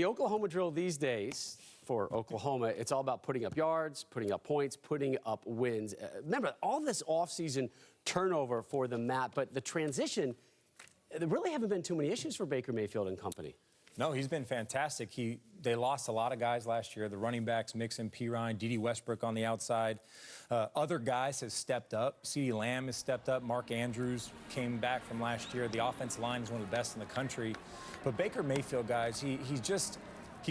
The Oklahoma drill these days for Oklahoma, it's all about putting up yards, putting up points, putting up wins. Remember, all this offseason turnover for the Matt, but the transition, there really haven't been too many issues for Baker Mayfield and company. No, he's been fantastic. They lost a lot of guys last year. The running backs, Mixon, Pirine, D.D. Westbrook on the outside. Other guys have stepped up. CeeDee Lamb has stepped up. Mark Andrews came back from last year. The offensive line is one of the best in the country. But Baker Mayfield, guys, he's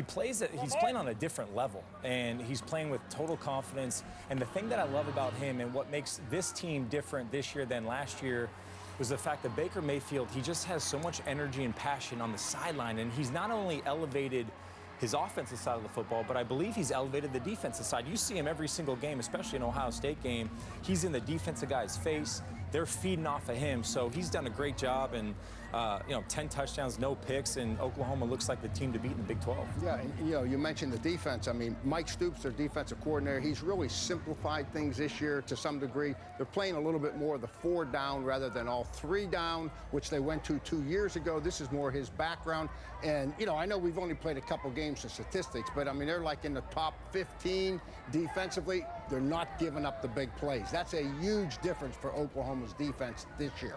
playing on a different level, and he's playing with total confidence. And the thing that I love about him and what makes this team different this year than last year was the fact that Baker Mayfield, he just has so much energy and passion on the sideline, and he's not only elevated his offensive side of the football, but I believe he's elevated the defensive side. You see him every single game, especially in Ohio State game. He's in the defensive guy's face. They're feeding off of him, so he's done a great job. And 10 touchdowns, no picks, and Oklahoma looks like the team to beat in the Big 12. Yeah, and, you mentioned the defense. I mean, Mike Stoops, their defensive coordinator, he's really simplified things this year to some degree. They're playing a little bit more of the 4 down rather than all 3 down, which they went to 2 years ago. This is more his background. And, I know we've only played a couple games of statistics, but, I mean, they're like in the top 15 defensively. They're not giving up the big plays. That's a huge difference for Oklahoma's defense this year.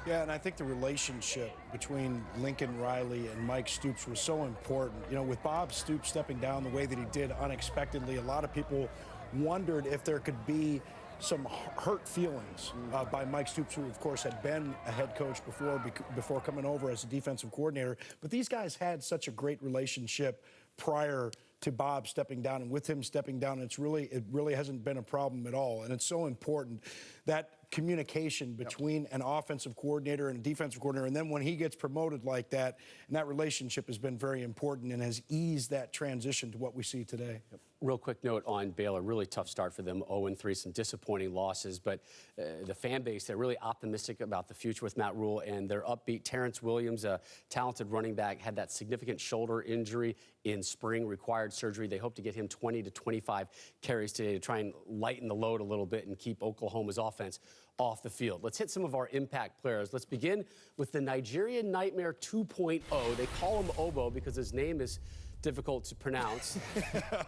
Yeah, and I think the relationship between Lincoln Riley and Mike Stoops was so important. With Bob Stoops stepping down the way that he did unexpectedly, a lot of people wondered if there could be some hurt feelings by Mike Stoops, who, of course, had been a head coach before coming over as a defensive coordinator. But these guys had such a great relationship prior to Bob stepping down, and with him stepping down, it really hasn't been a problem at all. And it's so important that communication between an offensive coordinator and a defensive coordinator, and then when he gets promoted like that, and that relationship has been very important and has eased that transition to what we see today. Real quick note on Baylor, really tough start for them, 0-3, some disappointing losses, but the fan base, they're really optimistic about the future with Matt Rule, and they're upbeat. Terrence Williams, a talented running back, had that significant shoulder injury in spring, required surgery. They hope to get him 20 to 25 carries today to try and lighten the load a little bit and keep Oklahoma's offense off the field. Let's hit some of our impact players. Let's begin with the Nigerian Nightmare 2.0. They call him Obo because his name is difficult to pronounce.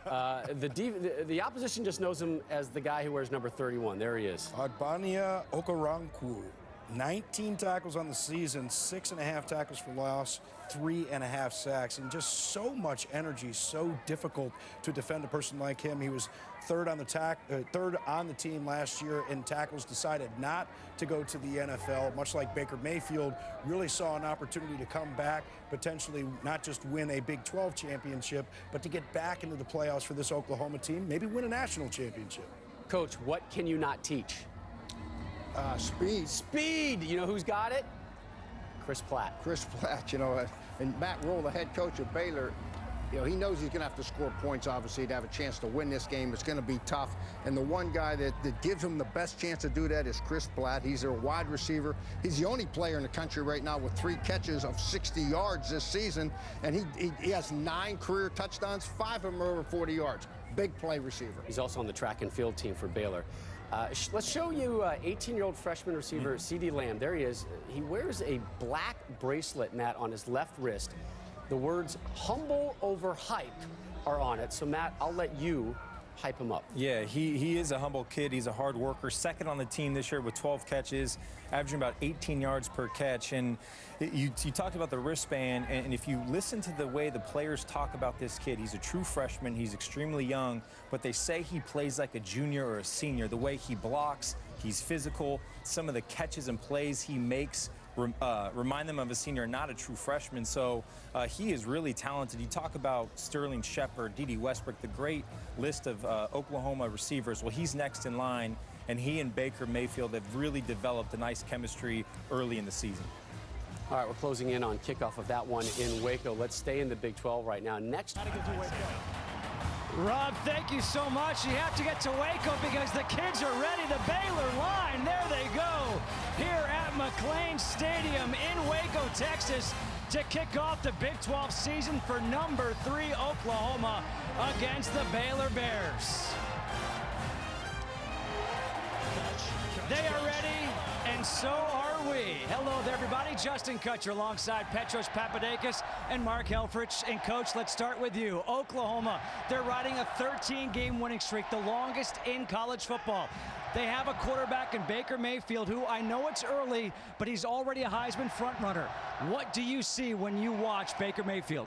The opposition just knows him as the guy who wears number 31. There he is. Agbania Okoronkwo. 19 tackles on the season, 6.5 tackles for loss, 3.5 sacks, and just so much energy, so difficult to defend a person like him. He was third on the team last year in tackles, decided not to go to the NFL, much like Baker Mayfield, really saw an opportunity to come back, potentially not just win a Big 12 championship, but to get back into the playoffs for this Oklahoma team, maybe win a national championship. Coach, what can you not teach? Speed. Speed! You know who's got it? Chris Platt. Chris Platt, and Matt Rule, the head coach of Baylor, he knows he's going to have to score points, obviously, to have a chance to win this game. It's going to be tough. And the one guy that gives him the best chance to do that is Chris Platt. He's their wide receiver. He's the only player in the country right now with 3 catches of 60 yards this season. And he has 9 career touchdowns, 5 of them are over 40 yards. Big play receiver. He's also on the track and field team for Baylor. Let's show you 18-year-old freshman receiver CeeDee Lamb. There he is. He wears a black bracelet, Matt, on his left wrist. The words humble over hype are on it. So, Matt, I'll let you hype him up. Yeah, he is a humble kid. He's a hard worker. Second on the team this year with 12 catches, averaging about 18 yards per catch. And you talked about the wristband, and if you listen to the way the players talk about this kid, he's a true freshman. He's extremely young, but they say he plays like a junior or a senior. The way he blocks, he's physical. Some of the catches and plays he makes remind them of a senior, not a true freshman. So he is really talented. You talk about Sterling Shepard, D.D. Westbrook, the great list of Oklahoma receivers. Well, he's next in line, and he and Baker Mayfield have really developed a nice chemistry early in the season. All right, we're closing in on kickoff of that one in Waco. Let's stay in the Big 12 right now. Next. Rob, thank you so much. You have to get to Waco because the kids are ready. The Baylor line, there they go, here at McLean Stadium in Waco, Texas, to kick off the Big 12 season for number 3 Oklahoma against the Baylor Bears. They are ready, and so are we. Hello there, everybody. Justin Kutcher alongside Petros Papadakis and Mark Helfrich. And, Coach, let's start with you. Oklahoma, they're riding a 13-game winning streak, the longest in college football. They have a quarterback in Baker Mayfield, who I know it's early, but he's already a Heisman frontrunner. What do you see when you watch Baker Mayfield?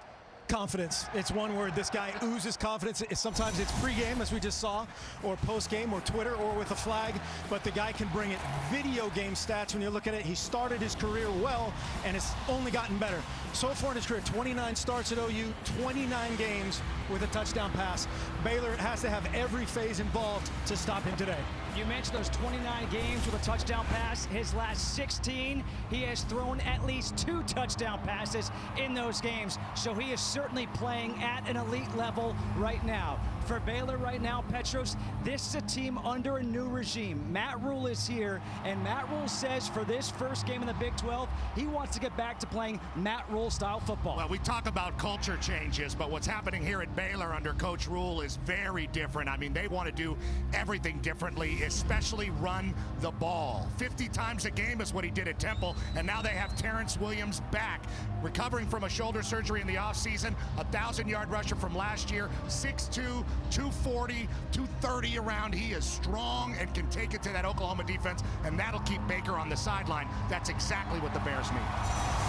Confidence. It's one word. This guy oozes confidence. Sometimes it's pregame, as we just saw, or postgame, or Twitter, or with a flag. But the guy can bring it. Video game stats, when you look at it, he started his career well, and it's only gotten better. So far in his career, 29 starts at OU, 29 games with a touchdown pass. Baylor has to have every phase involved to stop him today. You mentioned those 29 games with a touchdown pass. His last 16, he has thrown at least 2 touchdown passes in those games. So he is certainly playing at an elite level right now. For Baylor right now, Petros, this is a team under a new regime. Matt Rule is here, and Matt Rule says for this first game in the Big 12, he wants to get back to playing Matt Rule-style football. Well, we talk about culture changes, but what's happening here at Baylor under Coach Rule is very different. I mean, they want to do everything differently, especially run the ball. 50 times a game is what he did at Temple, and now they have Terrence Williams back, recovering from a shoulder surgery in the offseason, a 1,000-yard rusher from last year, 6'2", 240, 230 around. He is strong and can take it to that Oklahoma defense, and that'll keep Baker on the sideline. That's exactly what the Bears need.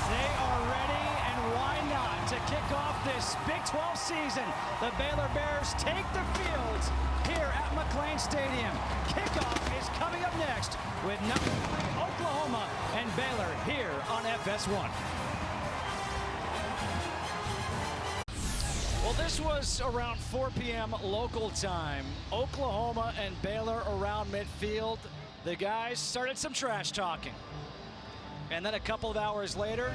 They are ready, and why not, to kick off this Big 12 season. The Baylor Bears take the field here at McLean Stadium. Kickoff is coming up next with number 3 Oklahoma and Baylor here on FS1. Well, this was around 4 p.m. local time. Oklahoma and Baylor around midfield. The guys started some trash talking. And then a couple of hours later,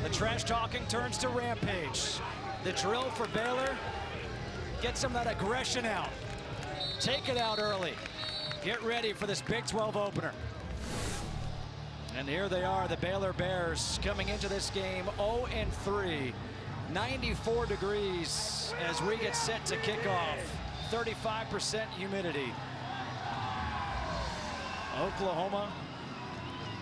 the trash talking turns to rampage. The drill for Baylor, get some of that aggression out. Take it out early. Get ready for this Big 12 opener. And here they are, the Baylor Bears, coming into this game 0-3. 94 degrees as we get set to kick off. 35% humidity. Oklahoma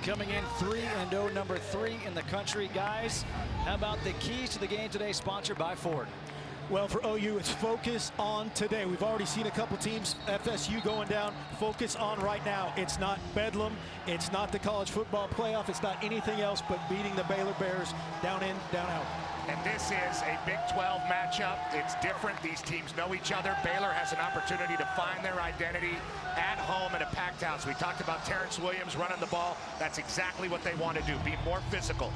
coming in 3-0, number 3 in the country. Guys, how about the keys to the game today, sponsored by Ford? Well, for OU, it's focus on today. We've already seen a couple teams, FSU going down. Focus on right now. It's not Bedlam. It's not the college football playoff. It's not anything else but beating the Baylor Bears down in, down out. And this is a Big 12 matchup. It's different. These teams know each other. Baylor has an opportunity to find their identity at home in a packed house. We talked about Terrence Williams running the ball. That's exactly what they want to do, be more physical.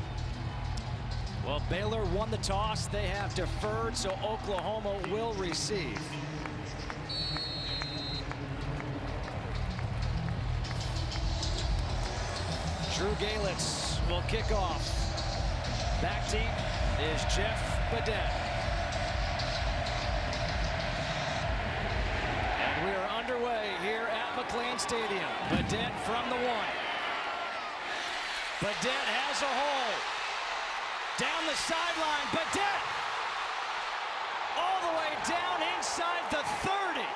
Well, Baylor won the toss. They have deferred, so Oklahoma will receive. Drew Galitz will kick off. Back team is Jeff Badet. And we are underway here at McLean Stadium. Badet from the 1. Badet has a hole. Down the sideline, Badet all the way down inside the 30.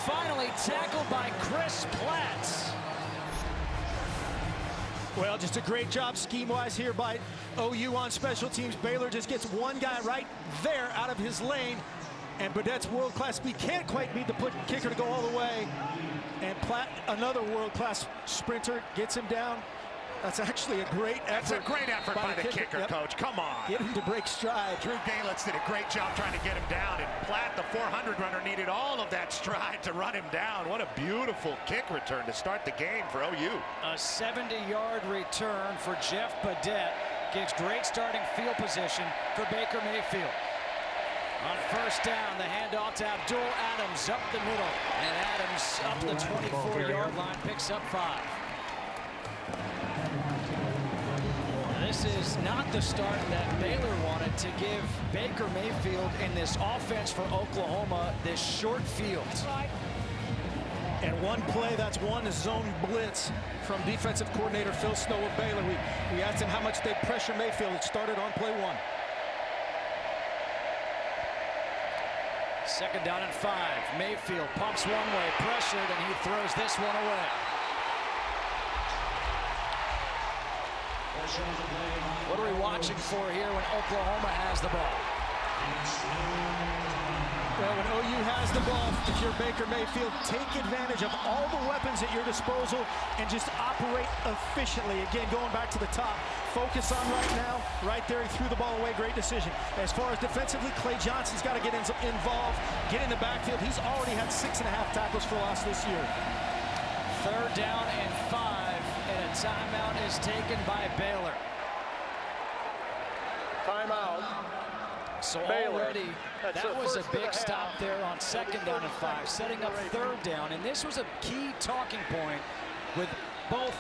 Finally tackled by Chris Platt. Well, just a great job scheme-wise here by OU on special teams. Baylor just gets one guy right there out of his lane, and Badet's world-class speed can't quite beat the kicker to go all the way. And Platt, another world-class sprinter, gets him down. That's actually a great effort. That's a great effort by the kicker, Yep. Coach. Come on. Get him to break stride. Drew Galitz did a great job trying to get him down, and Platt, the 400 runner, needed all of that stride to run him down. What a beautiful kick return to start the game for OU. A 70-yard return for Jeff Badet gives great starting field position for Baker Mayfield. On first down, the handoff to Abdul Adams up the middle, and Adams up the 24-yard line, picks up 5. This is not the start that Baylor wanted to give Baker Mayfield in this offense for Oklahoma, this short field. And one play, that's one zone blitz from defensive coordinator Phil Snow of Baylor. We asked him how much they pressure Mayfield. It started on play 1. Second down and 5. Mayfield pumps one way, pressured, and he throws this one away. What are we watching for here when Oklahoma has the ball? Well, when OU has the ball, if you're Baker Mayfield, take advantage of all the weapons at your disposal and just operate efficiently. Again, going back to the top, focus on right now. Right there, he threw the ball away. Great decision. As far as defensively, Clay Johnson's got to get involved, get in the backfield. He's already had 6.5 tackles for loss this year. Third down and 5, and a timeout is taken by Baylor. Timeout. So Baylor. already, That's that the was a first of big the stop half. there on second down and 5, setting up third down. And this was a key talking point with both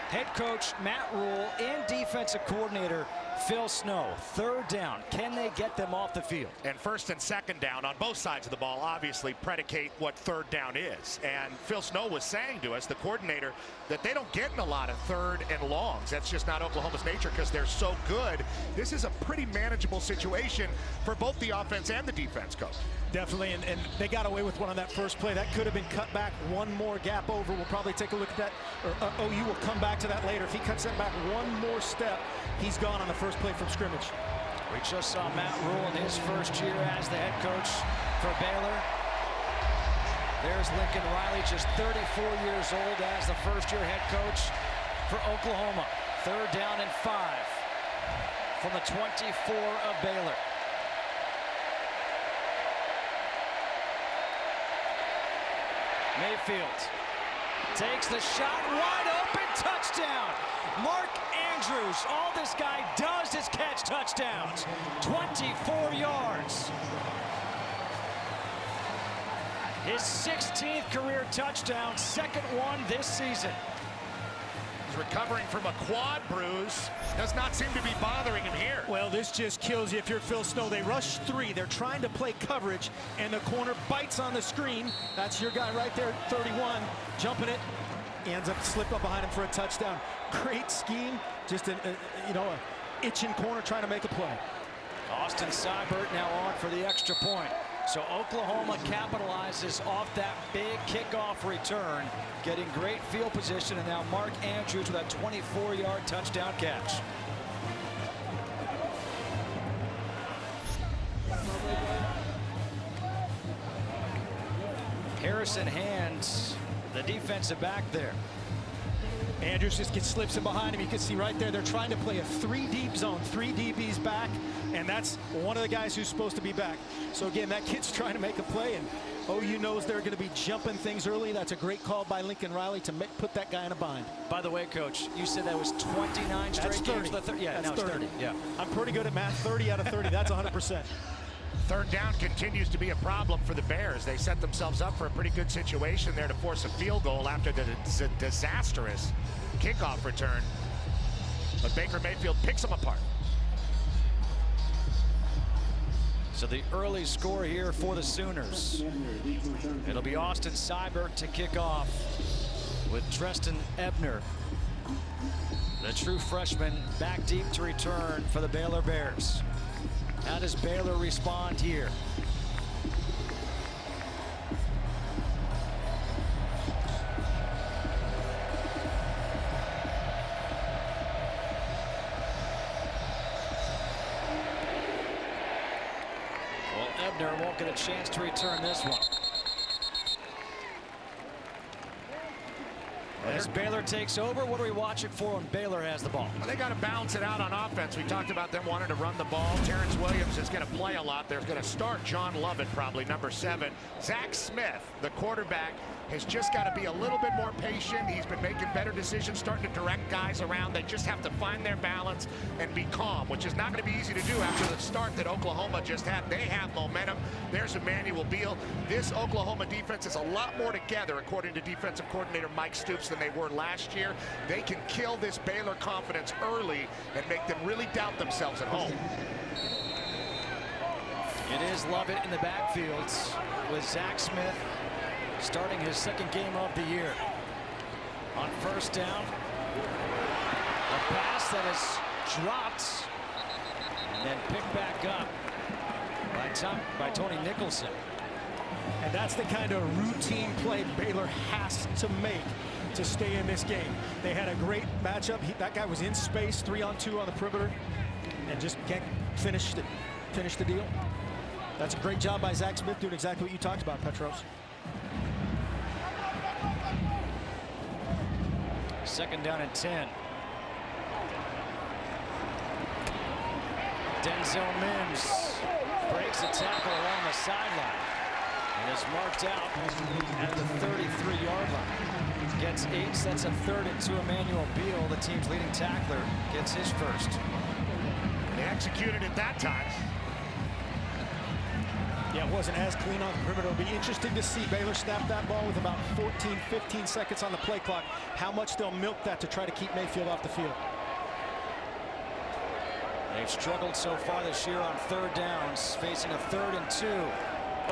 head coach Matt Rule and defensive coordinator Phil Snow. Third down, can they get them off the field? And first and second down on both sides of the ball obviously predicate what third down is. And Phil Snow was saying to us, the coordinator, that they don't get in a lot of third and longs. That's just not Oklahoma's nature because they're so good. This is a pretty manageable situation for both the offense and the defense, coach. Definitely, and they got away with one on that first play. That could have been cut back one more gap over. We'll probably take a look at that, or OU will come back to that later. If he cuts that back one more step, he's gone on the first play from scrimmage. We just saw Matt Rule in his first year as the head coach for Baylor. There's Lincoln Riley, just 34 years old as the first-year head coach for Oklahoma. Third down and 5 from the 24 of Baylor. Mayfield takes the shot, wide open, touchdown. Mark Andrews, all this guy does is catch touchdowns. 24 yards. His 16th career touchdown, second one this season. He's recovering from a quad bruise. Does not seem to be bothering him here. Well, this just kills you if you're Phil Snow. They rush 3. They're trying to play coverage, and the corner bites on the screen. That's your guy right there, 31, jumping it. He ends up slip up behind him for a touchdown. Great scheme, just a itching corner trying to make a play. Austin Seibert now on for the extra point. So Oklahoma capitalizes off that big kickoff return, getting great field position, and now Mark Andrews with a 24-yard touchdown catch. Harrison hands the defensive back there. Andrews just slips in behind him. You can see right there, they're trying to play a 3-deep zone, 3 DBs back, and that's one of the guys who's supposed to be back. So again, that kid's trying to make a play, and OU knows they're going to be jumping things early. That's a great call by Lincoln Riley to put that guy in a bind. By the way, Coach, you said that was 29 straight That's 30. games. Yeah, that's now it's 30. 30. Yeah. I'm pretty good at math. 30 out of 30. That's 100%. Third down continues to be a problem for the Bears. They set themselves up for a pretty good situation there to force a field goal after the disastrous kickoff return. But Baker Mayfield picks them apart. So the early score here for the Sooners. It'll be Austin Seibert to kick off with Treston Ebner, the true freshman, back deep to return for the Baylor Bears. How does Baylor respond here? Well, Ebner won't get a chance to return this one. As Baylor takes over, what are we watching for when Baylor has the ball? Well, they got to balance it out on offense. We talked about them wanting to run the ball. Terrence Williams is going to play a lot. They're going to start John Lovett, probably number 7. Zach Smith, the quarterback, has just got to be a little bit more patient. He's been making better decisions, starting to direct guys around. They just have to find their balance and be calm, which is not going to be easy to do after the start that Oklahoma just had. They have momentum. There's Emmanuel Beal. This Oklahoma defense is a lot more together, according to defensive coordinator Mike Stoops, than they were last year. They can kill this Baylor confidence early and make them really doubt themselves at home. It is Lovett in the backfield with Zach Smith starting his second game of the year. On first down, a pass that is dropped and then picked back up by Tony Nicholson. And that's the kind of routine play Baylor has to make to stay in this game. They had a great matchup. That guy was in space, 3-on-2 on the perimeter, and just can't finish the deal. That's a great job by Zach Smith doing exactly what you talked about, Petros. Second down and 10. Denzel Mims breaks the tackle along the sideline and is marked out at the 33-yard line. Gets 8, sets a 3rd and 2. Emmanuel Beal, the team's leading tackler, gets his first. They executed it that time. Yeah, it wasn't as clean on the perimeter. It'll be interesting to see Baylor snap that ball with about 14, 15 seconds on the play clock. How much they'll milk that to try to keep Mayfield off the field. They've struggled so far this year on 3rd downs, facing a 3rd and 2.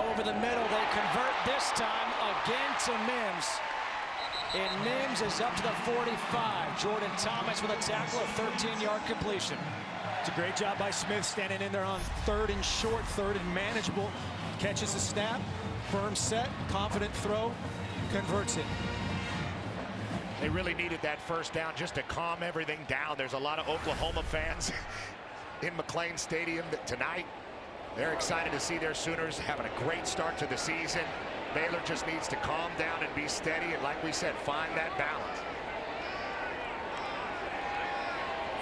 Over the middle, they convert this time again to Mims. And Mims is up to the 45. Jordan Thomas with a tackle, a 13-yard completion. It's a great job by Smith standing in there on 3rd and short, 3rd and manageable. Catches the snap, firm set, confident throw, converts it. They really needed that first down just to calm everything down. There's a lot of Oklahoma fans in McLean Stadium tonight. They're excited to see their Sooners having a great start to the season. Baylor just needs to calm down and be steady, and like we said, find that balance.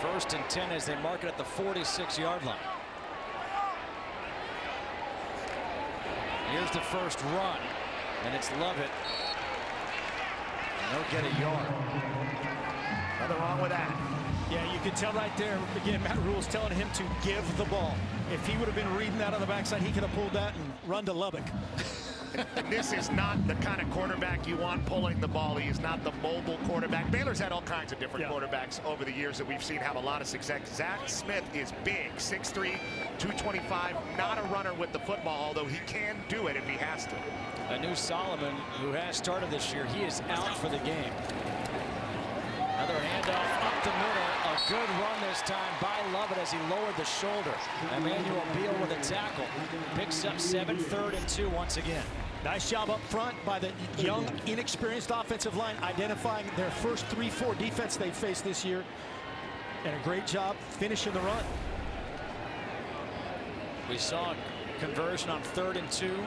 1st and 10 as they mark it at the 46-yard line. Here's the first run, and it's Lovett. And he'll get a yard. Nothing wrong with that. Yeah, you can tell right there, again, Matt Rule's telling him to give the ball. If he would have been reading that on the backside, he could have pulled that and run to Lubbock. And this is not the kind of quarterback you want pulling the ball. He is not the mobile quarterback. Baylor's had all kinds of different quarterbacks over the years that we've seen have a lot of success. Zach Smith is big, 6'3", 225, not a runner with the football, although he can do it if he has to. Anu Solomon, who has started this year, he is out for the game. Another handoff up the middle. A good run this time by Lovett as he lowered the shoulder. Emmanuel Beal with a tackle. Picks up 7, 3rd and 2 once again. Nice job up front by the young, inexperienced offensive line, identifying their first 3-4 defense they faced this year. And a great job finishing the run. We saw a conversion on 3rd and 2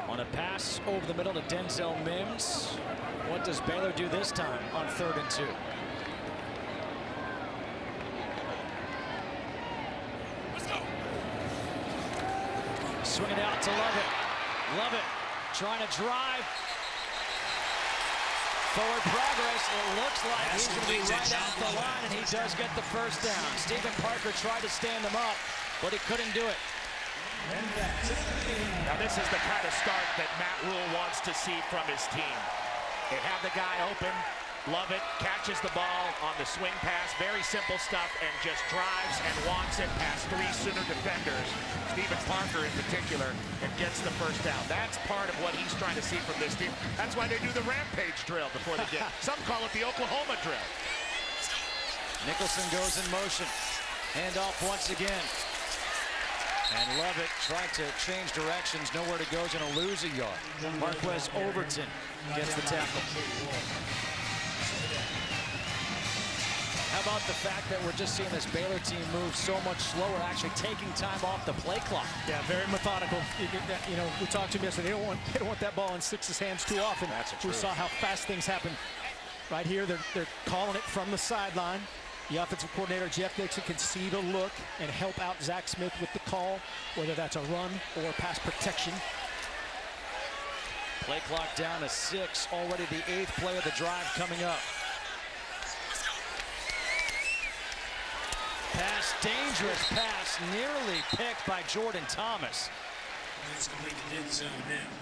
on a pass over the middle to Denzel Mims. What does Baylor do this time on 3rd and 2? Swing it out to Lovett. Lovett trying to drive. Forward progress. It looks like he's going to be right out the line, and he does get the first down. Stephen Parker tried to stand him up, but he couldn't do it. Now this is the kind of start that Matt Rule wants to see from his team. They have the guy open. Lovett catches the ball on the swing pass. Very simple stuff, and just drives and walks it past 3 Sooner defenders, Stephen Parker in particular, and gets the first down. That's part of what he's trying to see from this team. That's why they do the rampage drill before the game. Some call it the Oklahoma drill. Nicholson goes in motion. Handoff once again. And Lovett tried to change directions. Nowhere to go. Is going to lose a yard. Marquez Overton gets the tackle. How about the fact that we're just seeing this Baylor team move so much slower, actually taking time off the play clock? Yeah, very methodical. You know, we talked to him yesterday. They don't want that ball in Six's hands too often. That's we saw how fast things happen. Right here, they're calling it from the sideline. The offensive coordinator, Jeff Dixon, can see the look and help out Zach Smith with the call, whether that's a run or pass protection. Play clock down to 6. Already the 8th play of the drive coming up. Pass, dangerous pass, nearly picked by Jordan Thomas.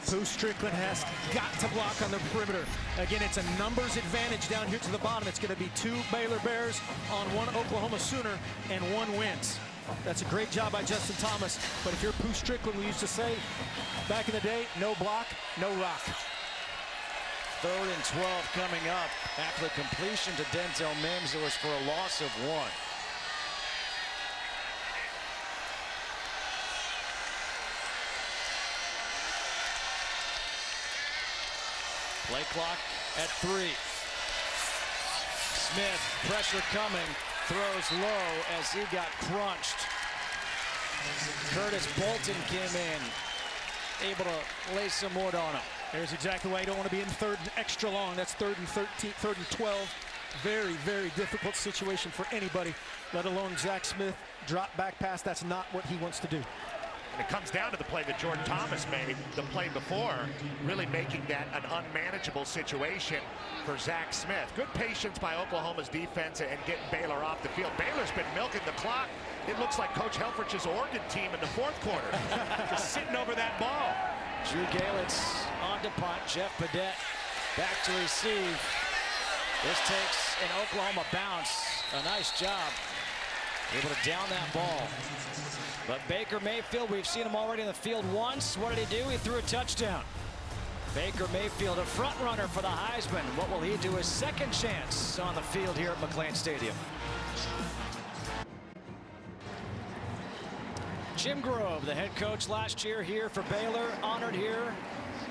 Pooh Strickland has got to block on the perimeter. Again, it's a numbers advantage down here to the bottom. It's going to be 2 Baylor Bears on 1 Oklahoma Sooner, and 1 wins. That's a great job by Justin Thomas. But if you're Pooh Strickland, we used to say back in the day, no block, no rock. 3rd and 12 coming up. After the completion to Denzel Mims, it was for a loss of 1. Play clock at 3. Smith, pressure coming, throws low as he got crunched. Curtis Bolton came in, able to lay some wood on him. There's exactly why you don't want to be in third and extra long. That's 3rd and 13, 3rd and 12. Very, very difficult situation for anybody, let alone Zach Smith. Drop back pass, that's not what he wants to do. And it comes down to the play that Jordan Thomas made, the play before, really making that an unmanageable situation for Zach Smith. Good patience by Oklahoma's defense and getting Baylor off the field. Baylor's been milking the clock. It looks like Coach Helfrich's Oregon team in the 4th quarter, just sitting over that ball. Drew Galitz on to punt. Jeff Padette back to receive. This takes an Oklahoma bounce. A nice job. Able to down that ball. But Baker Mayfield, we've seen him already in the field once. What did he do? He threw a touchdown. Baker Mayfield, a front runner for the Heisman. What will he do? His second chance on the field here at McLean Stadium. Jim Grove, the head coach last year here for Baylor, honored here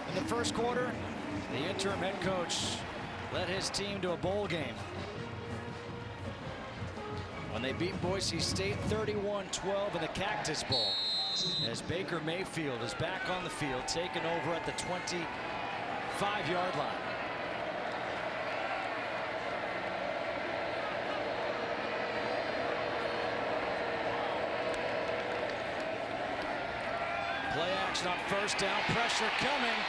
in the 1st quarter. The interim head coach led his team to a bowl game when they beat Boise State 31-12 in the Cactus Bowl. As Baker Mayfield is back on the field, taken over at the 25-yard line. Play action on 1st down, pressure coming.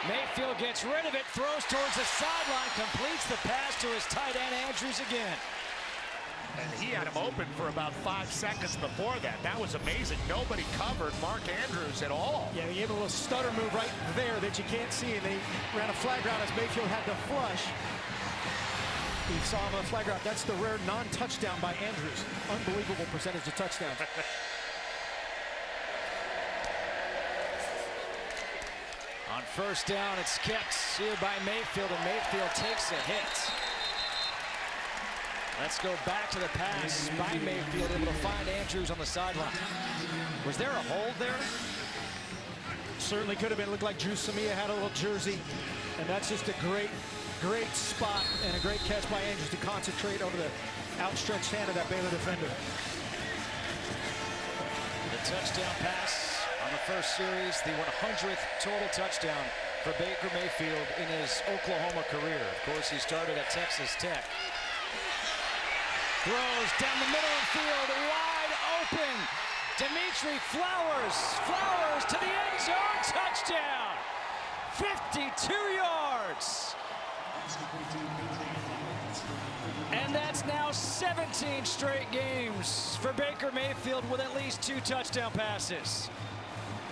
Mayfield gets rid of it, throws towards the sideline, completes the pass to his tight end Andrews again. And he had him open for about 5 seconds before that. That was amazing. Nobody covered Mark Andrews at all. Yeah, he had a little stutter move right there that you can't see, and they ran a flag route as Mayfield had to flush. He saw him on the flag route. That's the rare non-touchdown by Andrews. Unbelievable percentage of touchdowns. On 1st down, it's kept here by Mayfield, and Mayfield takes a hit. Let's go back to the pass by Mayfield, able to find Andrews on the sideline. Was there a hold there? Certainly could have been. Looked like Drew Samia had a little jersey, and that's just a great spot and a great catch by Andrews to concentrate over the outstretched hand of that Baylor defender. The touchdown pass on the 1st series, the 100th total touchdown for Baker Mayfield in his Oklahoma career. Of course, he started at Texas Tech. Throws down the middle of the field, wide open. Dimitri Flowers to the end zone, touchdown. 52 yards. And that's now 17 straight games for Baker Mayfield with at least 2 touchdown passes.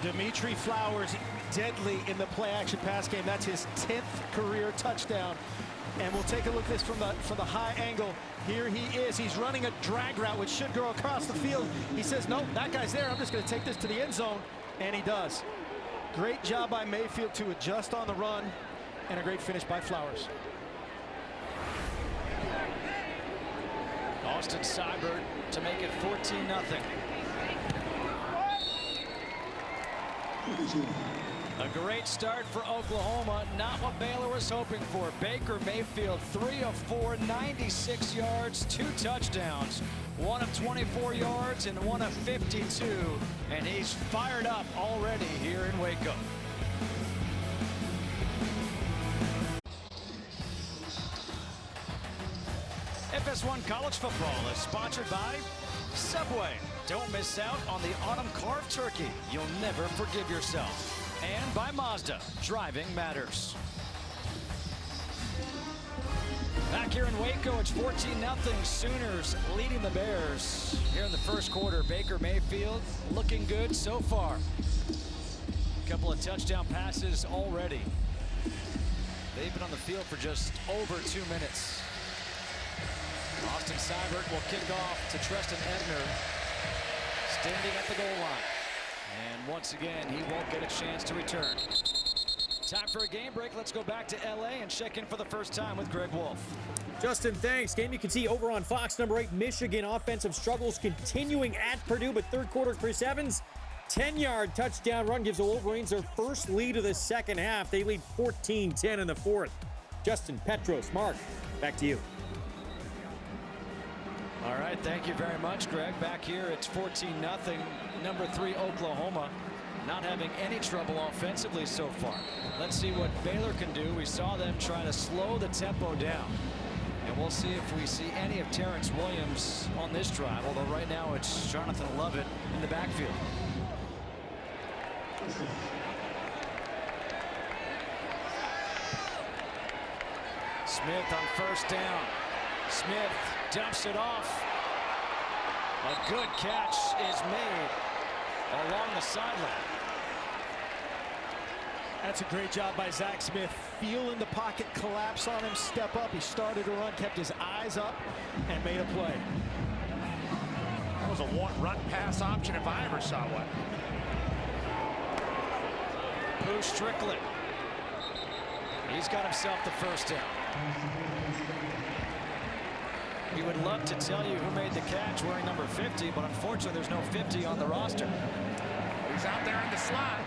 Dimitri Flowers, deadly in the play-action pass game. That's his 10th career touchdown. And we'll take a look at this from the high angle. Here he is. He's running a drag route, which should go across the field. He says, nope, that guy's there. I'm just going to take this to the end zone. And he does. Great job by Mayfield to adjust on the run, and a great finish by Flowers. Austin Seibert to make it 14-0. A great start for Oklahoma, not what Baylor was hoping for. Baker Mayfield, 3 of 4, 96 yards, 2 touchdowns, 1 of 24 yards and 1 of 52, and he's fired up already here in Waco. FS1 College Football is sponsored by Subway. Don't miss out on the autumn carved turkey. You'll never forgive yourself. And by Mazda, driving matters. Back here in Waco, it's 14-0. Sooners leading the Bears. Here in the 1st quarter, Baker Mayfield looking good so far. A couple of touchdown passes already. They've been on the field for just over 2 minutes. Austin Seibert will kick off to Treston Ebner, standing at the goal line. And once again, he won't get a chance to return. Time for a game break. Let's go back to LA and check in for the first time with Greg Wolf. Justin, thanks. Game you can see over on Fox. Number 8, Michigan offensive struggles continuing at Purdue, but 3rd quarter, Chris Evans, 10-yard touchdown run gives the Wolverines their first lead of the 2nd half. They lead 14-10 in the 4th. Justin, Petros, Mark, back to you. All right, thank you very much, Greg. Back here, it's 14-0. Number 3, Oklahoma, not having any trouble offensively so far. Let's see what Baylor can do. We saw them try to slow the tempo down. And we'll see if we see any of Terrence Williams on this drive, although right now it's Jonathan Lovett in the backfield. Smith on first down. Smith dumps it off. A good catch is made along the sideline. That's a great job by Zach Smith. Feeling the pocket collapse on him, step up. He started to run, kept his eyes up, and made a play. That was a run-pass option if I ever saw one. Pooh Strickland. He's got himself the first down. He would love to tell you who made the catch wearing number 50, but unfortunately there's no 50 on the roster. He's out there in the slot.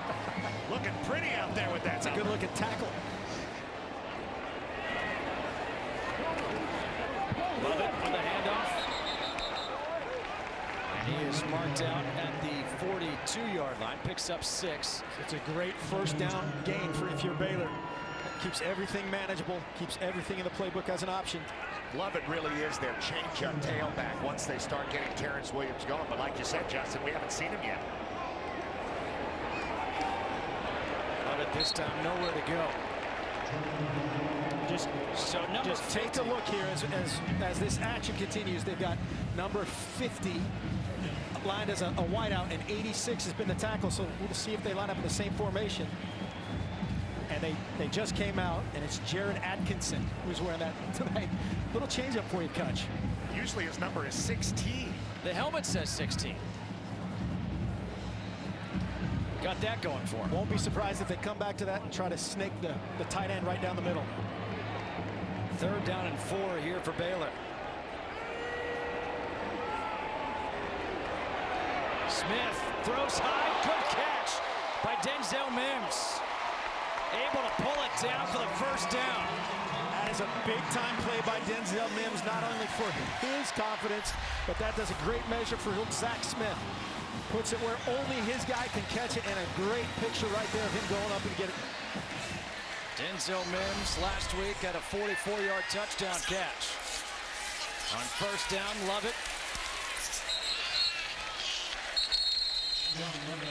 Looking pretty out there with that. It's a good looking tackle. Love it for the handoff. And he is marked out at the 42-yard line. Picks up 6. It's a great first down gain for if you're Baylor. Keeps everything manageable, keeps everything in the playbook as an option. Lovett really is their change-up tailback once they start getting Terrence Williams going. But like you said, Justin, we haven't seen him yet. Lovett this time nowhere to go. Just take a look here as this action continues. They've got number 50 lined as a wideout, and 86 has been the tackle. So we'll see if they line up in the same formation. And they just came out, and it's Jared Atkinson who's wearing that tonight. Little change up for you, Kutch. Usually his number is 16. The helmet says 16. Got that going for him. Won't be surprised if they come back to that and try to snake the tight end right down the middle. 3rd down and 4 here for Baylor. Smith throws high. Good catch by Denzel Mims. Able to pull it down for the first down. That is a big-time play by Denzel Mims, not only for his confidence, but that does a great measure for Zach Smith. Puts it where only his guy can catch it, and a great picture right there of him going up and getting it. Denzel Mims last week had a 44-yard touchdown catch. On first down, Lovett.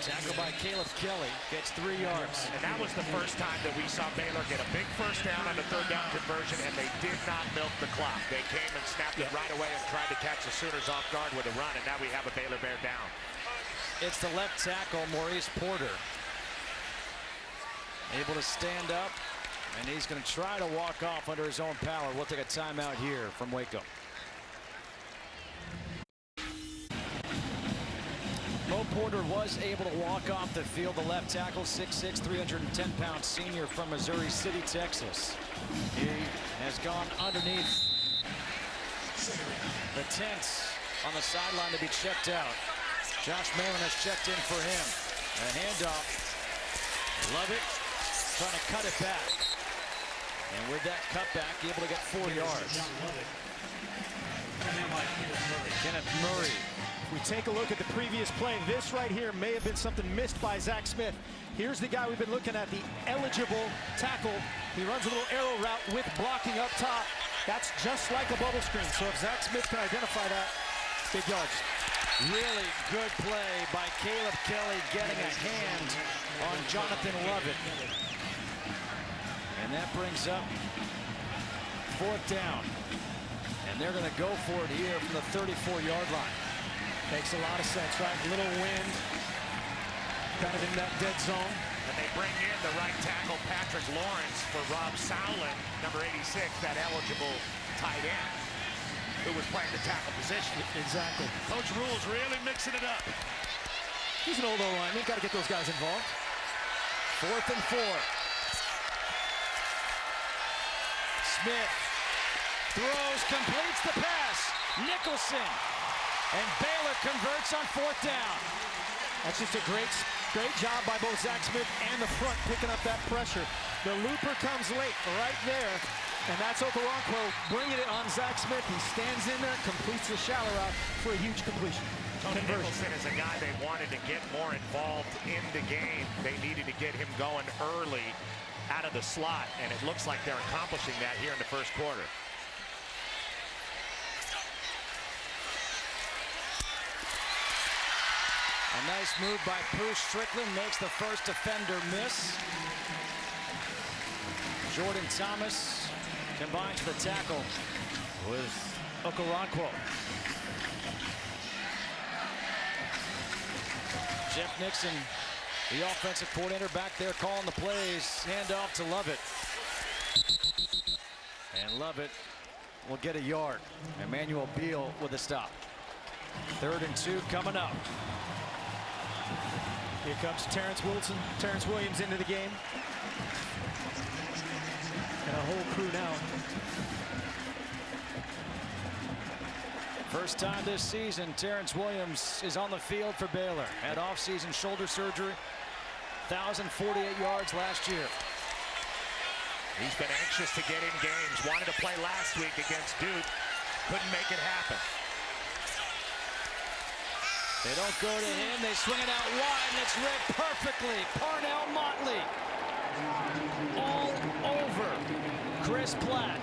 Tackled by Caleb Kelly, gets 3 yards. And that was the first time that we saw Baylor get a big first down on the 3rd down conversion, and they did not milk the clock. They came and snapped it right away and tried to catch the Sooners off guard with a run, and now we have a Baylor Bear down. It's the left tackle, Maurice Porter. Able to stand up, and he's going to try to walk off under his own power. We'll take a timeout here from Waco. Mo Porter was able to walk off the field. The left tackle, 6'6", 310-pound senior from Missouri City, Texas. He has gone underneath the tents on the sideline to be checked out. Josh Malin has checked in for him. A handoff. Lovett trying to cut it back. And with that cutback, able to get 4 yards. Kenneth Murray. We take a look at the previous play. This right here may have been something missed by Zach Smith. Here's the guy we've been looking at, the eligible tackle. He runs a little arrow route with blocking up top. That's just like a bubble screen. So if Zach Smith can identify that, big yards. Really good play by Caleb Kelly, getting a hand on Jonathan Lovett. And that brings up 4th down. And they're going to go for it here from the 34-yard line. Makes a lot of sense, right? Little wind, kind of in that dead zone. And they bring in the right tackle, Patrick Lawrence, for Rob Sowlin, number 86, that eligible tight end, who was playing the tackle position. Exactly. Coach Rule's really mixing it up. He's an old O-lineman. Got to get those guys involved. 4th and 4. Smith throws, completes the pass. Nicholson. And Baylor converts on 4th down. That's just a great job by both Zach Smith and the front picking up that pressure. The looper comes late right there. And that's Okoronkwo bringing it on Zach Smith. He stands in there, completes the shallow route for a huge completion. Tony Nicholson is a guy they wanted to get more involved in the game. They needed to get him going early out of the slot, and it looks like they're accomplishing that here in the first quarter. A nice move by Bruce Strickland, makes the first defender miss. Jordan Thomas combines for the tackle with Okoronkwo. Jeff Nixon, the offensive coordinator, back there calling the plays. Hand off to Lovett. And Lovett will get a yard. Emmanuel Beal with a stop. 3rd and 2 coming up. Here comes Terrence Williams into the game. And a whole crew now. First time this season, Terrence Williams is on the field for Baylor. Had off-season shoulder surgery. 1,048 yards last year. He's been anxious to get in games. Wanted to play last week against Duke. Couldn't make it happen. They don't go to him. They swing it out wide, and it's read perfectly. Parnell Motley. All over Chris Platt.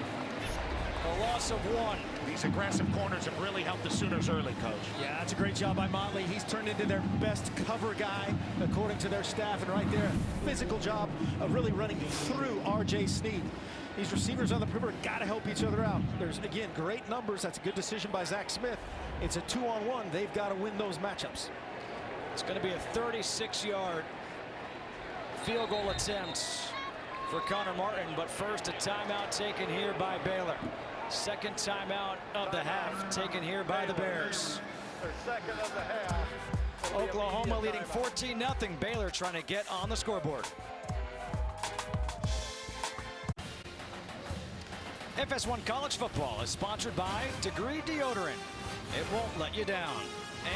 A loss of 1. These aggressive corners have really helped the Sooners early, Coach. Yeah, that's a great job by Motley. He's turned into their best cover guy, according to their staff. And right there, a physical job of really running through R.J. Sneed. These receivers on the perimeter got to help each other out. There's, again, great numbers. That's a good decision by Zach Smith. It's a 2-on-1. They've got to win those matchups. It's going to be a 36-yard field goal attempt for Connor Martin. But first, a timeout taken here by Baylor. Second timeout of the half taken here by the Bears. Their second of the half. Oklahoma leading 14-0. Baylor trying to get on the scoreboard. FS1 College Football is sponsored by Degree Deodorant. It won't let you down.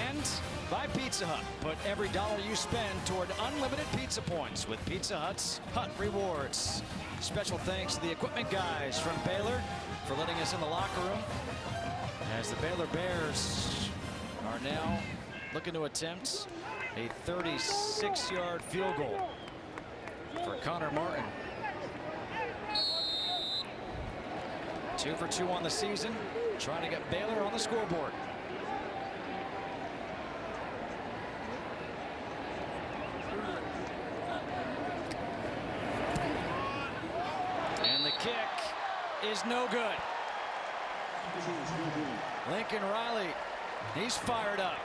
And by Pizza Hut. Put every dollar you spend toward unlimited pizza points with Pizza Hut's Hut Rewards. Special thanks to the equipment guys from Baylor for letting us in the locker room. As the Baylor Bears are now looking to attempt a 36-yard field goal for Connor Martin. 2 for 2 on the season, trying to get Baylor on the scoreboard. And the kick is no good. Lincoln Riley, he's fired up.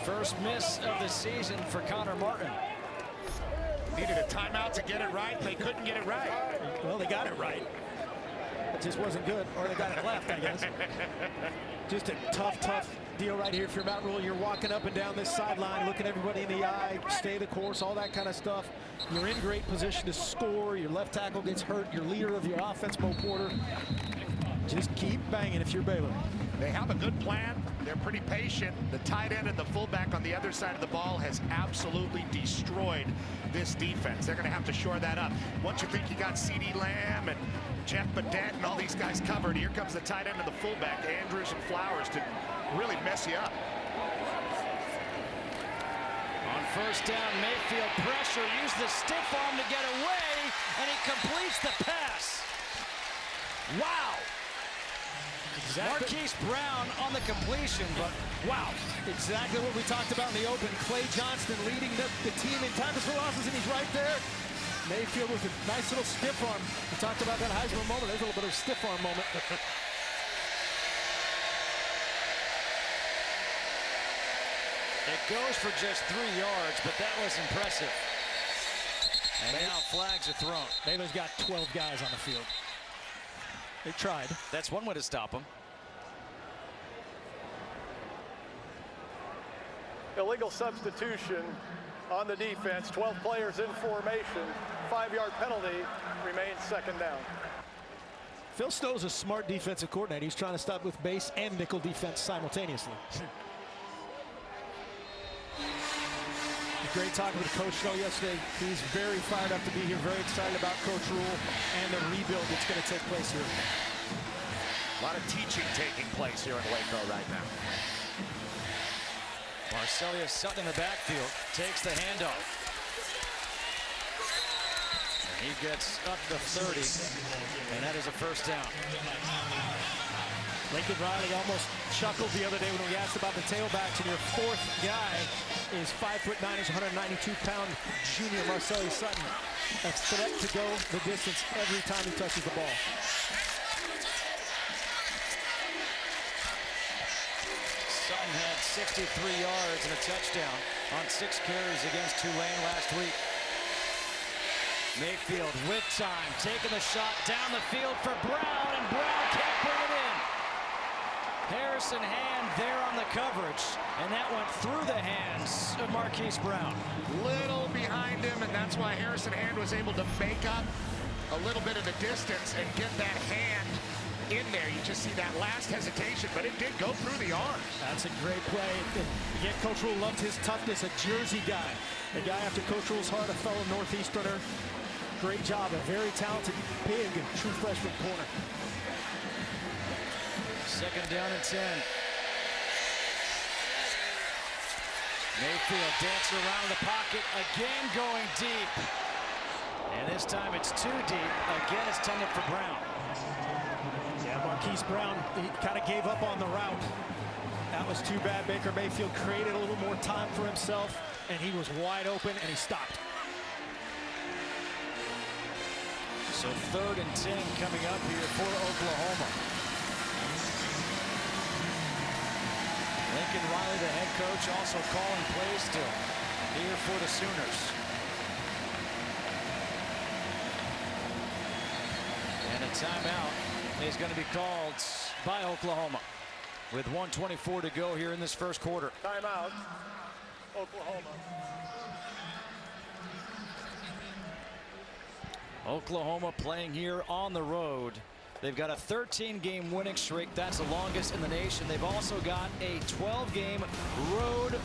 First miss of the season for Connor Martin. Needed a timeout to get it right. They couldn't get it right. Well, they got it right. It just wasn't good, or they got it left, I guess. Just a tough deal right here. If you're Matt Rule, you're walking up and down this sideline, looking everybody in the eye, stay the course, all that kind of stuff. You're in great position to score. Your left tackle gets hurt. Your leader of your offense, Mo Porter. Just keep banging if you're Baylor. They have a good plan. They're pretty patient. The tight end and the fullback on the other side of the ball has absolutely destroyed this defense. They're going to have to shore that up. Once you think you got C.D. Lamb and Jeff Badet and all these guys covered, here comes the tight end and the fullback, Andrews and Flowers, to really mess you up. On first down, Mayfield pressure, used the stiff arm to get away, and he completes the pass. Wow. Marquise Brown on the completion, but wow. Exactly what we talked about in the open. Clay Johnston leading the team in tackles for losses, and he's right there. Mayfield with a nice little stiff arm. We talked about that Heisman moment. There's a little bit of a stiff arm moment. It goes for just 3 yards, but that was impressive. And now flags are thrown. Baylor's got 12 guys on the field. They tried. That's one way to stop them. Illegal substitution on the defense. 12 players in formation. 5-yard penalty. Remains second down. Phil Stowe's a smart defensive coordinator. He's trying to stop with base and nickel defense simultaneously. Great talking with Coach Snow yesterday. He's very fired up to be here, very excited about Coach Rule and the rebuild that's going to take place here. A lot of teaching taking place here in Waco right now. Marcellus Sutton in the backfield takes the handoff. And he gets up to 30, and that is a first down. Lincoln Riley almost chuckled the other day when we asked about the tailbacks, and your fourth guy is 5'9", he's 192-pound junior Marcellus Sutton. A threat to go the distance every time he touches the ball. Sutton had 63 yards and a touchdown on 6 carries against Tulane last week. Mayfield with time, taking the shot down the field for Brown, and Brown can't bring it in. Harrison Hand there on the coverage, and that went through the hands of Marquise Brown. Little behind him, and that's why Harrison Hand was able to make up a little bit of the distance and get that hand in there. You just see that last hesitation, but it did go through the arms. That's a great play. Again, Coach Rule loved his toughness, a Jersey guy. A guy after Coach Rule's heart, a fellow Northeasterner. Great job, a very talented, big, true freshman corner. Second down and 10. Mayfield dancing around the pocket, again going deep. And this time it's too deep. Again, it's intended for Brown. Yeah, Marquise Brown, he kind of gave up on the route. That was too bad. Baker Mayfield created a little more time for himself, and he was wide open, and he stopped. So 3rd and 10 coming up here for Oklahoma. Lincoln Riley, the head coach, also calling plays still here for the Sooners. And a timeout is going to be called by Oklahoma with 1:24 to go here in this first quarter. Timeout, Oklahoma. Oklahoma playing here on the road. They've got a 13-game winning streak. That's the longest in the nation. They've also got a 12-game road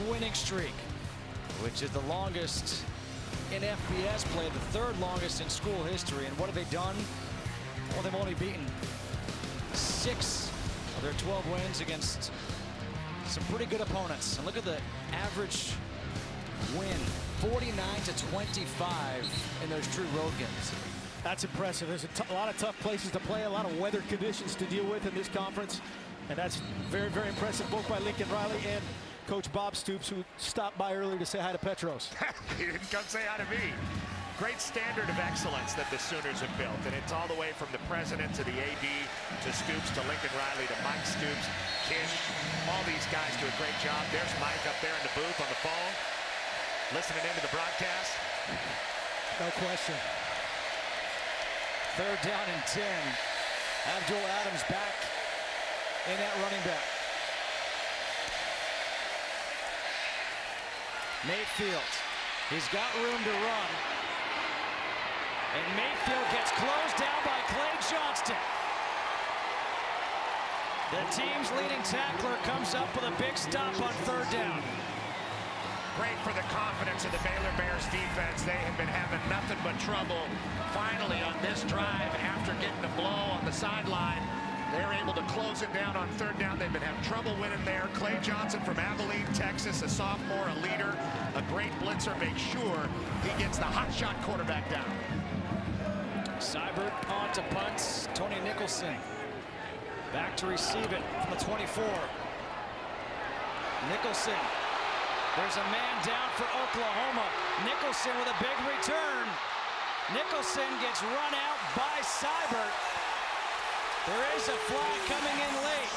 winning streak, which is the longest in FBS play, the 3rd longest in school history. And what have they done? Well, they've only beaten 6 of their 12 wins against some pretty good opponents. And look at the average win, 49-25 in those true road games. That's impressive. There's a lot of tough places to play, a lot of weather conditions to deal with in this conference. And that's very, very impressive, both by Lincoln Riley and Coach Bob Stoops, who stopped by earlier to say hi to Petros. He didn't come say hi to me. Great standard of excellence that the Sooners have built, and it's all the way from the president to the AD to Stoops to Lincoln Riley to Mike Stoops, Kish. All these guys do a great job. There's Mike up there in the booth on the phone, listening into the broadcast. No question. 3rd down and 10. Abdul Adams back in that running back. Mayfield, he's got room to run. And Mayfield gets closed down by Clay Johnston. The team's leading tackler comes up with a big stop on 3rd down. Great for the confidence of the Baylor Bears defense. They have been having nothing but trouble. Finally, on this drive, after getting a blow on the sideline, they're able to close it down on 3rd down. They've been having trouble winning there. Clay Johnson from Abilene, Texas, a sophomore, a leader, a great blitzer. Make sure he gets the hot shot quarterback down. Seibert on to punts. Tony Nicholson back to receive it from the 24. Nicholson. There's a man down for Oklahoma. Nicholson with a big return. Nicholson gets run out by Seibert. There is a flag coming in late.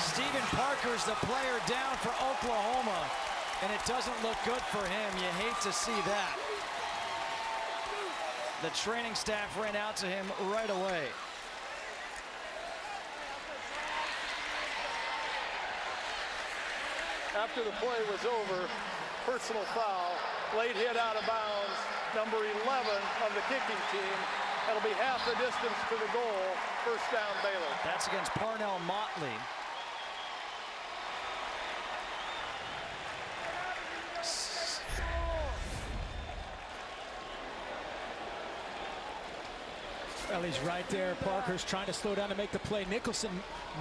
Stephen Parker's the player down for Oklahoma, and it doesn't look good for him. You hate to see that. The training staff ran out to him right away. After the play was over, personal foul, late hit out of bounds, number 11 of the kicking team. That'll be half the distance to the goal. First down, Baylor. That's against Parnell Motley. Well, he's right there. Parker's trying to slow down to make the play. Nicholson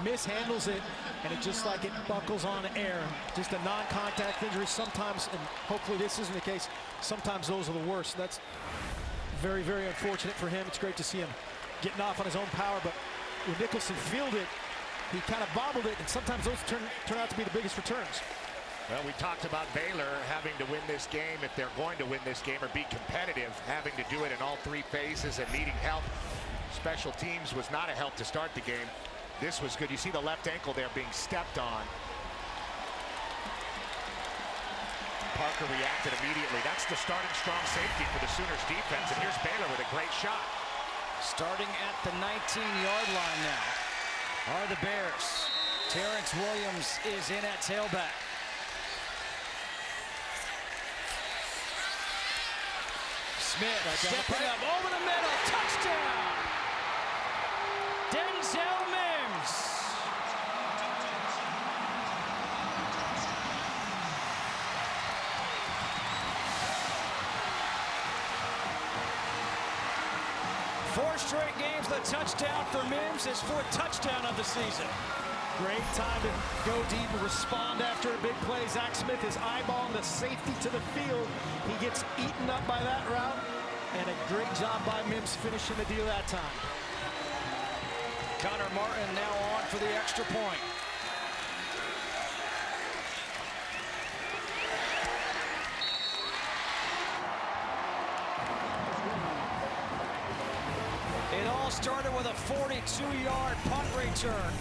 mishandles it, and it just like it buckles on air. Just a non-contact injury sometimes, and hopefully this isn't the case. Sometimes those are the worst. That's very, very unfortunate for him. It's great to see him getting off on his own power, but when Nicholson fielded, he kind of bobbled it, and sometimes those turn out to be the biggest returns. Well, we talked about Baylor having to win this game if they're going to win this game or be competitive, having to do it in all three phases and needing help. Special teams was not a help to start the game. This was good. You see the left ankle there being stepped on. Parker reacted immediately. That's the starting strong safety for the Sooners defense. And here's Baylor with a great shot. Starting at the 19-yard line now are the Bears. Terrence Williams is in at tailback. Smith stepping up over the middle. Touchdown! Denzel Mims. Four straight games, the touchdown for Mims, his fourth touchdown of the season. Great time to go deep and respond after a big play. Zach Smith is eyeballing the safety to the field. He gets eaten up by that route, and a great job by Mims finishing the deal that time. Connor Martin now on for the extra point. It all started with a 42-yard punt return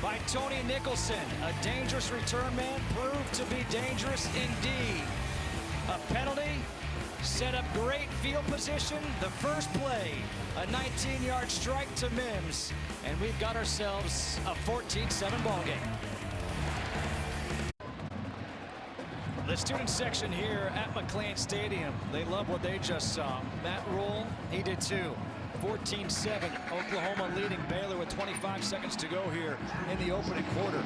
by Tony Nicholson. A dangerous return man, proved to be dangerous indeed. A penalty, set up great field position. The first play, a 19-yard strike to Mims, and we've got ourselves a 14-7 ball game. The student section here at McLean Stadium, they love what they just saw. Matt Rule, he did too. 14-7, Oklahoma leading Baylor with 25 seconds to go here in the opening quarter.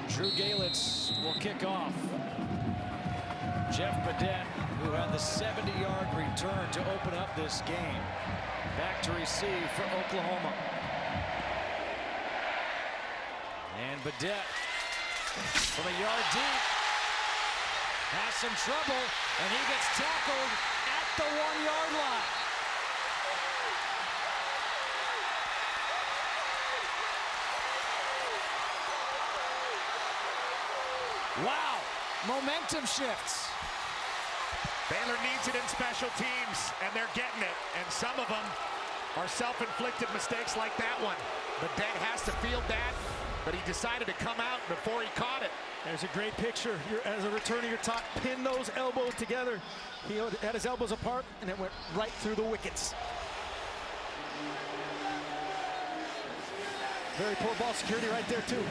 Drew Galitz will kick off. Jeff Badette, who had the 70-yard return to open up this game. Back to receive for Oklahoma. And Badette from a yard deep has some trouble, and he gets tackled at the 1-yard line. Wow, momentum shifts. Baylor needs it in special teams, and they're getting it. And some of them are self-inflicted mistakes like that one. But Ben has to field that, but he decided to come out before he caught it. There's a great picture. As a returner, you're taught pin those elbows together. He had his elbows apart, and it went right through the wickets. Very poor ball security right there, too.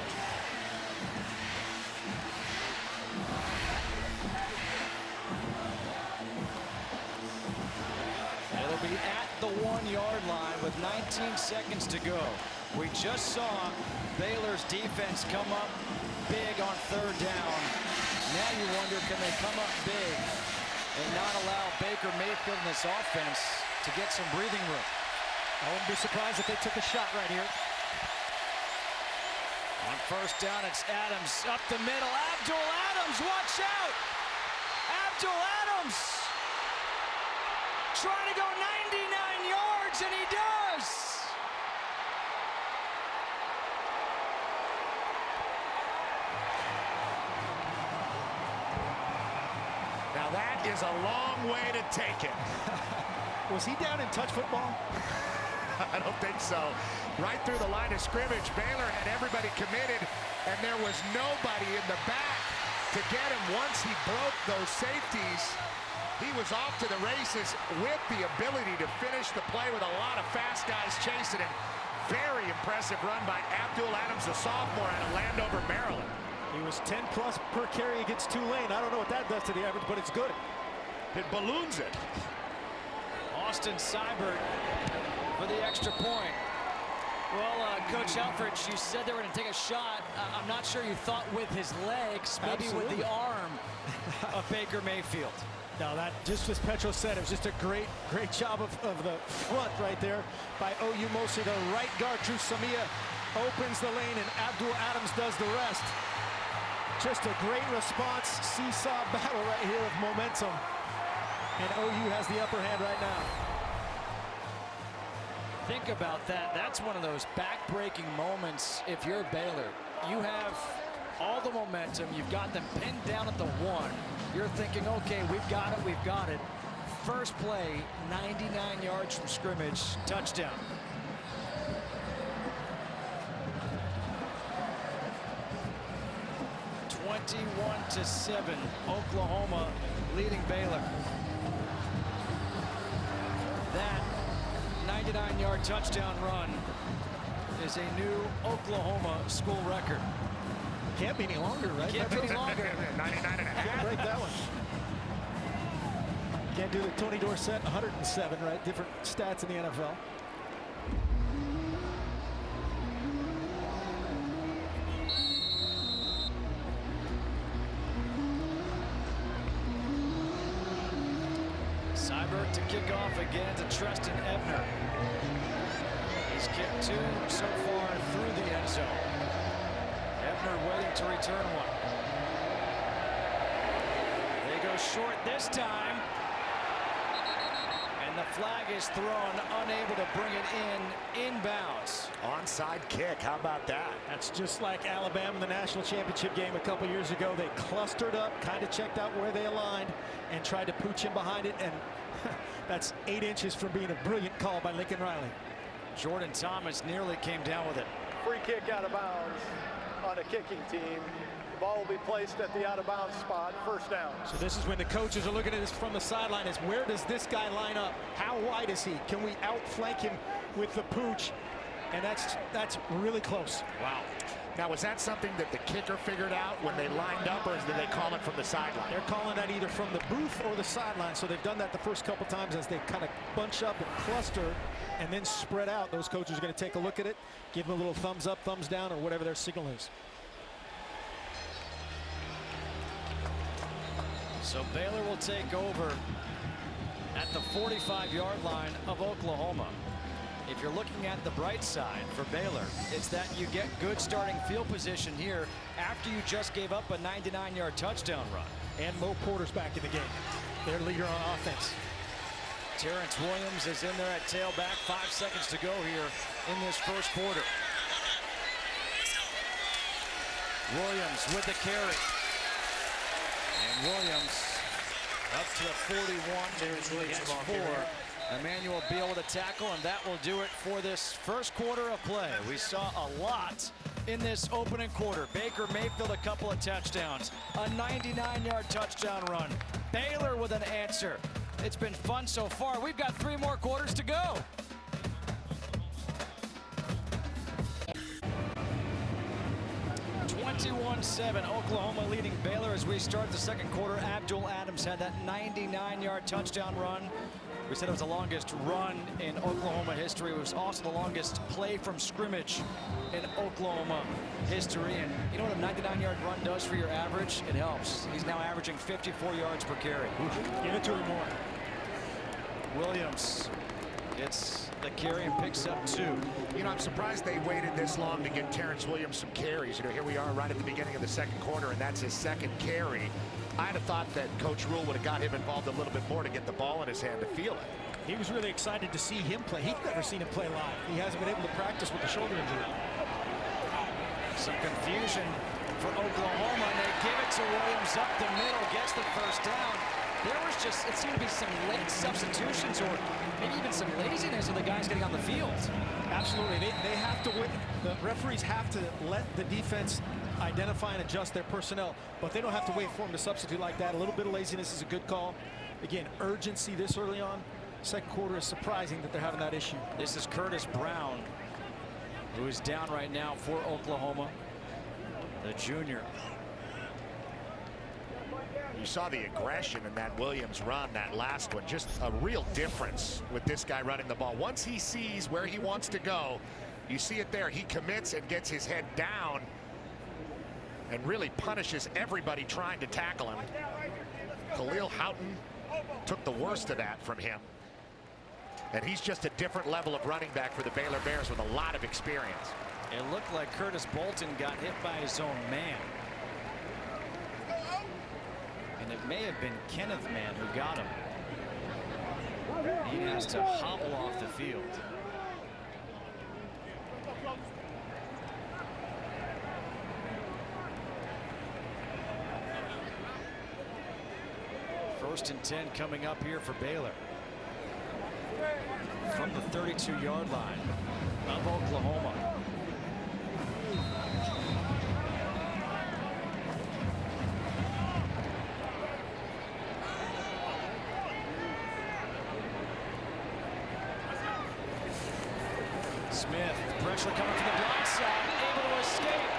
It'll be at the 1-yard line with 19 seconds to go. We just saw Baylor's defense come up big on third down. Now you wonder, can they come up big and not allow Baker Mayfield in this offense to get some breathing room? I wouldn't be surprised if they took a shot right here. On first down, it's Adams up the middle. Abdul Adams, watch out! Abdul Adams trying to go 99 yards, and he does! Now that is a long way to take it. Was he down in touch football? I don't think so. Right through the line of scrimmage, Baylor had everybody committed, and there was nobody in the back to get him. Once he broke those safeties, he was off to the races with the ability to finish the play with a lot of fast guys chasing him. Very impressive run by Abdul Adams, a sophomore out of Landover, Maryland. He was 10+ per carry against Tulane. I don't know what that does to the average, but it's good. It balloons it. Austin Seibert for the extra point. Well, Coach Helfrich, you said they were going to take a shot. I'm not sure you thought with his legs, maybe Absolutely. with the arm of Baker Mayfield. Now that, just as Petro said, it was just a great job of the front right there by OU mostly. The right guard, Drew Samia, opens the lane, and Abdul Adams does the rest. Just a great response, seesaw battle right here of momentum. And OU has the upper hand right now. Think about that. That's one of those back-breaking moments if you're Baylor. You have all the momentum. You've got them pinned down at the 1. You're thinking, okay, we've got it, we've got it. First play, 99 yards from scrimmage, touchdown. (21-7), Oklahoma leading Baylor. That 99-yard touchdown run is a new Oklahoma school record. Can't be any longer, right? Can't be any longer. 99 and a half. Can't break that one. Can't do the Tony Dorsett 107, right? Different stats in the NFL. Seibert to kick off again to Treston Ebner. He's kicked 2 so far through the end zone. Ebner waiting to return one. They go short this time. And the flag is thrown, unable to bring it in inbounds. Onside kick. How about that? That's just like Alabama in the national championship game a couple years ago. They clustered up, kind of checked out where they aligned, and tried to pooch in behind it. And that's 8 inches from being a brilliant call by Lincoln Riley. Jordan Thomas nearly came down with it. Free kick out of bounds on a kicking team. The ball will be placed at the out of bounds spot, first down. So this is when the coaches are looking at this from the sideline, is where does this guy line up? How wide is he? Can we outflank him with the pooch? And that's really close. Wow. Now, was that something that the kicker figured out when they lined up, or did they call it from the sideline? They're calling that either from the booth or the sideline. So they've done that the first couple times as they kind of bunch up and cluster and then spread out. Those coaches are going to take a look at it, give them a little thumbs up, thumbs down, or whatever their signal is. So Baylor will take over at the 45-yard line of Oklahoma. If you're looking at the bright side for Baylor, it's that you get good starting field position here after you just gave up a 99-yard touchdown run. And Mo Porter's back in the game, their leader on offense. Terrence Williams is in there at tailback. 5 seconds to go here in this first quarter. Williams with the carry. And Williams up to the 41. There's Williams 4. Emmanuel Beal with a tackle, and that will do it for this first quarter of play. We saw a lot in this opening quarter. Baker Mayfield, a couple of touchdowns, a 99-yard touchdown run. Baylor with an answer. It's been fun so far. We've got 3 more quarters to go. (21-7), Oklahoma leading Baylor as we start the second quarter. Abdul Adams had that 99-yard touchdown run. We said it was the longest run in Oklahoma history. It was also the longest play from scrimmage in Oklahoma history. And you know what a 99-yard run does for your average? It helps. He's now averaging 54 yards per carry. Give it to him more. Williams gets the carry and picks up 2. You know, I'm surprised they waited this long to get Terrence Williams some carries. You know, here we are right at the beginning of the second quarter, and that's his second carry. I'd have thought that Coach Rule would have got him involved a little bit more to get the ball in his hand to feel it. He was really excited to see him play. He'd never seen him play live. He hasn't been able to practice with the shoulder injury. Some confusion for Oklahoma, and they give it to Williams up the middle, gets the first down. There was just, it seemed to be some late substitutions or maybe even some laziness of the guys getting on the field. Absolutely. They have to win. The referees have to let the defense identify and adjust their personnel, but they don't have to wait for them to substitute like that. A little bit of laziness is a good call. Again, urgency this early on. Second quarter is surprising that they're having that issue. This is Curtis Brown, who is down right now for Oklahoma, the junior. You saw the aggression in that Williams run, that last one. Just a real difference with this guy running the ball. Once he sees where he wants to go, you see it there. He commits and gets his head down and really punishes everybody trying to tackle him. Khalil Houghton took the worst of that from him. And he's just a different level of running back for the Baylor Bears with a lot of experience. It looked like Curtis Bolton got hit by his own man. And it may have been Kenneth Mann who got him. He has to hobble off the field. First and 10 coming up here for Baylor. From the 32-yard line of Oklahoma. Smith, pressure coming from the blind side, able to escape.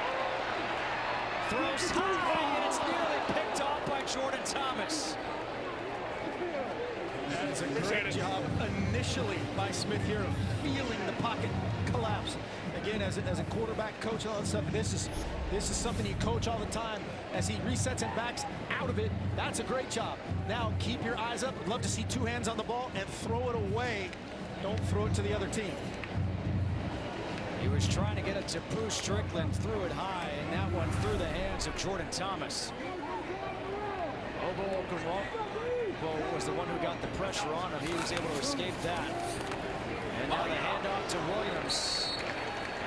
Throws high, and it's nearly picked off by Jordan Thomas. That is a great job initially by Smith here of feeling the pocket collapse. Again, as a quarterback coach and all that stuff, this is something you coach all the time. As he resets and backs out of it, that's a great job. Now keep your eyes up. I'd love to see two hands on the ball and throw it away. Don't throw it to the other team. He was trying to get it to Bruce Strickland, threw it high, and that one through the hands of Jordan Thomas. Obo Okunwobo was the one who got the pressure on him. He was able to escape that. And now the handoff to Williams.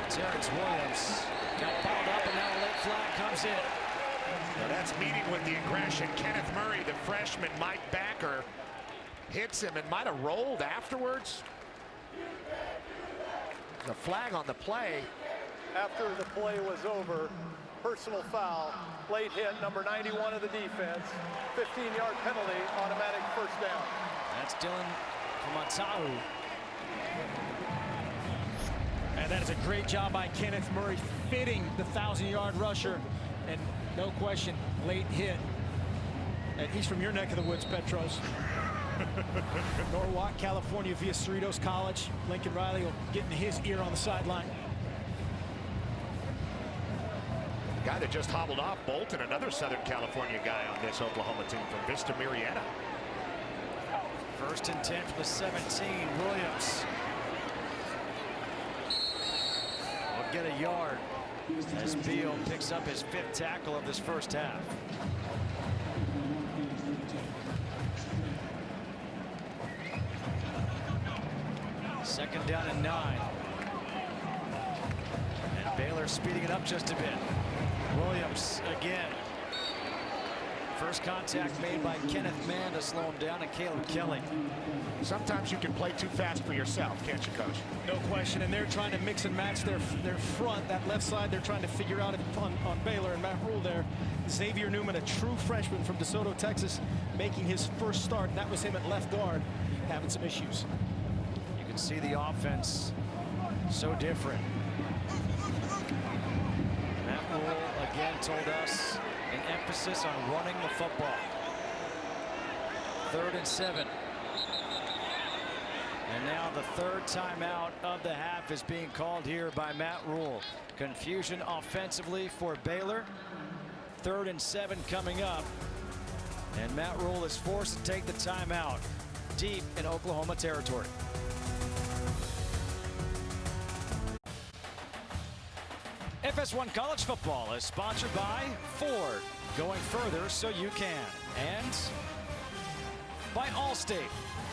Terrence Williams got fouled up, and now a late flag comes in. Now that's meeting with the aggression. Kenneth Murray, the freshman Mike backer, hits him and might have rolled afterwards. The flag on the play. After the play was over, personal foul, late hit, number 91 of the defense, 15-yard penalty, automatic first down. That's Dylan Fumatahu. And that is a great job by Kenneth Murray fitting the 1,000-yard rusher. And no question, late hit. And he's from your neck of the woods, Petros. Norwalk, California via Cerritos College. Lincoln Riley will get in his ear on the sideline. Guy that just hobbled off, Bolton, another Southern California guy on this Oklahoma team from Vista Marietta. First and 10 for the 17, Williams. Will get a yard as Beal picks up his 5th tackle of this first half. Second down and 9. And Baylor speeding it up just a bit. Williams again. First contact made by Kenneth Mann to slow him down, and Caleb Kelly. Sometimes you can play too fast for yourself, can't you, Coach? No question, and they're trying to mix and match their front, that left side. They're trying to figure out on Baylor, and Matt Rule there. Xavier Newman, a true freshman from DeSoto, Texas, making his first start, and that was him at left guard, having some issues. You can see the offense so different. Matt Rule again told us an emphasis on running the football. 3rd and 7. And now the 3rd timeout of the half is being called here by Matt Rule. Confusion offensively for Baylor. 3rd and 7 coming up. And Matt Rule is forced to take the timeout deep in Oklahoma territory. FS1 College Football is sponsored by Ford, going further so you can, and by Allstate,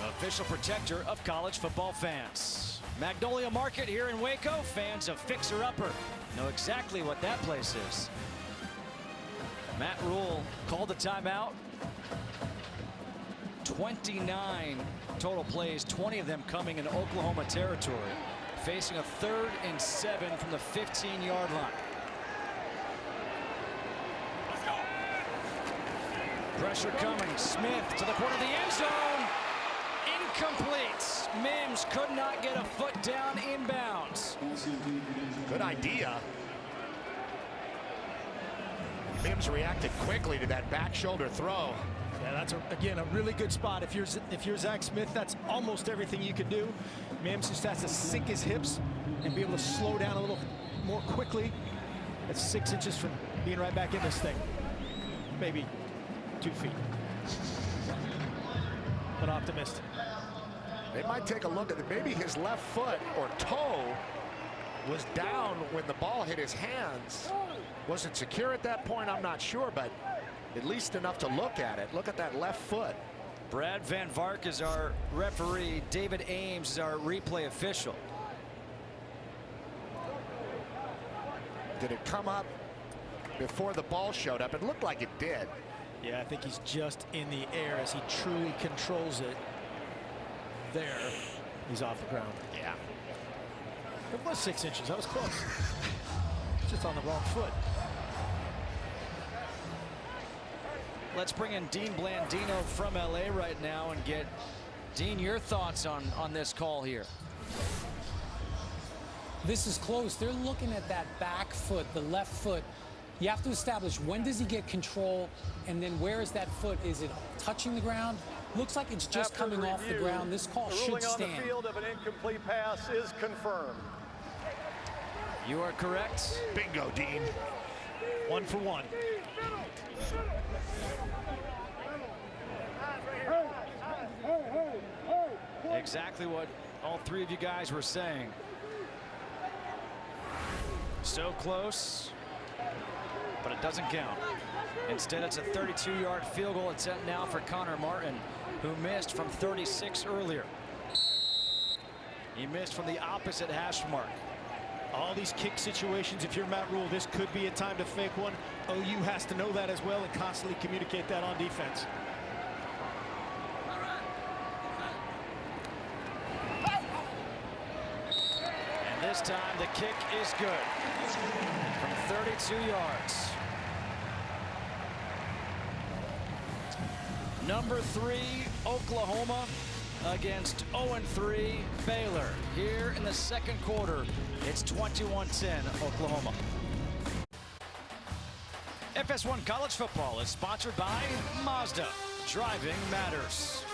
official protector of college football fans. Magnolia Market here in Waco, fans of Fixer Upper know exactly what that place is. Matt Rule called the timeout. 29 total plays, 20 of them coming in Oklahoma territory. Facing a 3rd and 7 from the 15-yard line. Pressure coming. Smith to the corner of the end zone. Incomplete. Mims could not get a foot down inbounds. Good idea. Mims reacted quickly to that back shoulder throw. Yeah, that's, again, a really good spot. If you're Zach Smith, that's almost everything you could do. Mims just has to sink his hips and be able to slow down a little more quickly. That's 6 inches from being right back in this thing. Maybe 2 feet. but optimistic. They might take a look at it. Maybe his left foot or toe was down when the ball hit his hands. Was it secure at that point? I'm not sure, but at least enough to look at it. Look at that left foot. Brad Van Vark is our referee. David Ames is our replay official. Did it come up before the ball showed up? It looked like it did. Yeah, I think he's just in the air as he truly controls it. There, he's off the ground. Yeah. It was 6 inches. That was close. Just on the wrong foot. Let's bring in Dean Blandino from LA right now and get Dean, your thoughts on this call here. This is close. They're looking at that back foot, the left foot. You have to establish when does he get control, and then where is that foot? Is it touching the ground? Looks like it's just After coming off the review, ground. This call the should ruling stand. on the field of an incomplete pass is confirmed. You are correct. Bingo, Dean. 1 for 1. Exactly what all three of you guys were saying. So close, but it doesn't count. Instead, it's a 32-yard field goal. It's set now for Connor Martin, who missed from 36 earlier. He missed from the opposite hash mark. All these kick situations, if you're Matt Rule, this could be a time to fake one. OU has to know that as well and constantly communicate that on defense. And this time the kick is good from 32 yards. Number 3, Oklahoma against 0-3 Baylor. Here in the second quarter, it's 21-10 Oklahoma. FS1 College Football is sponsored by Mazda. Driving matters.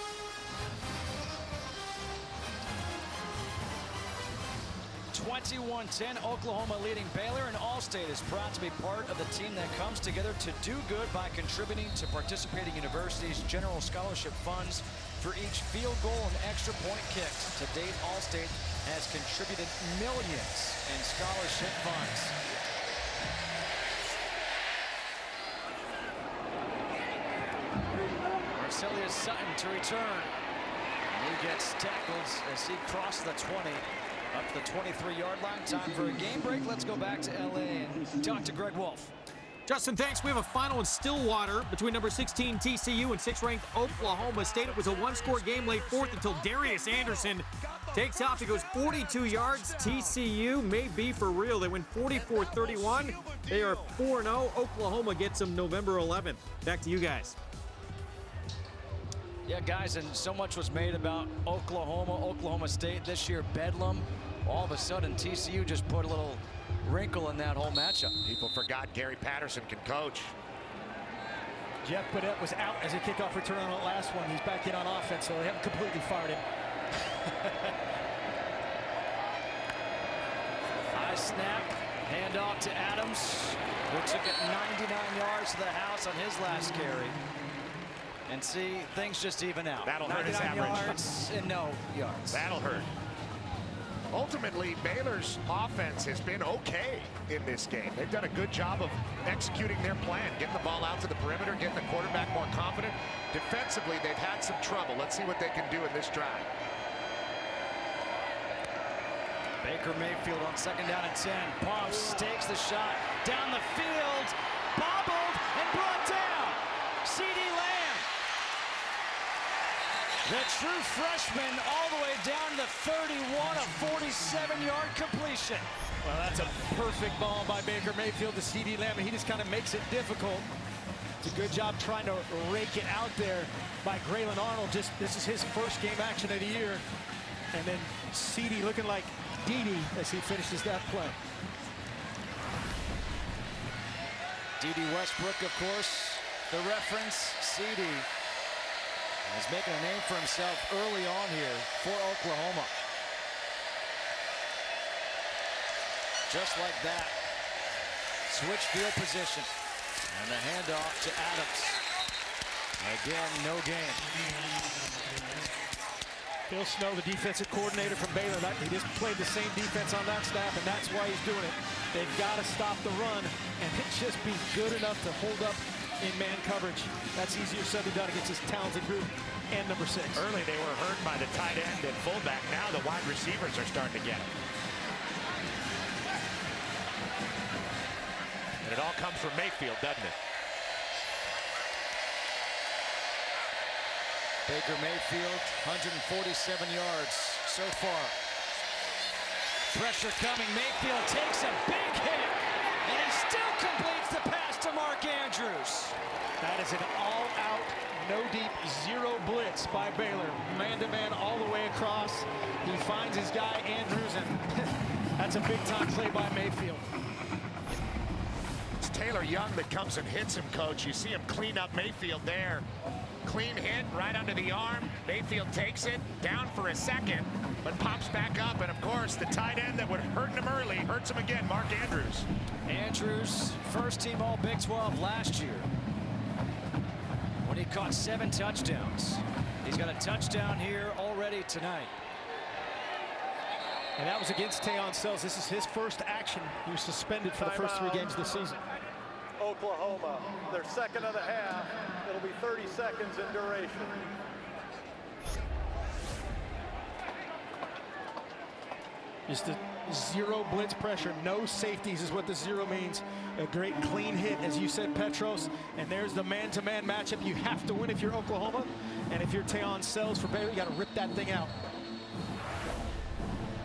(21-10) Oklahoma leading Baylor, and Allstate is proud to be part of the team that comes together to do good by contributing to participating universities' general scholarship funds for each field goal and extra point kicked. To date, Allstate has contributed millions in scholarship funds. Marcelius Sutton to return. He gets tackled as he crosses the 20. Up to the 23-yard line. Time for a game break. Let's go back to LA and talk to Greg Wolf. Justin, thanks. We have a final in Stillwater between number 16 TCU and 6th ranked Oklahoma State. It was a one-score game late fourth until Darius Anderson takes off. He goes 42 yards. TCU may be for real. They win 44-31. They are 4-0. Oklahoma gets them November 11th. Back to you guys. Yeah, guys, and so much was made about Oklahoma State this year. Bedlam. All of a sudden, TCU just put a little wrinkle in that whole matchup. People forgot Gary Patterson can coach. Jeff Badette was out as a kickoff return on the last one. He's back in on offense, so they haven't completely fired him. High snap, handoff to Adams, who took it 99 yards to the house on his last carry. And see, things just even out. That'll hurt his 99 average. yards and no yards. That'll hurt. Ultimately, Baylor's offense has been okay in this game. They've done a good job of executing their plan, getting the ball out to the perimeter, getting the quarterback more confident. Defensively, they've had some trouble. Let's see what they can do in this drive. Baker Mayfield on 2nd down and 10. Pumps, takes the shot down the field, bobbled and brought down. C.D. Lamb. The true freshman all the way down to 31, a 47-yard completion. Well, that's a perfect ball by Baker Mayfield to C.D. Lamb, and he just kind of makes it difficult. It's a good job trying to rake it out there by Graylin Arnold. This is his first game action of the year. And then C.D. looking like Dede as he finishes that play. Dede Westbrook, of course, the reference. C.D. is making a name for himself early on here for Oklahoma. Just like that. Switch field position. And the handoff to Adams. Again, no gain. Phil Snow, the defensive coordinator from Baylor, he just played the same defense on that staff, and that's why he's doing it. They've got to stop the run, and just be good enough to hold up in man coverage. That's easier said than done against this talented group and number 6. Early they were hurt by the tight end and fullback. Now the wide receivers are starting to get it. And it all comes from Mayfield, doesn't it? Baker Mayfield, 147 yards so far. Pressure coming. Mayfield takes a big hit, and he still completes the pass to Mark Andrews. That is an all-out, no-deep, zero blitz by Baylor. Man-to-man all the way across. He finds his guy, Andrews, and that's a big-time play by Mayfield. It's Taylor Young that comes and hits him, Coach. You see him clean up Mayfield there. Clean hit right under the arm. Mayfield takes it down for a second, but pops back up. And of course, the tight end that would hurt him early hurts him again, Mark Andrews. Andrews, first team all Big 12 last year when he caught 7 touchdowns. He's got a touchdown here already tonight. And that was against Teon Sells. This is his first action. He was suspended for the first 3 games of the season. Oklahoma, their second of the half. It'll be 30 seconds in duration. Just a zero blitz pressure, no safeties is what the zero means. A great clean hit, as you said, Petros. And there's the man-to-man matchup you have to win if you're Oklahoma. And if you're Teon Sells for Baylor, you got to rip that thing out.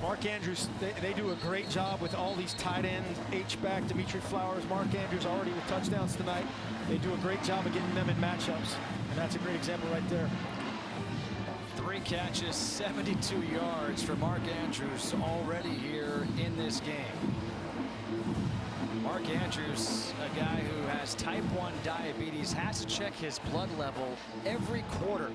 Mark Andrews, they do a great job with all these tight ends, H-back, Dimitri Flowers, Mark Andrews already with touchdowns tonight. They do a great job of getting them in matchups, and that's a great example right there. 3 catches, 72 yards for Mark Andrews already here in this game. Mark Andrews, a guy who has type 1 diabetes, has to check his blood level every quarter.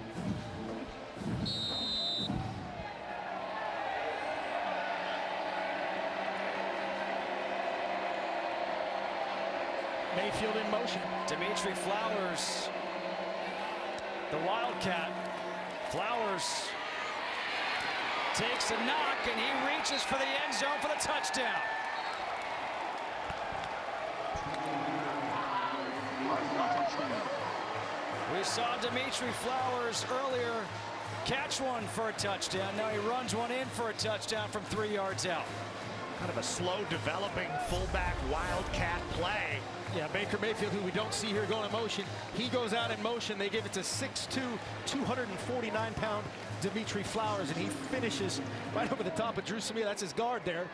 Mayfield in motion. Dimitri Flowers, the Wildcat. Flowers takes a knock, and he reaches for the end zone for the touchdown. We saw Dimitri Flowers earlier catch one for a touchdown. Now he runs one in for a touchdown from 3 yards out. Kind of a slow developing fullback wildcat play. Yeah, Baker Mayfield, who we don't see here going in motion, he goes out in motion. They give it to 6'2", 249-pound Dimitri Flowers, and he finishes right over the top of Drew Samia. That's his guard there.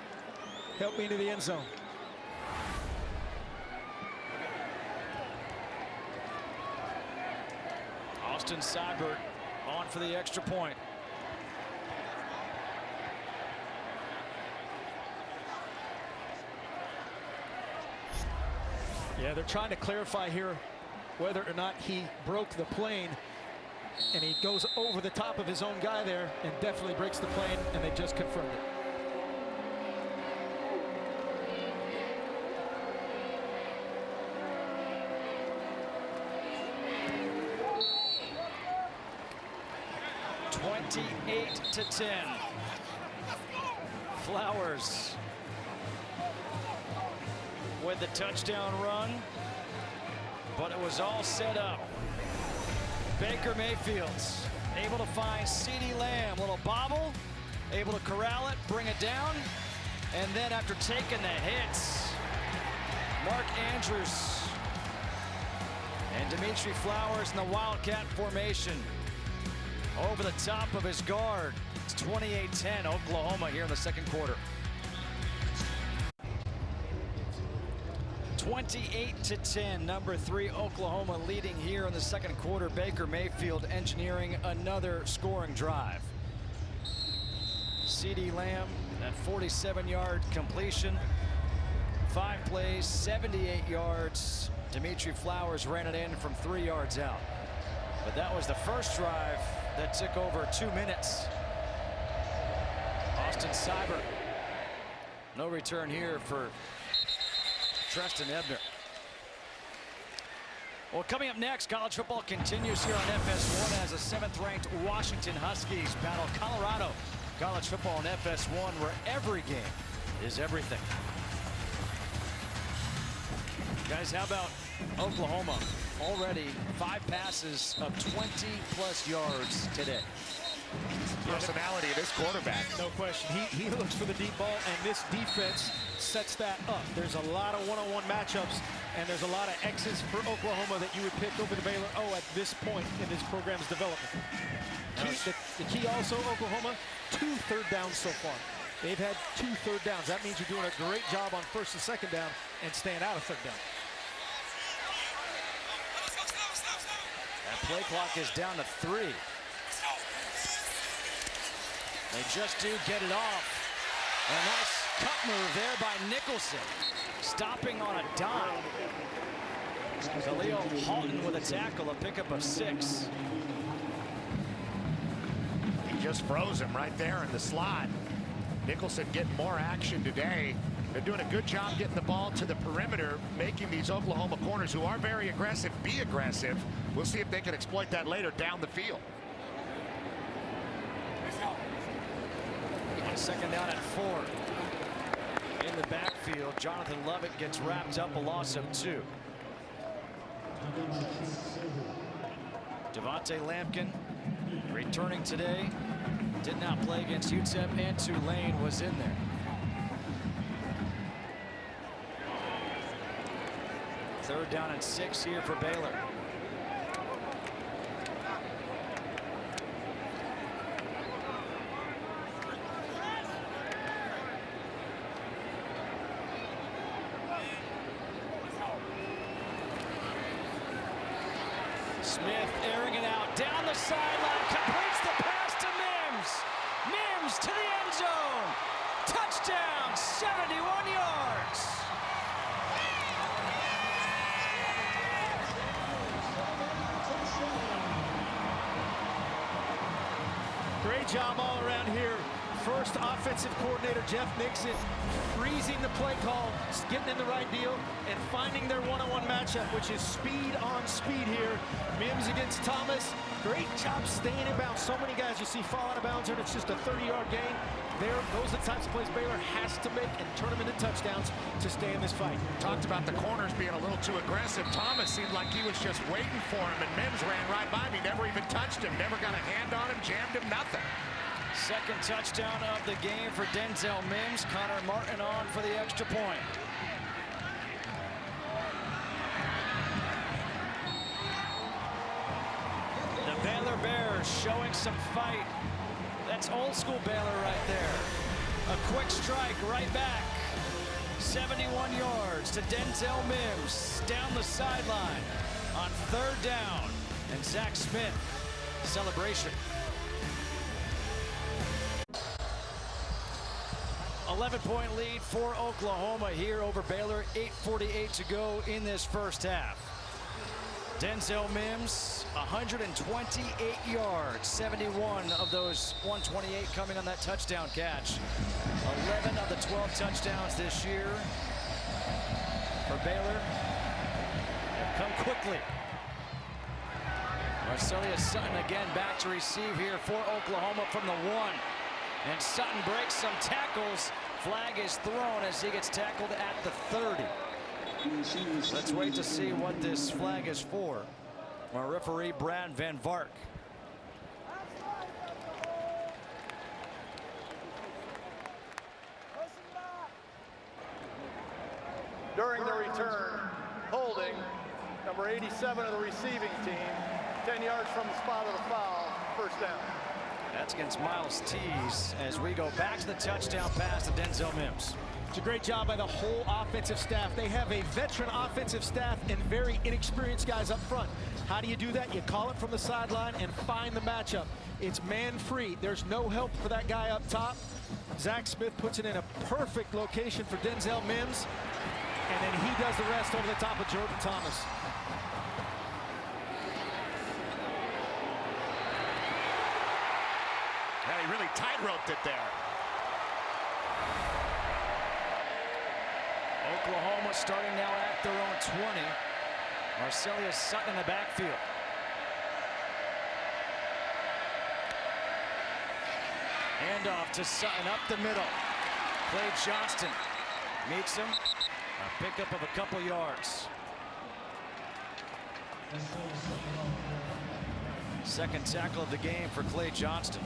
Help me into the end zone. Austin Seibert on for the extra point. Yeah, they're trying to clarify here whether or not he broke the plane, and he goes over the top of his own guy there and definitely breaks the plane, and they just confirmed it. (28-10). Flowers with the touchdown run, but it was all set up. Baker Mayfield able to find CeeDee Lamb, little bobble, able to corral it, bring it down, and then after taking the hits, Mark Andrews and Dimitri Flowers in the Wildcat formation over the top of his guard. It's 28-10 Oklahoma here in the second quarter. 28-10, number 3 Oklahoma leading here in the second quarter. Baker Mayfield engineering another scoring drive. CeeDee Lamb, that 47-yard completion. 5 plays, 78 yards. Dimitri Flowers ran it in from 3 yards out. But that was the first drive that took over 2 minutes. Austin Seibert. No return here for Treston Ebner. Well, coming up next, college football continues here on FS1 as the 7th-ranked Washington Huskies battle Colorado. College football on FS1, where every game is everything. Guys, how about Oklahoma? Already 5 passes of 20-plus yards today. Personality of this quarterback. No question. He looks for the deep ball, and this defense sets that up. There's a lot of one-on-one matchups, and there's a lot of X's for Oklahoma that you would pick over the Baylor at this point in this program's development. The key also, Oklahoma, 2 third downs so far. They've had 2 third downs. That means you're doing a great job on 1st and 2nd down and staying out of 3rd down. That play clock is down to 3. They just do get it off. A nice cut move there by Nicholson. Stopping on a dime. Khalil Halton with a tackle, a pickup of 6. He just froze him right there in the slot. Nicholson getting more action today. They're doing a good job getting the ball to the perimeter, making these Oklahoma corners, who are very aggressive, be aggressive. We'll see if they can exploit that later down the field. 2nd down at 4. In the backfield, Jonathan Lovett gets wrapped up, a loss of 2. Devontae Lampkin returning today. Did not play against UTEP, and Tulane was in there. Third down and 6 here for Baylor. Smith airing it out down the sideline, completes the pass to Mims. Mims to the end zone. Touchdown, 71 yards. Great job all around here. First offensive coordinator Jeff Nixon freezing the play call, getting in the right deal, and finding their one-on-one matchup, which is speed on speed here. Mims against Thomas. Great job staying in bounds. So many guys you see fall out of bounds, and it's just a 30-yard gain. Those are the types of plays Baylor has to make and turn them into touchdowns to stay in this fight. Talked about the corners being a little too aggressive. Thomas seemed like he was just waiting for him, and Mims ran right by him. He never even touched him, never got a hand on him, jammed him, nothing. 2nd touchdown of the game for Denzel Mims. Connor Martin on for the extra point. The Baylor Bears showing some fight. That's old school Baylor right there. A quick strike right back. 71 yards to Denzel Mims down the sideline on 3rd down. And Zach Smith, celebration. 11-point lead for Oklahoma here over Baylor. 8:48 to go in this first half. Denzel Mims, 128 yards, 71 of those 128 coming on that touchdown catch. 11 of the 12 touchdowns this year for Baylor have come quickly. Marcelius Sutton again back to receive here for Oklahoma from the 1. And Sutton breaks some tackles. Flag is thrown as he gets tackled at the 30. Let's wait to see what this flag is for. Our referee, Brad Van Vark. During the return, holding number 87 of the receiving team, 10 yards from the spot of the foul, 1st down. That's against Miles Tees as we go back to the touchdown pass to Denzel Mims. It's a great job by the whole offensive staff. They have a veteran offensive staff and very inexperienced guys up front. How do you do that? You call it from the sideline and find the matchup. It's man free. There's no help for that guy up top. Zach Smith puts it in a perfect location for Denzel Mims, and then he does the rest over the top of Jordan Thomas. Yeah, he really tight-roped it there. Oklahoma starting now at their own 20. Marcelius Sutton in the backfield. Handoff to Sutton up the middle. Clay Johnston meets him. A pickup of a couple yards. Second tackle of the game for Clay Johnston.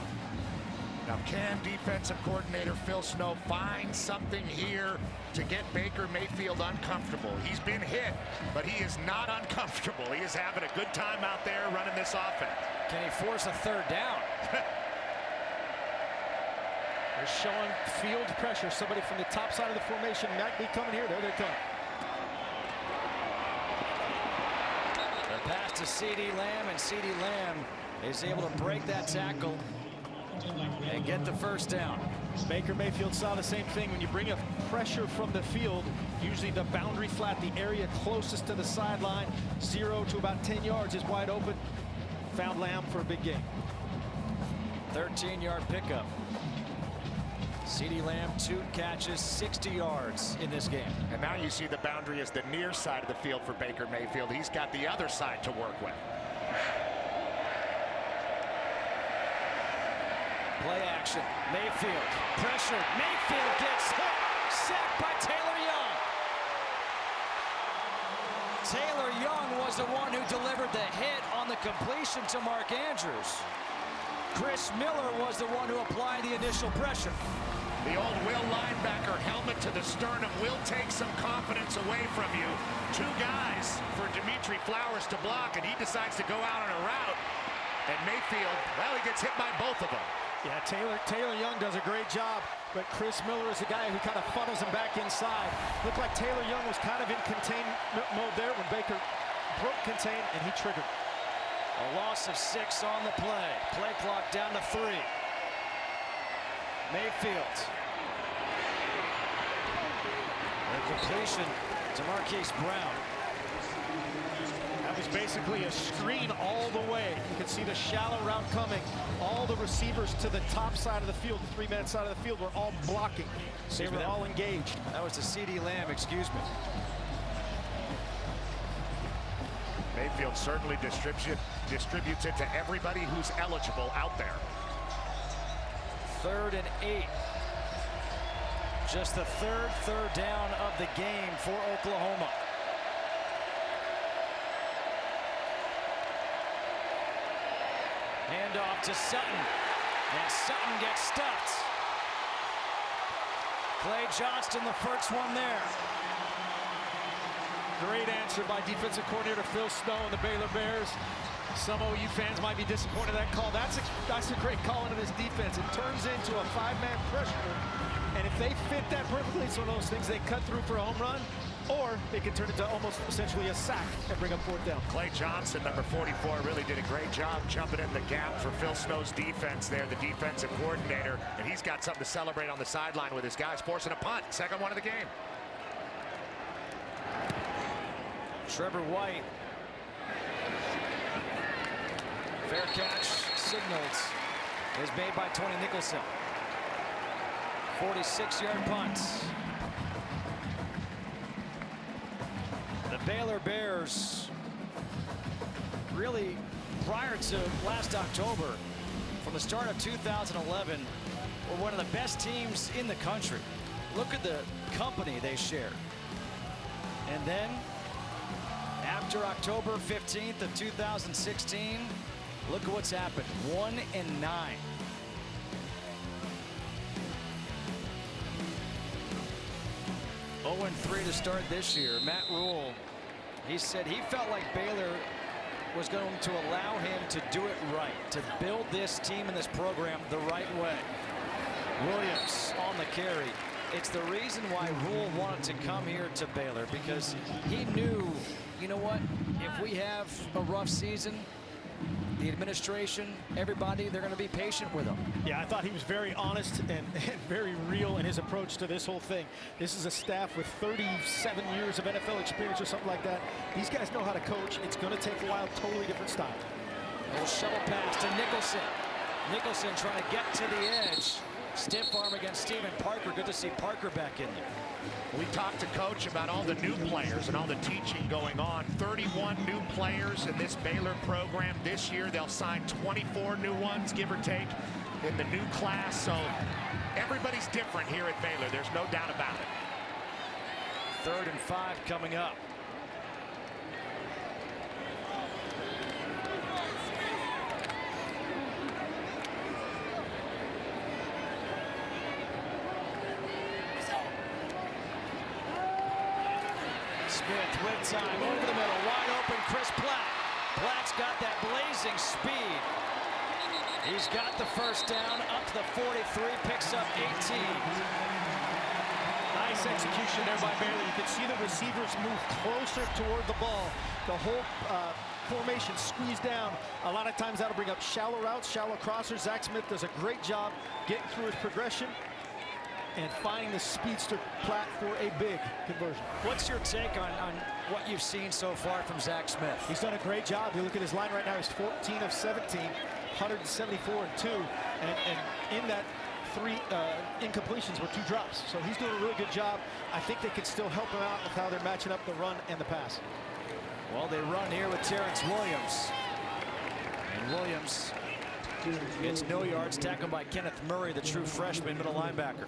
Now, can defensive coordinator Phil Snow find something here to get Baker Mayfield uncomfortable? He's been hit, but he is not uncomfortable. He is having a good time out there running this offense. Can he force a third down? They're showing field pressure. Somebody from the top side of the formation might be coming here. There they come. The pass to CeeDee Lamb, and CeeDee Lamb is able to break that tackle and get the first down. Baker Mayfield saw the same thing. When you bring a pressure from the field, usually the boundary flat, the area closest to the sideline, 0 to about 10 yards is wide open. Found Lamb for a big game. 13-yard pickup. CeeDee Lamb, 2 catches, 60 yards in this game. And now you see the boundary is the near side of the field for Baker Mayfield. He's got the other side to work with. Play action. Mayfield pressured. Mayfield gets hit. Sacked by Taylor Young. Taylor Young was the one who delivered the hit on the completion to Mark Andrews. Chris Miller was the one who applied the initial pressure. The old Will linebacker helmet to the sternum will take some confidence away from you. 2 guys for Dimitri Flowers to block, and he decides to go out on a route. And Mayfield, well, he gets hit by both of them. Yeah, Taylor Young does a great job, but Chris Miller is the guy who kind of funnels him back inside. Looked like Taylor Young was kind of in containment mode there when Baker broke contain, and he triggered. A loss of 6 on the play. Play clock down to 3. Mayfield. The completion to Marquise Brown. That was basically a screen all the way. You can see the shallow route coming. All the receivers to the top side of the field, the 3-man side of the field, were all blocking. They were all engaged. That was to CeeDee Lamb, excuse me. Mayfield certainly distributes it to everybody who's eligible out there. 3rd and 8. Just the third down of the game for Oklahoma. Handoff to Sutton, and Sutton gets stuffed. Clay Johnston, the first one there. Great answer by defensive coordinator Phil Snow and the Baylor Bears. Some OU fans might be disappointed in that call. That's a great call into this defense. It turns into a 5-man pressure, and if they fit that perfectly, it's one of those things they cut through for a home run, or they can turn it into almost essentially a sack and bring up 4th down. Clay Johnson, number 44, really did a great job jumping in the gap for Phil Snow's defense there, the defensive coordinator, and he's got something to celebrate on the sideline with his guys, forcing a punt, second one of the game. Trevor White. Fair catch signals is made by Tony Nicholson. 46-yard punt. The Baylor Bears, really prior to last October, from the start of 2011, were one of the best teams in the country. Look at the company they share. And then, after October 15th of 2016, look at what's happened. 1-9. 0-3 to start this year. Matt Rule, he said he felt like Baylor was going to allow him to do it right, to build this team and this program the right way. Williams on the carry. It's the reason why Rule wanted to come here to Baylor, because he knew, you know what, if we have a rough season, the administration, everybody, they're going to be patient with him. Yeah, I thought he was very honest and very real in his approach to this whole thing. This is a staff with 37 years of NFL experience or something like that. These guys know how to coach. It's going to take a while, totally different style. Little shovel pass to Nicholson. Nicholson trying to get to the edge. Stiff arm against Stephen Parker. Good to see Parker back in there. We talked to Coach about all the new players and all the teaching going on. 31 new players in this Baylor program this year. They'll sign 24 new ones, give or take, in the new class. So everybody's different here at Baylor. There's no doubt about it. 3rd and 5 coming up. Smith with time, over the middle, wide open, Chris Platt. Platt's got that blazing speed. He's got the first down, up to the 43, picks up 18. Nice execution there by Baylor. You can see the receivers move closer toward the ball. The whole formation squeezed down. A lot of times that'll bring up shallow routes, shallow crossers. Zach Smith does a great job getting through his progression and finding the speedster Platt for a big conversion. What's your take on what you've seen so far from Zach Smith? He's done a great job. You look at his line right now, he's 14 of 17, 174 and 2, and in that 3 incompletions were 2 drops. So he's doing a really good job. I think they can still help him out with how they're matching up the run and the pass. Well, they run here with Terrence Williams. And Williams gets no yards, tackled by Kenneth Murray, the true freshman middle linebacker.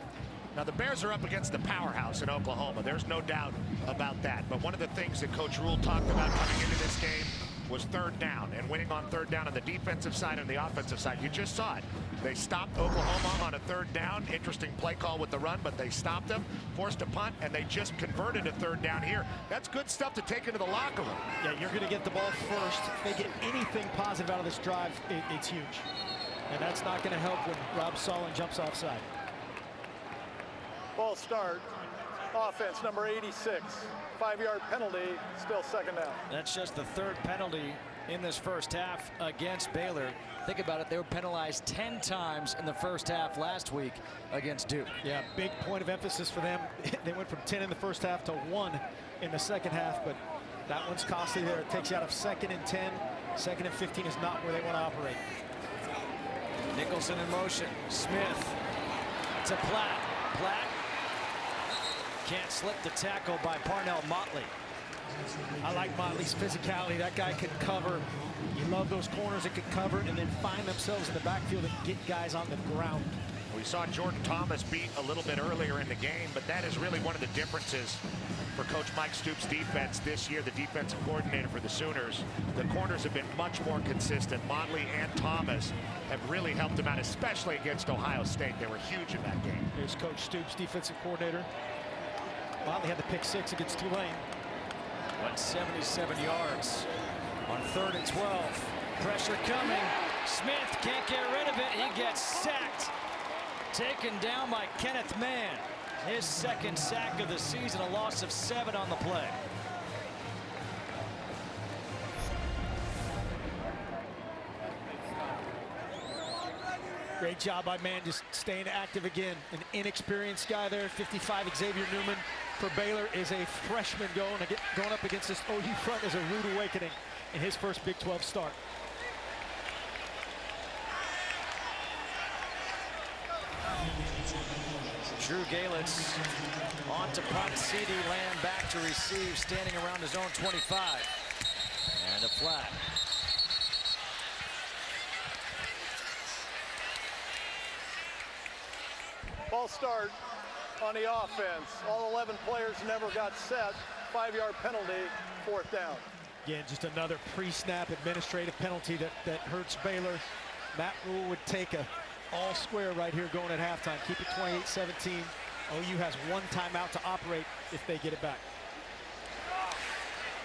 Now, the Bears are up against the powerhouse in Oklahoma. There's no doubt about that. But one of the things that Coach Rule talked about coming into this game was 3rd down and winning on 3rd down on the defensive side and the offensive side. You just saw it. They stopped Oklahoma on a 3rd down. Interesting play call with the run, but they stopped them, forced a punt, and they just converted a 3rd down here. That's good stuff to take into the locker room. Yeah, you're going to get the ball first. If they get anything positive out of this drive, it's huge. And that's not going to help when Rob Solon jumps offside. Ball start. Offense number 86. 5-yard penalty, still 2nd down. That's just the 3rd penalty in this first half against Baylor. Think about it, they were penalized 10 times in the first half last week against Duke. Yeah, big point of emphasis for them. They went from 10 in the first half to 1 in the second half, but that one's costly there. It takes you out of 2nd and 10. 2nd and 15 is not where they want to operate. Nicholson in motion. Smith to Platt. Platt can't slip the tackle by Parnell Motley. I like Motley's physicality. That guy can cover. You love those corners that can cover and then find themselves in the backfield and get guys on the ground. We saw Jordan Thomas beat a little bit earlier in the game, but that is really one of the differences for Coach Mike Stoops' defense this year, the defensive coordinator for the Sooners. The corners have been much more consistent. Motley and Thomas have really helped them out, especially against Ohio State. They were huge in that game. Here's Coach Stoops, defensive coordinator. Motley had the pick 6 against Tulane. 177 yards on 3rd and 12. Pressure coming. Smith can't get rid of it. He gets sacked. Taken down by Kenneth Mann. His 2nd sack of the season, a loss of 7 on the play. Great job by Mann, just staying active again. An inexperienced guy there, 55, Xavier Newman for Baylor is a freshman going up against this OU front is a rude awakening in his first Big 12 start. Drew Galitz on to punt. CD Lamb back to receive, standing around his own 25. And a flat. Ball start on the offense. All 11 players never got set. 5-yard penalty, 4th down. Again, just another pre-snap administrative penalty that hurts Baylor. Matt Rule would take a all square right here going at halftime. Keep it 28-17. OU has 1 timeout to operate if they get it back.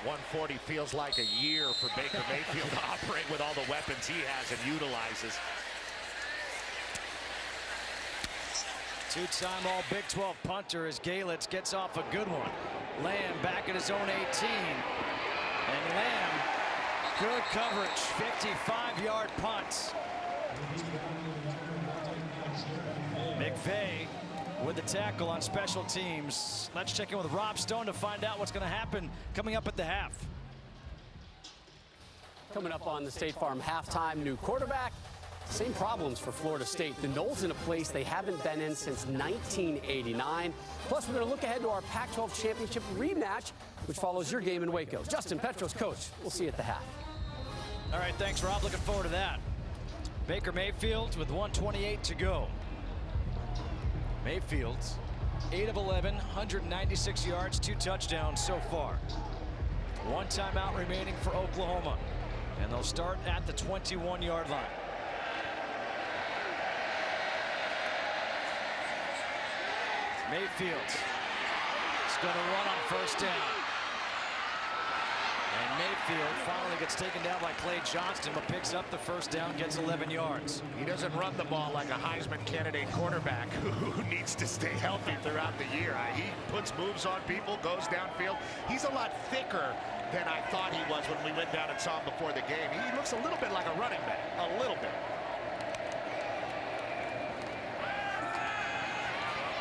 140 feels like a year for Baker Mayfield to operate with all the weapons he has and utilizes. 2-time all Big 12 punter as Galitz gets off a good one. Lamb back at his own 18. And Lamb, good coverage, 55-yard punt. McVay with the tackle on special teams. Let's check in with Rob Stone to find out what's going to happen coming up at the half. Coming up on the State Farm halftime, new quarterback, Same problems for Florida State. The Noles in a place they haven't been in since 1989. Plus, we're going to look ahead to our Pac-12 championship rematch, which follows your game in Waco. Justin Petros, coach. We'll see you at the half. All right, thanks, Rob. Looking forward to that. Baker Mayfield with 1:28 to go. Mayfield's 8 of 11, 196 yards, 2 touchdowns so far. 1 timeout remaining for Oklahoma. And they'll start at the 21-yard line. Mayfield is going to run on first down. And Mayfield finally gets taken down by Clay Johnston, but picks up the first down, gets 11 yards. He doesn't run the ball like a Heisman candidate quarterback who needs to stay healthy throughout the year. He puts moves on people, goes downfield. He's a lot thicker than I thought he was when we went down and saw him before the game. He looks a little bit like a running back, a little bit.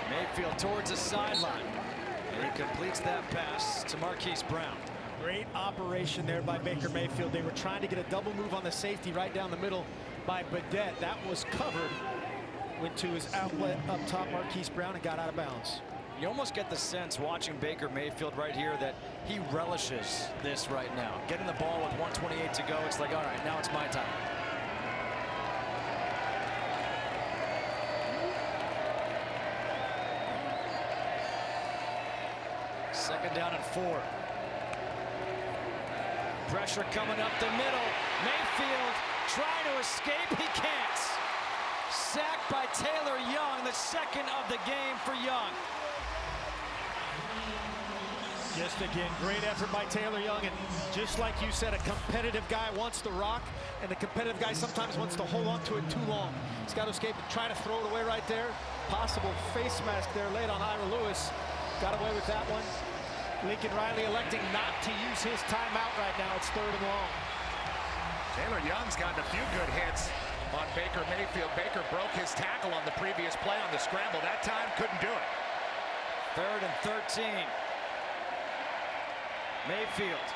Mayfield towards the sideline, and he completes that pass to Marquise Brown. Great operation there by Baker Mayfield. They were trying to get a double move on the safety right down the middle by Badet. That was covered. Went to his outlet up top, Marquise Brown, and got out of bounds. You almost get the sense watching Baker Mayfield right here that he relishes this right now. Getting the ball with 1:28 to go, it's like, all right, now it's my time. Second down and 4. Pressure coming up the middle. Mayfield trying to escape. He can't. Sacked by Taylor Young, the second of the game for Young. Just again, great effort by Taylor Young. And just like you said, a competitive guy wants the rock, and the competitive guy sometimes wants to hold on to it too long. He's got to escape and try to throw it away right there. Possible face mask there late on Ira Lewis. Got away with that one. Lincoln Riley electing not to use his timeout right now. It's 3rd and long. Taylor Young's gotten a few good hits on Baker Mayfield. Baker broke his tackle on the previous play on the scramble. That time couldn't do it. 3rd and 13. Mayfield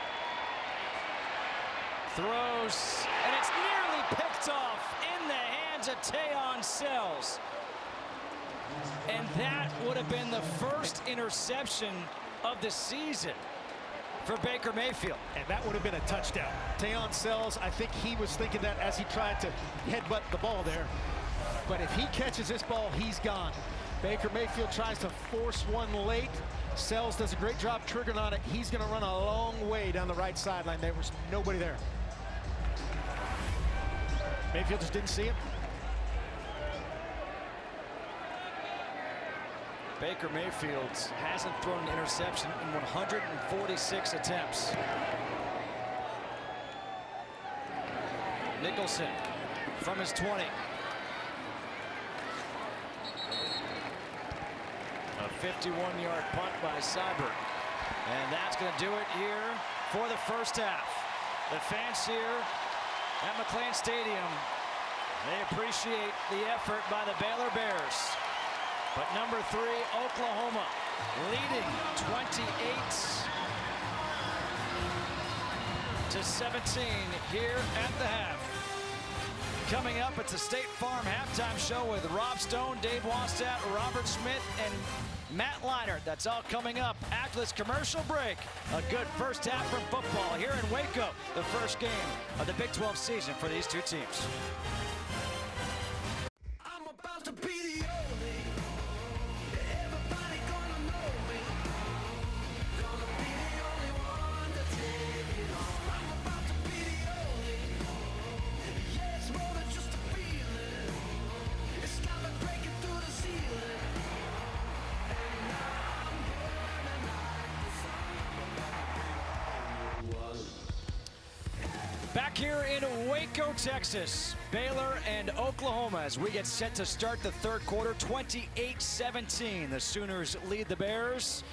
throws, and it's nearly picked off in the hands of Tayon Sells. And that would have been the first interception of the season for Baker Mayfield. And that would have been a touchdown. Tayon Sells, I think he was thinking that as he tried to headbutt the ball there. But if he catches this ball, he's gone. Baker Mayfield tries to force one late. Sells does a great job triggering on it. He's going to run a long way down the right sideline. There was nobody there. Mayfield just didn't see him. Baker Mayfield hasn't thrown an interception in 146 attempts. Nicholson from his 20. A 51-yard punt by Seibert. And that's going to do it here for the first half. The fans here at McLean Stadium, they appreciate the effort by the Baylor Bears. But number 3, Oklahoma, leading 28-17 here at the half. Coming up, it's a State Farm halftime show with Rob Stone, Dave Wannstedt, Robert Smith, and Matt Leinart. That's all coming up after this commercial break. A good first half from football here in Waco, the first game of the Big 12 season for these two teams. I'm about to be the only. Everybody gonna know me. Gonna be the only one to take it on. I'm about to be the only. Yeah, it's more than just a feeling. It's got me breaking through the ceiling. And I'm burning like the sun. Back here in Waco, Texas, Baylor and Oklahoma as we get set to start the third quarter, 28-17. The Sooners lead the Bears,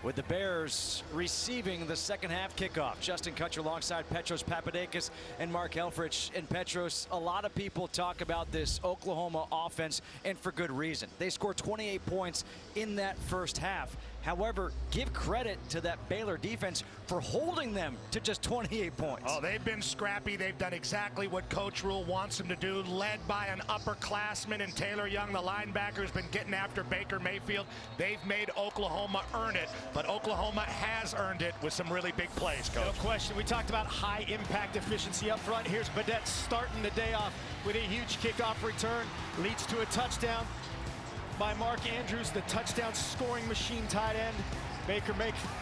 with the Bears receiving the second half kickoff. Justin Kutcher alongside Petros Papadakis and Mark Helfrich. And Petros, a lot of people talk about this Oklahoma offense, and for good reason. They scored 28 points in that first half. However, give credit to that Baylor defense for holding them to just 28 points. Oh, they've been scrappy. They've done exactly what Coach Rule wants them to do, led by an upperclassman in Taylor Young. The linebacker's been getting after Baker Mayfield. They've made Oklahoma earn it, but Oklahoma has earned it with some really big plays, Coach. No question. We talked about high impact efficiency up front. Here's Badette starting the day off with a huge kickoff return. Leads to a touchdown by Mark Andrews, the touchdown scoring machine tight end. Baker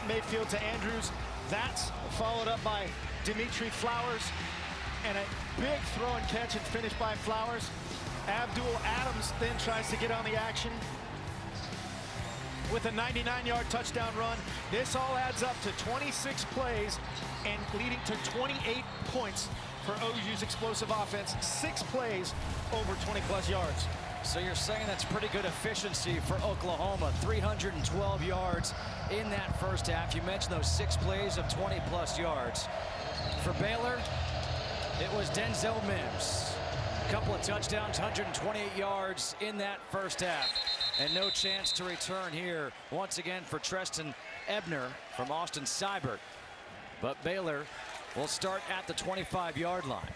Mayfield to Andrews. That's followed up by Dimitri Flowers, and a big throw and catch and finish by Flowers. Abdul Adams then tries to get on the action with a 99-yard touchdown run. This all adds up to 26 plays and leading to 28 points for OU's explosive offense. 6 plays over 20-plus yards. So you're saying that's pretty good efficiency for Oklahoma. 312 yards in that first half. You mentioned those 6 plays of 20-plus yards. For Baylor, it was Denzel Mims. A couple of touchdowns, 128 yards in that first half. And no chance to return here once again for Treston Ebner from Austin Seibert. But Baylor will start at the 25-yard line.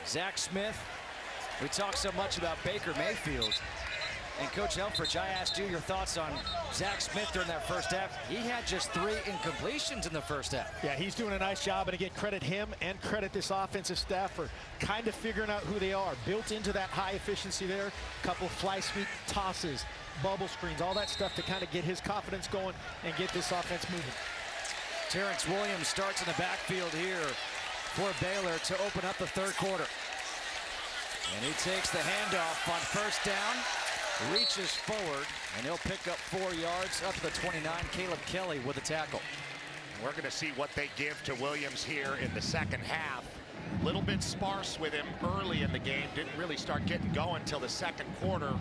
Zach Smith. We talk so much about Baker Mayfield. And Coach Helfrich, I asked you your thoughts on Zach Smith during that first half. He had just 3 incompletions in the first half. Yeah, he's doing a nice job, and again, credit him and credit this offensive staff for kind of figuring out who they are. Built into that high efficiency there, a couple fly sweep tosses, bubble screens, all that stuff to kind of get his confidence going and get this offense moving. Terrence Williams starts in the backfield here for Baylor to open up the third quarter. And he takes the handoff on first down, reaches forward, and he'll pick up 4 yards up to the 29. Caleb Kelly with the tackle. We're going to see what they give to Williams here in the second half. A little bit sparse with him early in the game. Didn't really start getting going until the second quarter.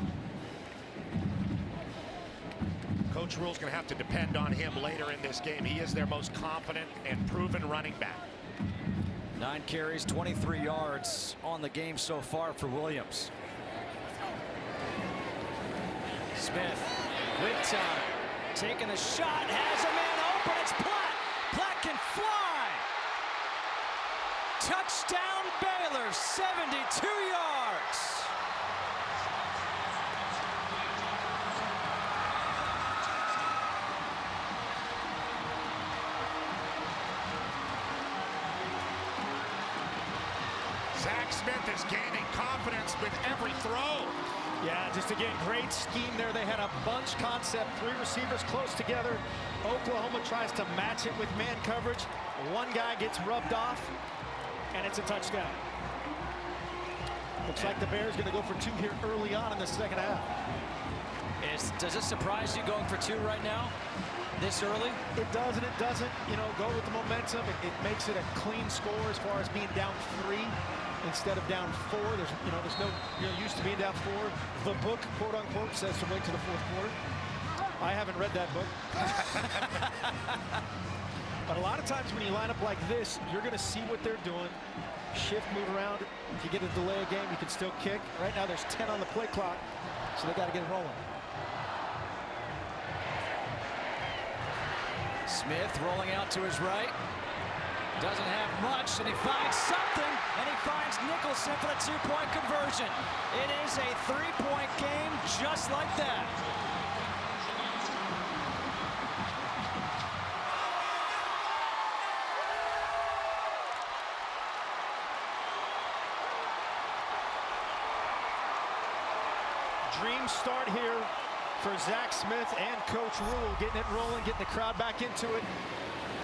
Coach Rule's going to have to depend on him later in this game. He is their most confident and proven running back. 9 carries, 23 yards on the game so far for Williams. Smith with time, taking a shot, has a man open, it's Platt. Platt can fly. Touchdown Baylor, 72 yards. Zach Smith is gaining confidence with every throw. Yeah, just again, great scheme there. They had a bunch concept, 3 receivers close together. Oklahoma tries to match it with man coverage. One guy gets rubbed off, and it's a touchdown. Looks like the Bears going to go for 2 here early on in the second half. Does it surprise you going for 2 right now, this early? It does and it doesn't. You know, go with the momentum. It makes it a clean score as far as being down 3 instead of down 4. There's no, you're used to being down 4. The book, quote unquote, says to wait to the fourth quarter. I haven't read that book. But a lot of times when you line up like this, you're going to see what they're doing. Shift, move around. If you get a delay game, you can still kick. Right now there's 10 on the play clock, so they got to get it rolling. Smith rolling out to his right. Doesn't have much, and he finds something, and he finds Nicholson for the 2-point conversion. It is a 3-point game just like that. Dream start here for Zach Smith and Coach Rule, getting it rolling, getting the crowd back into it.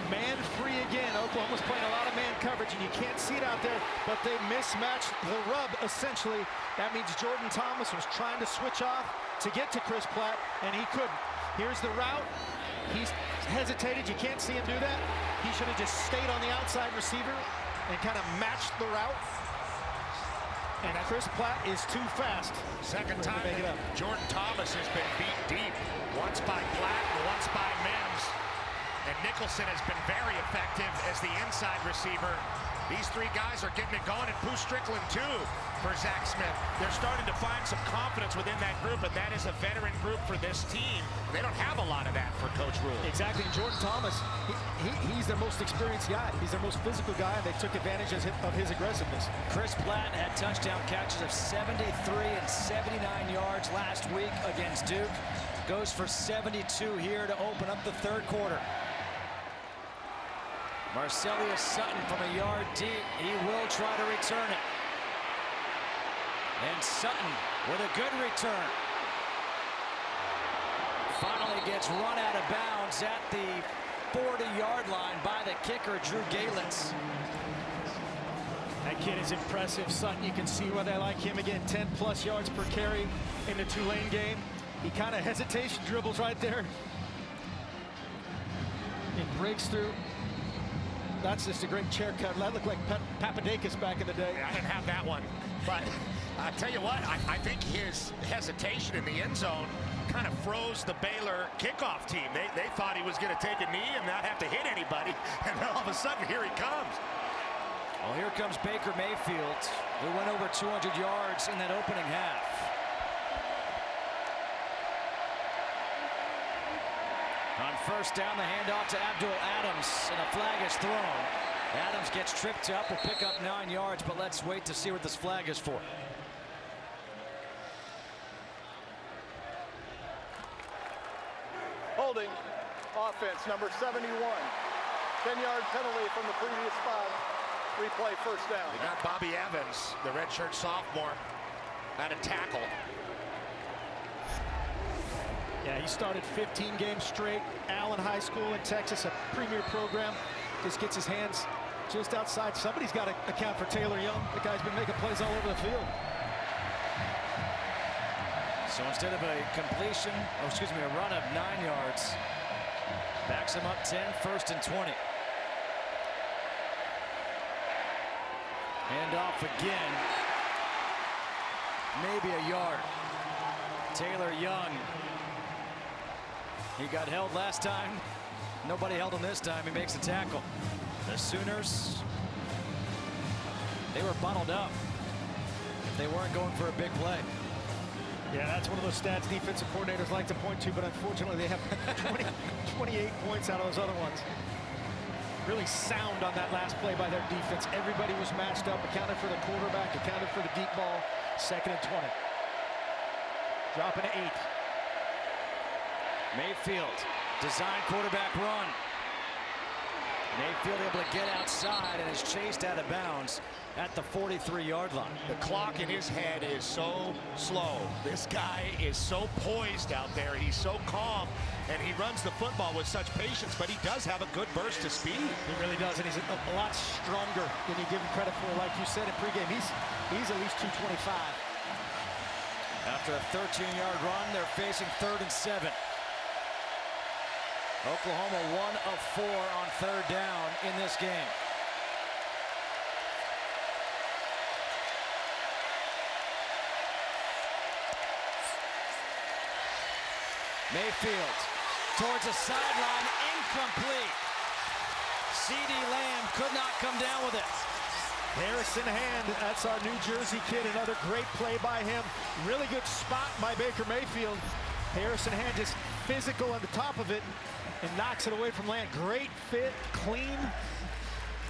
Man free again. Oklahoma's playing a lot of man coverage, and you can't see it out there, but they mismatched the rub, essentially. That means Jordan Thomas was trying to switch off to get to Chris Platt, and he couldn't. Here's the route. He's hesitated. You can't see him do that. He should have just stayed on the outside receiver and kind of matched the route. And Chris Platt is too fast. Second time that Jordan Thomas has been beat deep. Once by Platt and once by Mims. And Nicholson has been very effective as the inside receiver. These three guys are getting it going, and Pooh Strickland too for Zach Smith. They're starting to find some confidence within that group, and that is a veteran group for this team. They don't have a lot of that for Coach Rule. Exactly. And Jordan Thomas, he's their most experienced guy. He's their most physical guy, and they took advantage of his aggressiveness. Chris Platt had touchdown catches of 73 and 79 yards last week against Duke. Goes for 72 here to open up the third quarter. Marcelius Sutton from a yard deep. He will try to return it. And Sutton with a good return. Finally gets run out of bounds at the 40-yard line by the kicker, Drew Galitz. That kid is impressive. Sutton, you can see why they like him. Again, 10+ yards per carry in the Tulane game. He kind of hesitation dribbles right there. It breaks through. That's just a great chair cut. That looked like Papadakis back in the day. Yeah, I didn't have that one. But I tell you what, I think his hesitation in the end zone kind of froze the Baylor kickoff team. They thought he was going to take a knee and not have to hit anybody. And then all of a sudden, here he comes. Well, here comes Baker Mayfield, who went over 200 yards in that opening half. On first down, the handoff to Abdul Adams, and a flag is thrown. Adams gets tripped up, will pick up 9 yards, but let's wait to see what this flag is for. Holding offense, number 71. 10-yard penalty from the previous spot. Replay first down. They got Bobby Evans, the redshirt sophomore, at a tackle. Yeah, he started 15 games straight. Allen High School in Texas, a premier program. Just gets his hands just outside. Somebody's got to account for Taylor Young. The guy's been making plays all over the field. So instead of a completion, a run of 9 yards, backs him up 10, first and 20. Handoff again. Maybe a yard. Taylor Young. He got held last time. Nobody held him this time. He makes the tackle. The Sooners, they were bundled up if they weren't going for a big play. Yeah, that's one of those stats defensive coordinators like to point to, but unfortunately they have 28 points out of those other ones. Really sound on that last play by their defense. Everybody was matched up, accounted for the quarterback, accounted for the deep ball. 2nd and 20. Dropping to 8. Mayfield, design quarterback run. Mayfield able to get outside and is chased out of bounds at the 43-yard line. The clock in his head is so slow. This guy is so poised out there. He's so calm, and he runs the football with such patience, but he does have a good burst of speed. He really does, and he's a lot stronger than you give him credit for. Like you said in pregame, he's at least 225. After a 13-yard run, they're facing 3rd and 7. Oklahoma 1 of 4 on 3rd down in this game. Mayfield towards the sideline, incomplete. C.D. Lamb could not come down with it. Harrison Hand, that's our New Jersey kid. Another great play by him. Really good spot by Baker Mayfield. Harrison Hand just physical on the top of it and knocks it away from Land. Great fit, clean.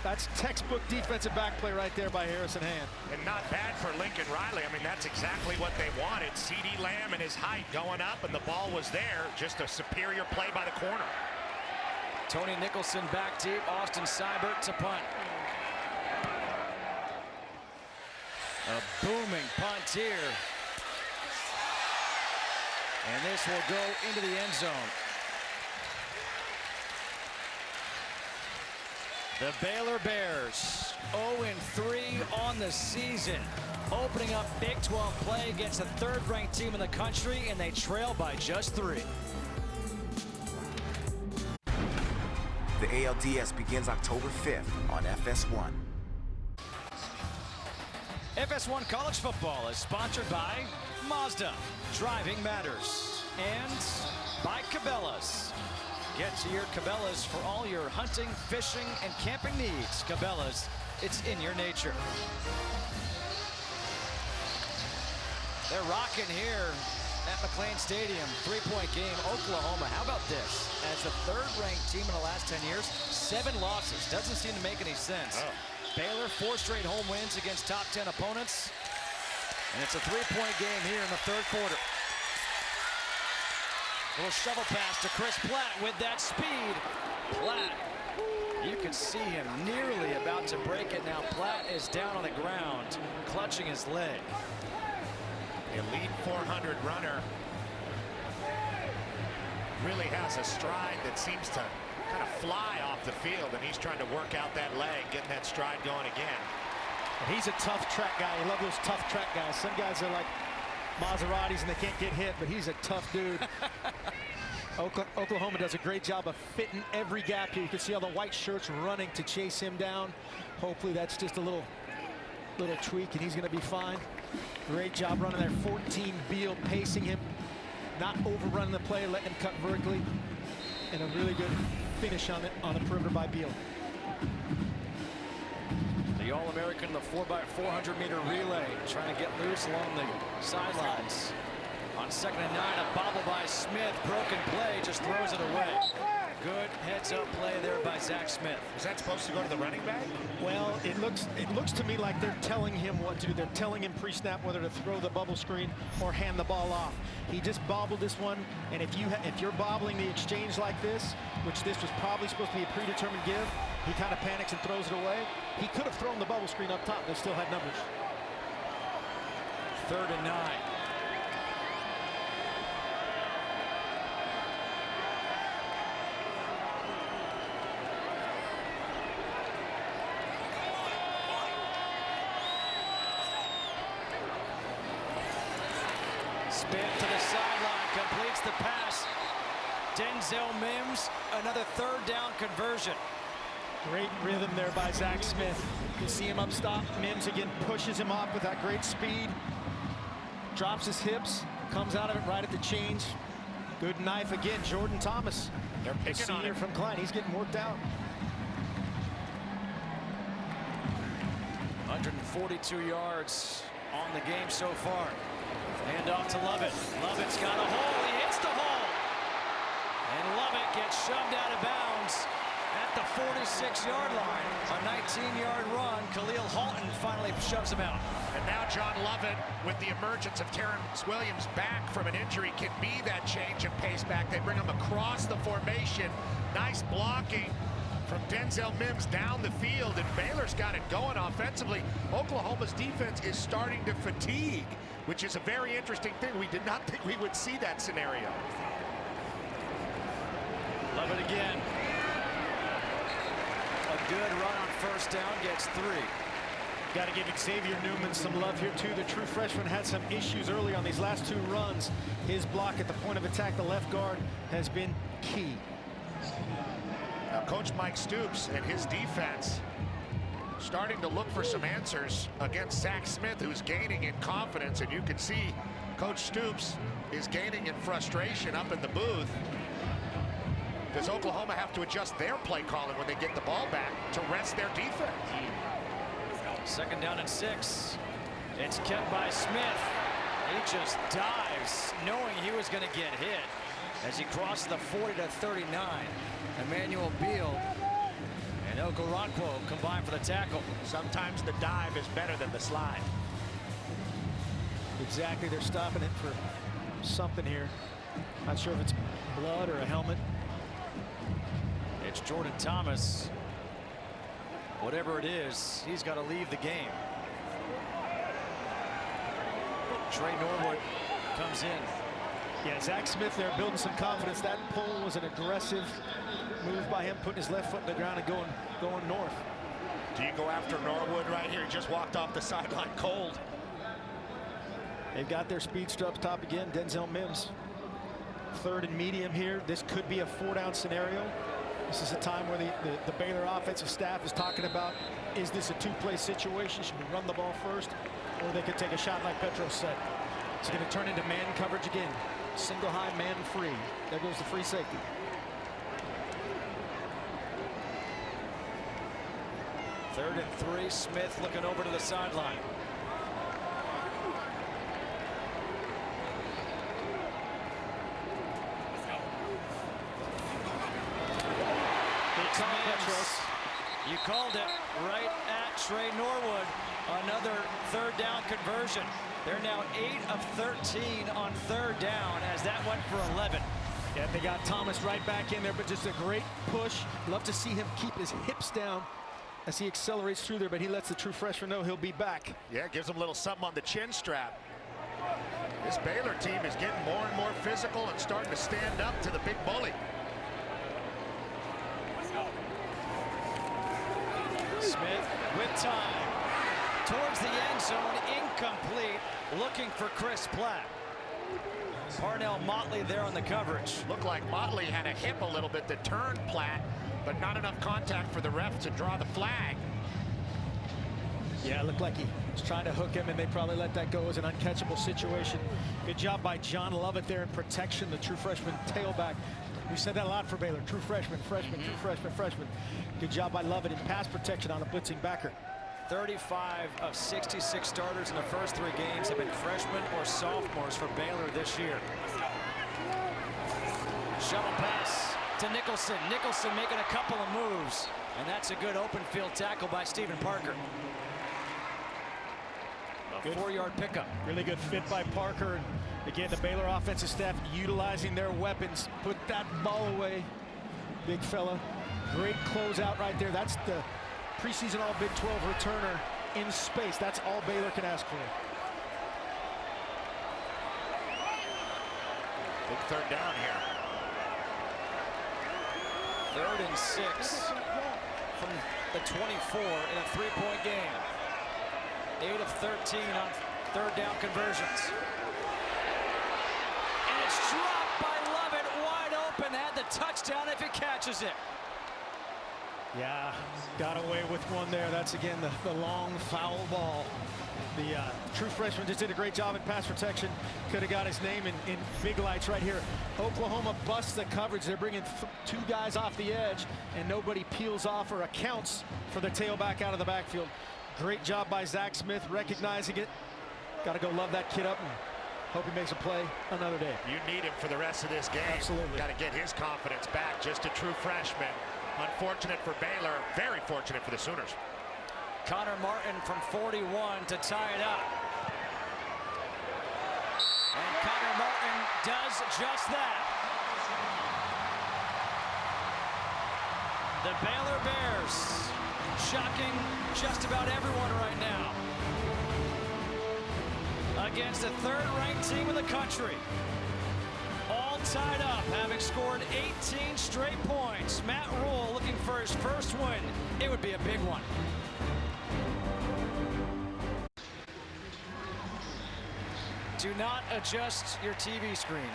That's textbook defensive back play right there by Harrison Hand. And not bad for Lincoln Riley. I mean, that's exactly what they wanted. C.D. Lamb and his height going up, and the ball was there. Just a superior play by the corner. Tony Nicholson back deep. Austin Seibert to punt. A booming punt here. And this will go into the end zone. The Baylor Bears 0-3 on the season. Opening up Big 12 play against the 3rd-ranked team in the country, and they trail by just 3. The ALDS begins October 5th on FS1. FS1 College Football is sponsored by Mazda, Driving Matters, and by Cabela's. Get to your Cabela's for all your hunting, fishing, and camping needs. Cabela's, it's in your nature. They're rocking here at McLean Stadium. 3-point game, Oklahoma. How about this? As the third-ranked team in the last 10 years, 7 losses. Doesn't seem to make any sense. Baylor, 4 straight home wins against top 10 opponents. And it's a 3-point game here in the third quarter. Little shovel pass to Chris Platt with that speed. Platt, you can see him nearly about to break it now. Platt is down on the ground, clutching his leg. Elite 400 runner. Really has a stride that seems to kind of fly off the field, and he's trying to work out that leg, getting that stride going again. And he's a tough track guy. I love those tough track guys. Some guys are like Maseratis and they can't get hit, but he's a tough dude. Oklahoma does a great job of fitting every gap here. You can see all the white shirts running to chase him down. Hopefully that's just a little tweak and he's going to be fine. Great job running there. 14 Beal pacing him, not overrunning the play, letting him cut vertically, and a really good finish on the perimeter by Beal. The All-American, the 4x400 meter relay, trying to get loose along the sidelines. On 2nd and 9, a bobble by Smith. Broken play, just throws it away. Good heads-up play there by Zach Smith. Is that supposed to go to the running back? Well, it looks to me like they're telling him what to do. They're telling him pre-snap whether to throw the bubble screen or hand the ball off. He just bobbled this one, and if you're bobbling the exchange like this, which this was probably supposed to be a predetermined give, he kind of panics and throws it away. He could have thrown the bubble screen up top. They still had numbers. 3rd and 9. Spin to the sideline, completes the pass. Denzel Mims, another 3rd down conversion. Great rhythm there by Zach Smith. You see him up stop. Mims again pushes him off with that great speed. Drops his hips, comes out of it right at the change. Good knife again, Jordan Thomas. They're picking the on senior him from Klein. He's getting worked out. 142 yards on the game so far. Hand off to Lovett. Lovett's got a hole. He hits the hole. And Lovett gets shoved out of bounds at the 46-yard line. A 19-yard run. Khalil Halton finally shoves him out. And now John Lovett, with the emergence of Terrence Williams back from an injury, can be that change of pace back. They bring him across the formation. Nice blocking from Denzel Mims down the field, and Baylor's got it going offensively. Oklahoma's defense is starting to fatigue, which is a very interesting thing. We did not think we would see that scenario. Lovett again. A good run on 1st down, gets 3. Got to give Xavier Newman some love here too. The true freshman had some issues early on these last 2 runs. His block at the point of attack, the left guard, has been key. Now, Coach Mike Stoops and his defense starting to look for some answers against Zach Smith, who's gaining in confidence, and you can see Coach Stoops is gaining in frustration up in the booth. Does Oklahoma have to adjust their play calling when they get the ball back to rest their defense? 2nd down and 6. It's kept by Smith. He just dives, knowing he was going to get hit as he crosses the 40 to 39. Emmanuel Beal and Okoronkwo combine for the tackle. Sometimes the dive is better than the slide. Exactly, they're stopping it for something here. Not sure if it's blood or a helmet. It's Jordan Thomas. Whatever it is, he's got to leave the game. Trey Norwood comes in. Yeah, Zach Smith there building some confidence. That pull was an aggressive move by him, putting his left foot in the ground and going north. Do you go after Norwood right here? He just walked off the sideline cold. They've got their speedster up top again, Denzel Mims. 3rd and medium here. This could be a 4-down scenario. This is a time where the Baylor offensive staff is talking about, is this a 2-play situation? Should we run the ball first? Or they could take a shot like Petros said. It's going to turn into man coverage again. Single high, man free. There goes the free safety. 3rd and 3. Smith looking over to the sideline. You called it right at Trey Norwood. Another 3rd down conversion. They're now 8 of 13 on 3rd down as that went for 11. Yeah, they got Thomas right back in there, but just a great push. Love to see him keep his hips down as he accelerates through there, but he lets the true freshman know he'll be back. Yeah, gives him a little something on the chin strap. This Baylor team is getting more and more physical and starting to stand up to the big bully. Smith with time towards the end zone, incomplete, looking for Chris Platt. Parnell Motley there on the coverage. Looked like Motley had a hip a little bit that turned Platt, but not enough contact for the ref to draw the flag. Yeah, it looked like he was trying to hook him, and they probably let that go as an uncatchable situation. Good job by John Lovett there in protection, the true freshman tailback. We said that a lot for Baylor. True freshman, freshman, true freshman, freshman. Good job by Lovett in pass protection on a blitzing backer. 35 of 66 starters in the first 3 games have been freshmen or sophomores for Baylor this year. Shovel pass to Nicholson. Nicholson making a couple of moves, and that's a good open field tackle by Stephen Parker. A 4-yard pickup. Really good fit by Parker. Again, the Baylor offensive staff utilizing their weapons. Put that ball away, big fella. Great closeout right there. That's the preseason All Big 12 returner in space. That's all Baylor can ask for. Big 3rd down here. 3rd and 6 from the 24 in a 3-point game. 8 of 13 on 3rd down conversions. And it's dropped by Lovett, wide open. Had the touchdown if he catches it. Yeah, got away with one there. That's, again, the long foul ball. The true freshman just did a great job in pass protection. Could have got his name in big lights right here. Oklahoma busts the coverage. They're bringing 2 guys off the edge, and nobody peels off or accounts for the tailback out of the backfield. Great job by Zach Smith recognizing it. Got to go love that kid up and hope he makes a play another day. You need him for the rest of this game. Absolutely. Got to get his confidence back. Just a true freshman. Unfortunate for Baylor, very fortunate for the Sooners. Connor Martin from 41 to tie it up. And Connor Martin does just that. The Baylor Bears shocking just about everyone right now against the 3rd-ranked team in the country. All tied up, having scored 18 straight points. Matt Rhule looking for his first win. It would be a big one. Do not adjust your TV screen.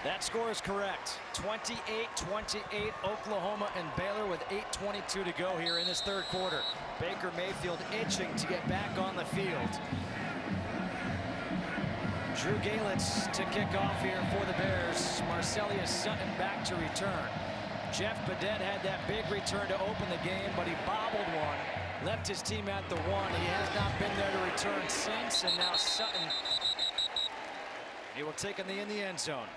That score is correct. 28-28, Oklahoma and Baylor with 8:22 to go here in this 3rd quarter. Baker Mayfield itching to get back on the field. Drew Galitz to kick off here for the Bears. Marcelius Sutton back to return. Jeff Badet had that big return to open the game, but he bobbled one. Left his team at the 1. He has not been there to return since, and now Sutton, he will take in the end zone.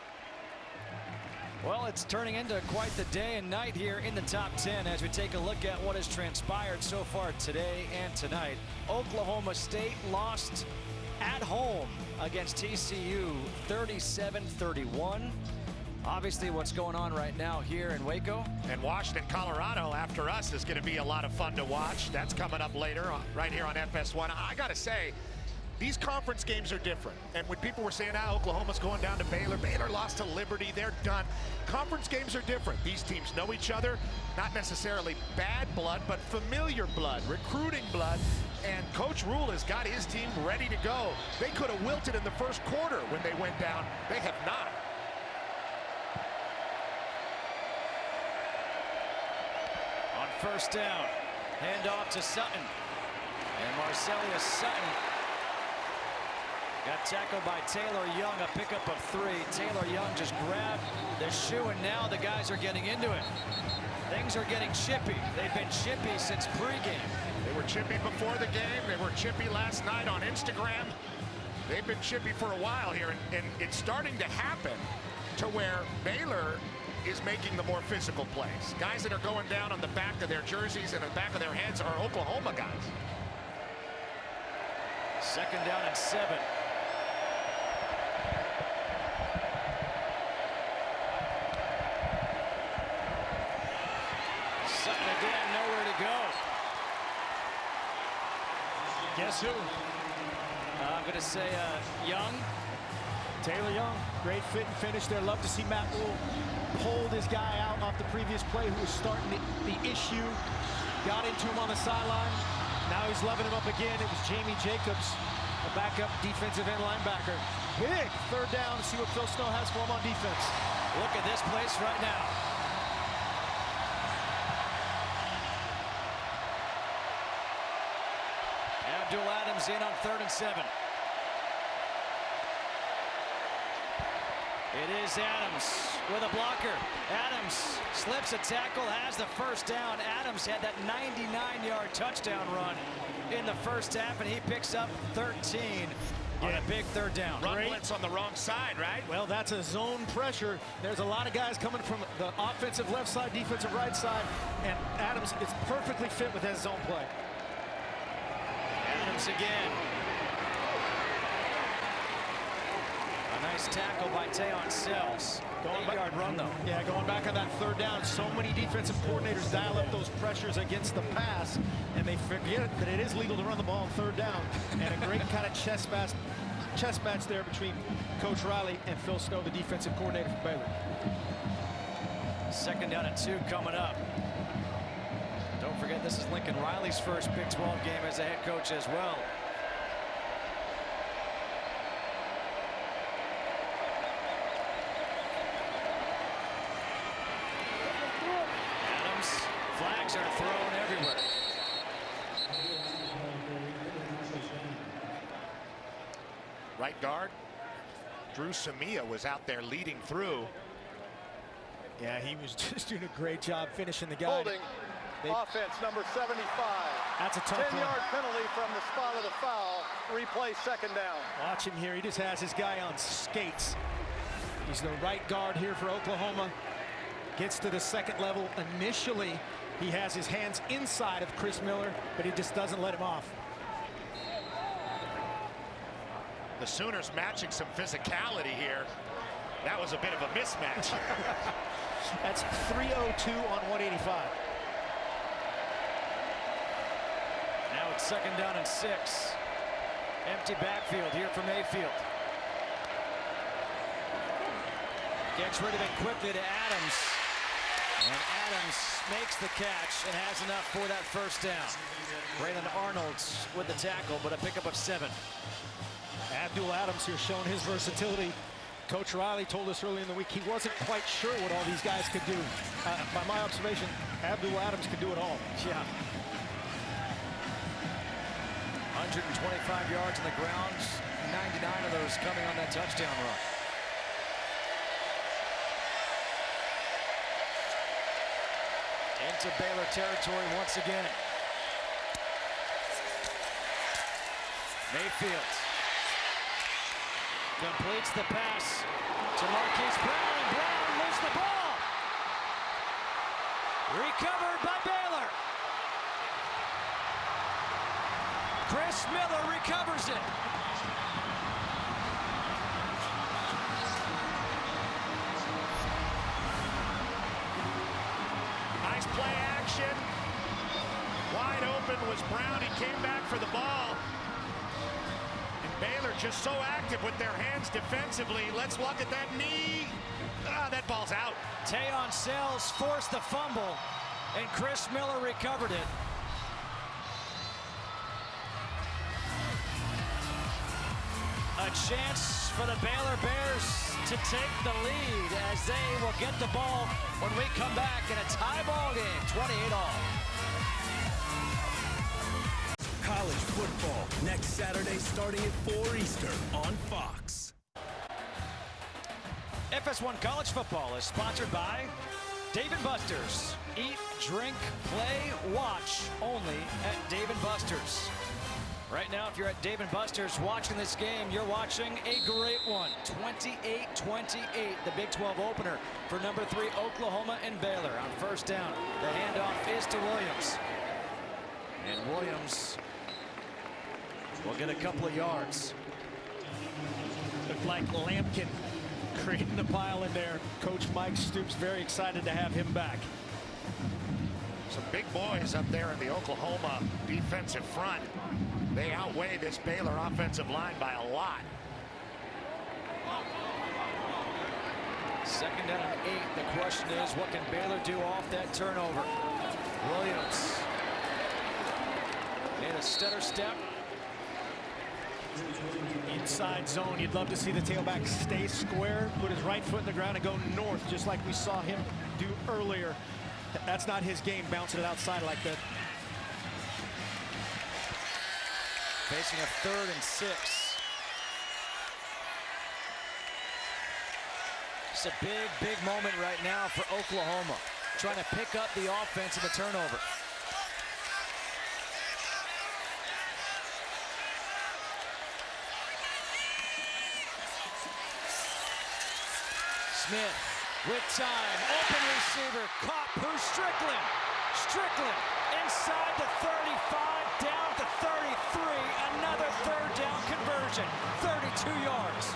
Well, it's turning into quite the day and night here in the top 10 as we take a look at what has transpired so far today and tonight. Oklahoma State lost at home against TCU 37-31. Obviously what's going on right now here in Waco. And Washington, Colorado after us is going to be a lot of fun to watch. That's coming up later right here on FS1. I got to say, these conference games are different. And when people were saying, Oklahoma's going down to Baylor, Baylor lost to Liberty, they're done. Conference games are different. These teams know each other, not necessarily bad blood, but familiar blood, recruiting blood. And Coach Rhule has got his team ready to go. They could have wilted in the first quarter when they went down. They have not. On 1st down, handoff to Sutton. And Marcelius Sutton got tackled by Taylor Young, a pickup of 3. Taylor Young just grabbed the shoe, and now the guys are getting into it. Things Kings are getting chippy. They've been chippy since pregame. They were chippy before the game. They were chippy last night on Instagram. They've been chippy for a while here, and it's starting to happen to where Baylor is making the more physical plays. Guys that are going down on the back of their jerseys and the back of their heads are Oklahoma guys. 2nd down and 7. Sutton again, nowhere to go. Guess who? I'm going to say Young. Taylor Young, great fit and finish there. Love to see Matt Rule pull this guy out off the previous play who was starting the issue. Got into him on the sideline. Now he's loving him up again. It was Jamie Jacobs, a backup defensive end linebacker. Big 3rd down to see what Phil Snow has for him on defense. Look at this place right now. Abdul Adams in on 3rd and 7. It is Adams with a blocker. Adams slips a tackle, has the 1st down. Adams had that 99-yard touchdown run in the 1st half, and he picks up 13 on a big 3rd down. Run blitz on the wrong side, right? Well, that's a zone pressure. There's a lot of guys coming from the offensive left side, defensive right side, and Adams is perfectly fit with that zone play. Adams again. A nice tackle by Teon Sells. 8-yard run, though. Yeah, going back on that 3rd down, so many defensive coordinators dial up those pressures against the pass, and they forget that it is legal to run the ball on 3rd down. And a great kind of chess match there between Coach Riley and Phil Snow, the defensive coordinator for Baylor. 2nd down and 2 coming up. Don't forget, this is Lincoln Riley's first Big 12 game as a head coach as well. Adams, flags are thrown everywhere. Right guard, Drew Samia was out there leading through. Yeah, he was just doing a great job finishing the guy. Holding offense number 75. That's a tough one. 10-yard penalty from the spot of the foul. Replay 2nd down. Watch him here. He just has his guy on skates. He's the right guard here for Oklahoma. Gets to the 2nd level. Initially, he has his hands inside of Chris Miller, but he just doesn't let him off. The Sooners matching some physicality here. That was a bit of a mismatch. That's 302 on 185. Now it's 2nd down and 6. Empty backfield here for Mayfield. Gets rid of it quickly to Adams. And Adams makes the catch and has enough for that 1st down. Braylon Arnold's with the tackle, but a pickup of 7. Abdul Adams here showing his versatility. Coach Riley told us earlier in the week he wasn't quite sure what all these guys could do. By my observation, Abdul Adams could do it all. Yeah. 125 yards on the ground, 99 of those coming on that touchdown run. Into Baylor territory once again. Mayfield completes the pass to Marquise Brown, and Brown loses the ball. Recovered by Baylor. Chris Miller recovers it. Nice play action. Wide open was Brown. He came back for the ball. Baylor just so active with their hands defensively. Let's look at that knee. That ball's out. Teon Sells forced the fumble, and Chris Miller recovered it. A chance for the Baylor Bears to take the lead as they will get the ball when we come back in a tie ball game, 28-all. College football next Saturday starting at 4 Eastern on Fox. FS1 College Football is sponsored by Dave & Buster's. Eat, drink, play, watch only at Dave & Buster's. Right now, if you're at Dave & Buster's watching this game, you're watching a great one. 28-28, the Big 12 opener for number 3 Oklahoma and Baylor. On first down, the handoff is to Williams. And Williams will get a couple of yards. Looked like Lampkin creating a pile in there. Coach Mike Stoops very excited to have him back. Some big boys up there in the Oklahoma defensive front. They outweigh this Baylor offensive line by a lot. Second down and 8. The question is, what can Baylor do off that turnover? Williams made a stutter step. Inside zone, you'd love to see the tailback stay square, put his right foot in the ground and go north, just like we saw him do earlier. That's not his game, bouncing it outside like that. Facing a 3rd and 6. It's a big moment right now for Oklahoma, trying to pick up the offense in the turnover. Smith with time, open receiver, caught. Who's Strickland? Strickland inside the 35, down to 33. Another 3rd down conversion, 32 yards.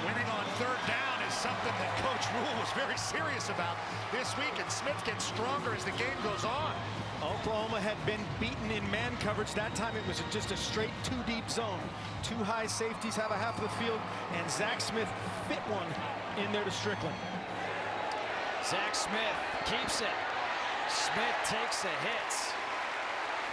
Winning on 3rd down is something that Coach Rule was very serious about this week, and Smith gets stronger as the game goes on. Oklahoma had been beaten in man coverage. That time it was just a straight 2-deep zone. 2 high safeties have a half of the field, and Zach Smith fit one in there to Strickland. Zach Smith keeps it. Smith takes a hit.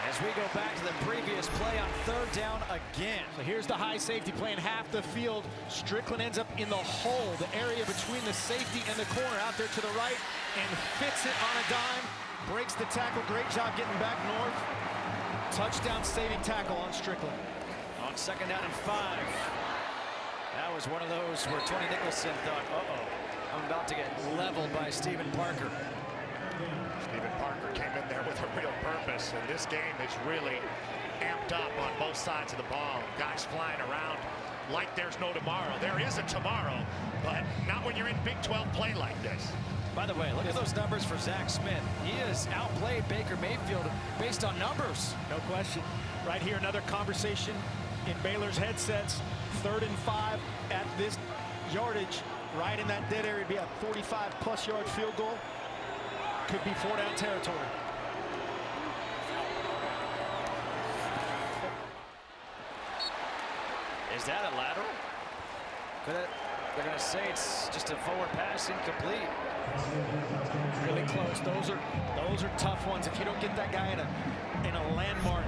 As we go back to the previous play on 3rd down again. So here's the high safety playing half the field. Strickland ends up in the hole, the area between the safety and the corner, out there to the right, and fits it on a dime. Breaks the tackle. Great job getting back north. Touchdown saving tackle on Strickland. On 2nd down and 5. That was one of those where Tony Nicholson thought, I'm about to get leveled by Stephen Parker. Stephen Parker came in there with a real purpose, and this game is really amped up on both sides of the ball. Guys flying around like there's no tomorrow. There is a tomorrow, but not when you're in Big 12 play like this. By the way, look at those numbers for Zach Smith. He has outplayed Baker Mayfield based on numbers. No question. Right here, another conversation in Baylor's headsets. 3rd and 5 at this yardage. Right in that dead area, would be a 45+ yard field goal. Could be 4-down territory. Is that a lateral? They're going to say it's just a forward pass, incomplete. Really close. Those are tough ones. If you don't get that guy in a landmark,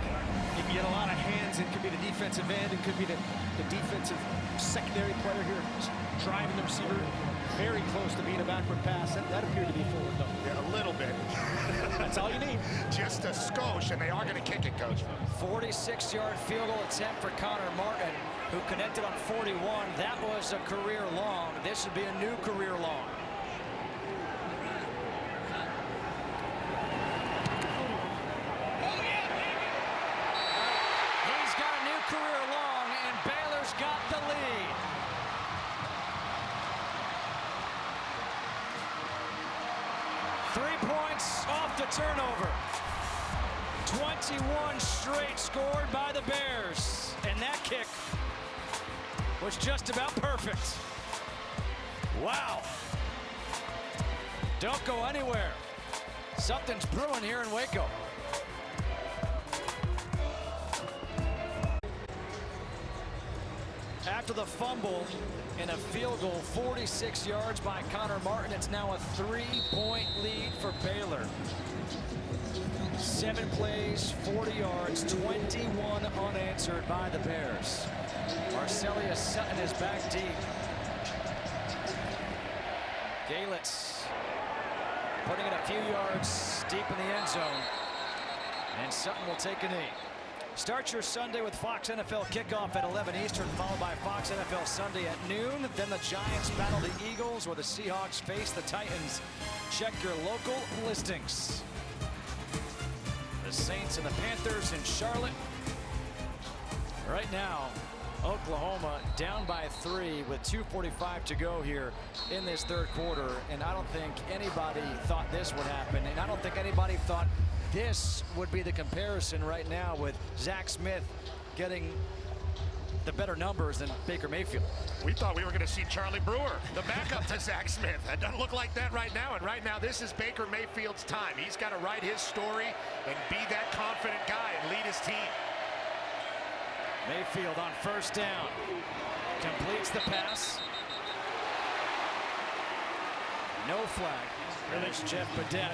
you can get a lot of hands. It could be the defensive end. It could be the defensive secondary player here driving the receiver. Very close to being a backward pass. That appeared to be forward, though. Yeah, a little bit. That's all you need. Just a skosh, and they are going to kick it, Coach. 46-yard field goal attempt for Connor Martin, who connected on 41. That was a career long. This would be a new career long. He's got a new career long, and Baylor's got the lead. Off the turnover. 21 straight scored by the Bears. And that kick was just about perfect. Wow. Don't go anywhere. Something's brewing here in Waco. After the fumble and a field goal, 46 yards by Connor Martin, it's now a 3-point lead for Baylor. 7 plays, 40 yards, 21 unanswered by the Bears. Marcelius Sutton is back deep. Galitz putting it a few yards deep in the end zone. And Sutton will take a knee. Start your Sunday with Fox NFL kickoff at 11 Eastern, followed by Fox NFL Sunday at noon. Then the Giants battle the Eagles, or the Seahawks face the Titans. Check your local listings. The Saints and the Panthers in Charlotte. Right now, Oklahoma down by 3 with 2:45 to go here in this third quarter. And I don't think anybody thought this would happen. And I don't think anybody thought this would be the comparison right now, with Zach Smith getting the better numbers than Baker Mayfield. We thought we were going to see Charlie Brewer, the backup to Zach Smith. It doesn't look like that right now. And right now, this is Baker Mayfield's time. He's got to write his story and be that confident guy and lead his team. Mayfield on first down. Completes the pass. No flag. Release Jeff Badet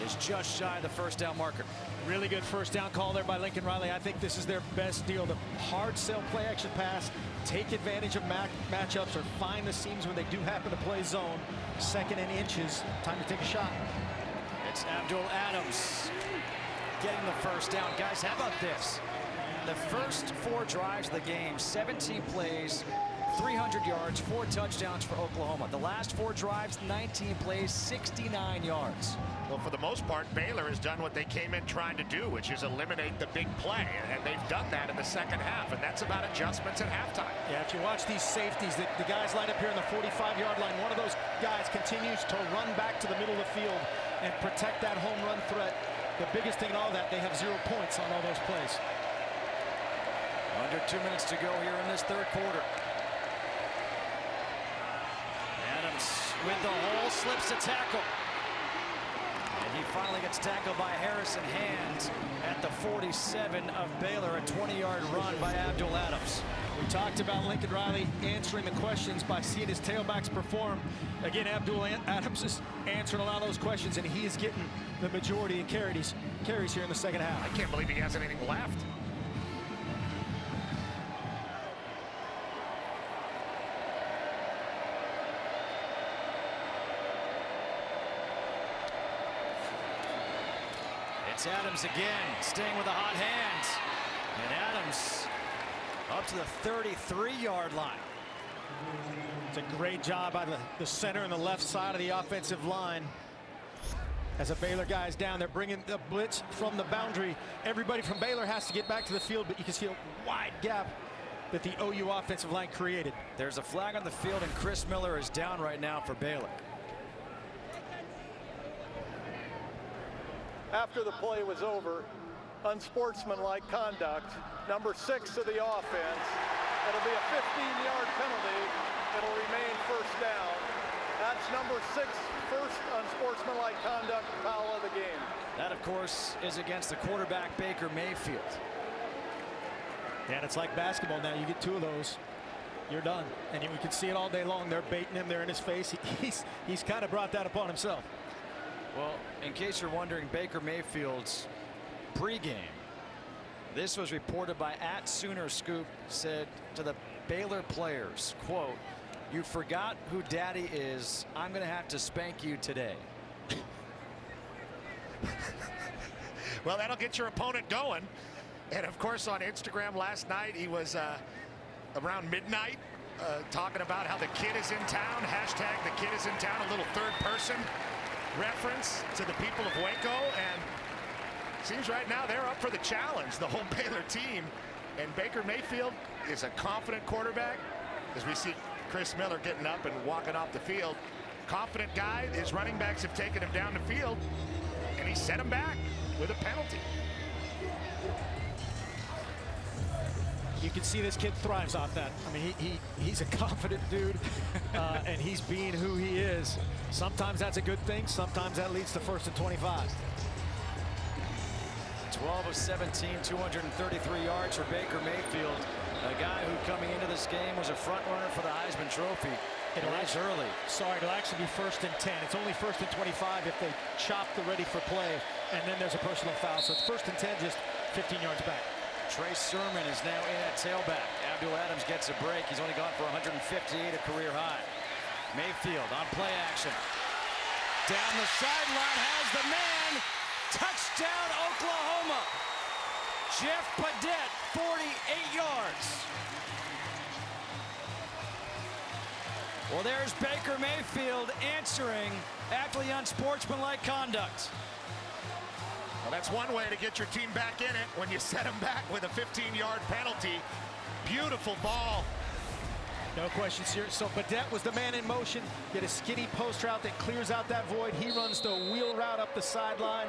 is just shy of the first down marker. Really good first down call there by Lincoln Riley. I think this is their best deal. The hard sell play action pass, take advantage of matchups or find the seams when they do happen to play zone. Second and inches, time to take a shot. It's Abdul Adams getting the first down. Guys, how about this? The first 4 drives of the game, 17 plays, 300 yards, 4 touchdowns for Oklahoma. The last 4 drives, 19 plays, 69 yards. Well, for the most part, Baylor has done what they came in trying to do, which is eliminate the big play. And they've done that in the second half, and that's about adjustments at halftime. Yeah, if you watch these safeties, the guys lined up here on the 45-yard line, one of those guys continues to run back to the middle of the field and protect that home run threat. The biggest thing in all that, they have 0 points on all those plays. Under 2 minutes to go here in this third quarter. Adams with the hole, slips a tackle. And he finally gets tackled by Harrison Hand at the 47 of Baylor. A 20-yard run by Abdul Adams. We talked about Lincoln Riley answering the questions by seeing his tailbacks perform. Again, Abdul Adams is answering a lot of those questions, and he is getting the majority of carries here in the second half. I can't believe he has anything left. It's Adams again, staying with a hot hand. And Adams up to the 33-yard line. It's a great job by the center and the left side of the offensive line. As a Baylor guy is down, they're bringing the blitz from the boundary. Everybody from Baylor has to get back to the field, but you can see a wide gap that the OU offensive line created. There's a flag on the field, and Chris Miller is down right now for Baylor. After the play was over, unsportsmanlike conduct, number 6 of the offense. It'll be a 15-yard penalty. It'll remain first down. That's number 6, first unsportsmanlike conduct foul of the game. That, of course, is against the quarterback, Baker Mayfield. And it's like basketball now. You get 2 of those, you're done. And we can see it all day long. They're baiting him. They're in his face. He's kind of brought that upon himself. Well, in case you're wondering, Baker Mayfield's pregame, this was reported by @SoonerScoop, said to the Baylor players, quote, "You forgot who daddy is. I'm going to have to spank you today." Well, that'll get your opponent going. And, of course, on Instagram last night, he was around midnight talking about how the kid is in town. Hashtag the kid is in town, a little third person reference to the people of Waco. And seems right now they're up for the challenge, the whole Baylor team. And Baker Mayfield is a confident quarterback, as we see Chris Miller getting up and walking off the field. Confident guy. His running backs have taken him down the field, and he set him back with a penalty. You can see this kid thrives off that. I mean, he's a confident dude, and he's being who he is. Sometimes that's a good thing. Sometimes that leads to 1st and 25. 12 of 17, 233 yards for Baker Mayfield, a guy who coming into this game was a front runner for the Heisman Trophy. It'll early. Sorry, it'll actually be 1st and 10. It's only 1st and 25 if they chop the ready for play, and then there's a personal foul. So it's 1st and 10, just 15 yards back. Trey Sermon is now in at tailback. Abdul Adams gets a break. He's only gone for 158, a career high. Mayfield on play action. Down the sideline has the man. Touchdown, Oklahoma. Jeff Padette, 48 yards. Well, there's Baker Mayfield answering after the unsportsmanlike conduct. Well, that's one way to get your team back in it when you set them back with a 15-yard penalty. Beautiful ball. No questions here. So Badette was the man in motion. Get a skinny post route that clears out that void. He runs the wheel route up the sideline.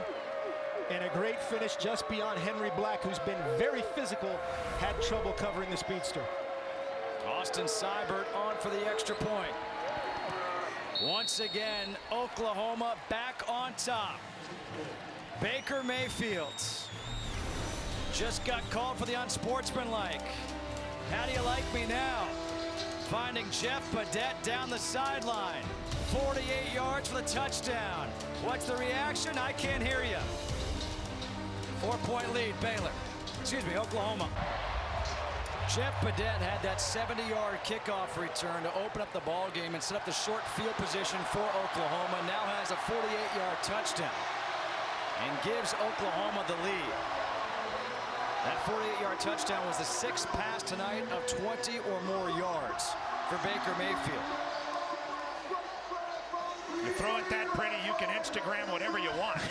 And a great finish just beyond Henry Black, who's been very physical, had trouble covering the speedster. Austin Seibert on for the extra point. Once again, Oklahoma back on top. Baker Mayfield just got called for the unsportsmanlike. How do you like me now? Finding Jeff Badette down the sideline. 48 yards for the touchdown. What's the reaction? I can't hear you. 4-point lead, Baylor. Excuse me, Oklahoma. Jeff Badette had that 70-yard kickoff return to open up the ball game and set up the short field position for Oklahoma. Now has a 48-yard touchdown and gives Oklahoma the lead. That 48-yard touchdown was the 6th pass tonight of 20 or more yards for Baker Mayfield. You throw it that pretty, you can Instagram whatever you want.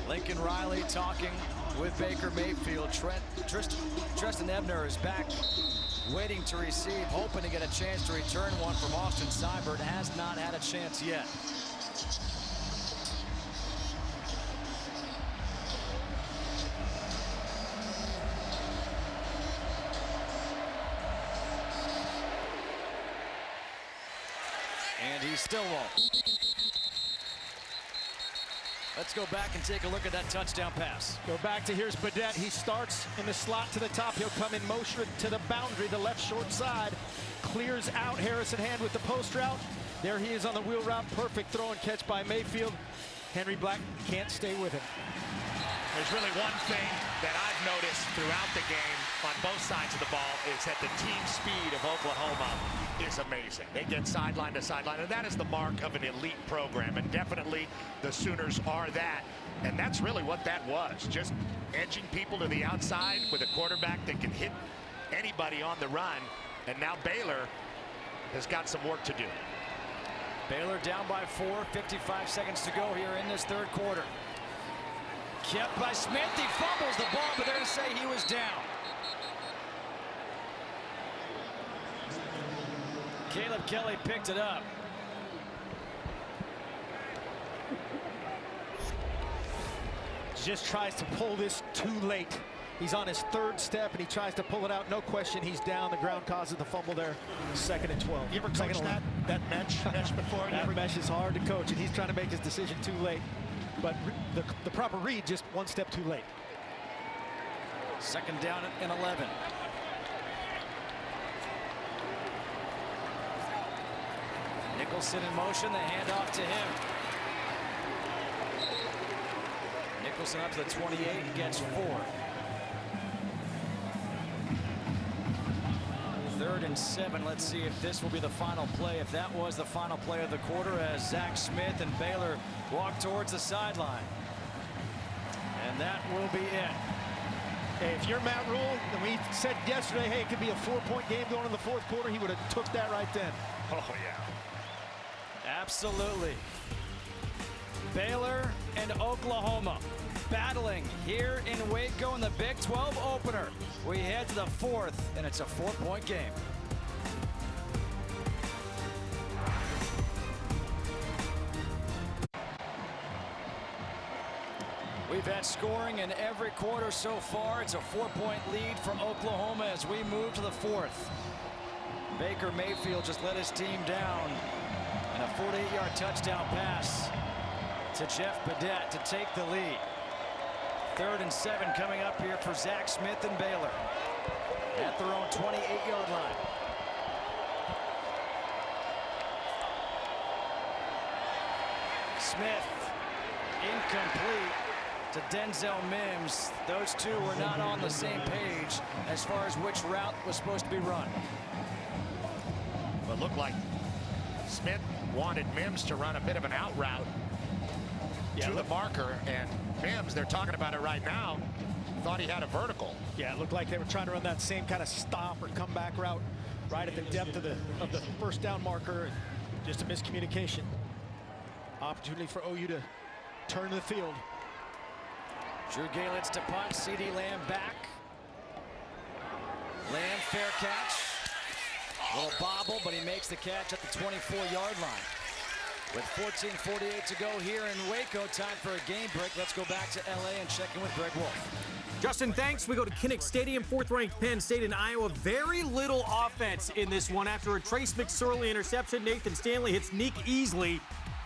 Lincoln Riley talking with Baker Mayfield. Tristan Ebner is back, waiting to receive, hoping to get a chance to return one from Austin Seibert. Has not had a chance yet. And he still won't. Let's go back and take a look at that touchdown pass. Go back to here's Badette. He starts in the slot to the top. He'll come in motion to the boundary, the left short side. Clears out Harrison Hand with the post route. There he is on the wheel route. Perfect throw and catch by Mayfield. Henry Black can't stay with him. There's really one thing that I've noticed throughout the game on both sides of the ball is that the team speed of Oklahoma is amazing. They get sideline to sideline, and that is the mark of an elite program, and definitely the Sooners are that. And that's really what that was, just edging people to the outside with a quarterback that can hit anybody on the run. And now Baylor has got some work to do. Baylor down by 4, 55 seconds to go here in this third quarter. Kept by Smith. He fumbles the ball, but they're going to say he was down. Caleb Kelly picked it up. Just tries to pull this too late. He's on his third step and he tries to pull it out. No question, he's down. The ground causes the fumble there. 2nd and 12. You ever coached that mesh before? That mesh is hard to coach, and he's trying to make his decision too late. But the proper read, just one step too late. 2nd down and 11. Nicholson in motion, the handoff to him. Nicholson up to the 28, gets 4. 3rd and 7. Let's see if this will be the final play. If that was the final play of the quarter, as Zach Smith and Baylor walk towards the sideline. And that will be it. Hey, if you're Matt Rule, and we said yesterday, hey, it could be a 4-point game going in the 4th quarter, he would have took that right then. Oh, yeah. Absolutely. Baylor and Oklahoma battling here in Waco in the Big 12 opener. We head to the 4th, and it's a 4-point game. We've had scoring in every quarter so far. It's a 4-point lead for Oklahoma as we move to the 4th. Baker Mayfield just let his team down, and a 48-yard touchdown pass to Jeff Badette to take the lead. 3rd and 7 coming up here for Zach Smith and Baylor at their own 28-yard line. Smith incomplete to Denzel Mims. Those two were not on the same page as far as which route was supposed to be run. But looked like Smith wanted Mims to run a bit of an out route. to the marker, and Mims, they're talking about it right now, thought he had a vertical. Yeah, it looked like they were trying to run that same kind of stop or comeback route right at the depth of the first down marker. Just a miscommunication. Opportunity for OU to turn the field. Drew Galens to punt. C.D. Lamb back. Lamb, fair catch. Little bobble, but he makes the catch at the 24-yard line. With 14:48 to go here in Waco, time for a game break. Let's go back to L.A. and check in with Greg Wolf. Justin, thanks. We go to Kinnick Stadium, 4th-ranked Penn State in Iowa. Very little offense in this one. After a Trace McSorley interception, Nathan Stanley hits Neek Easley.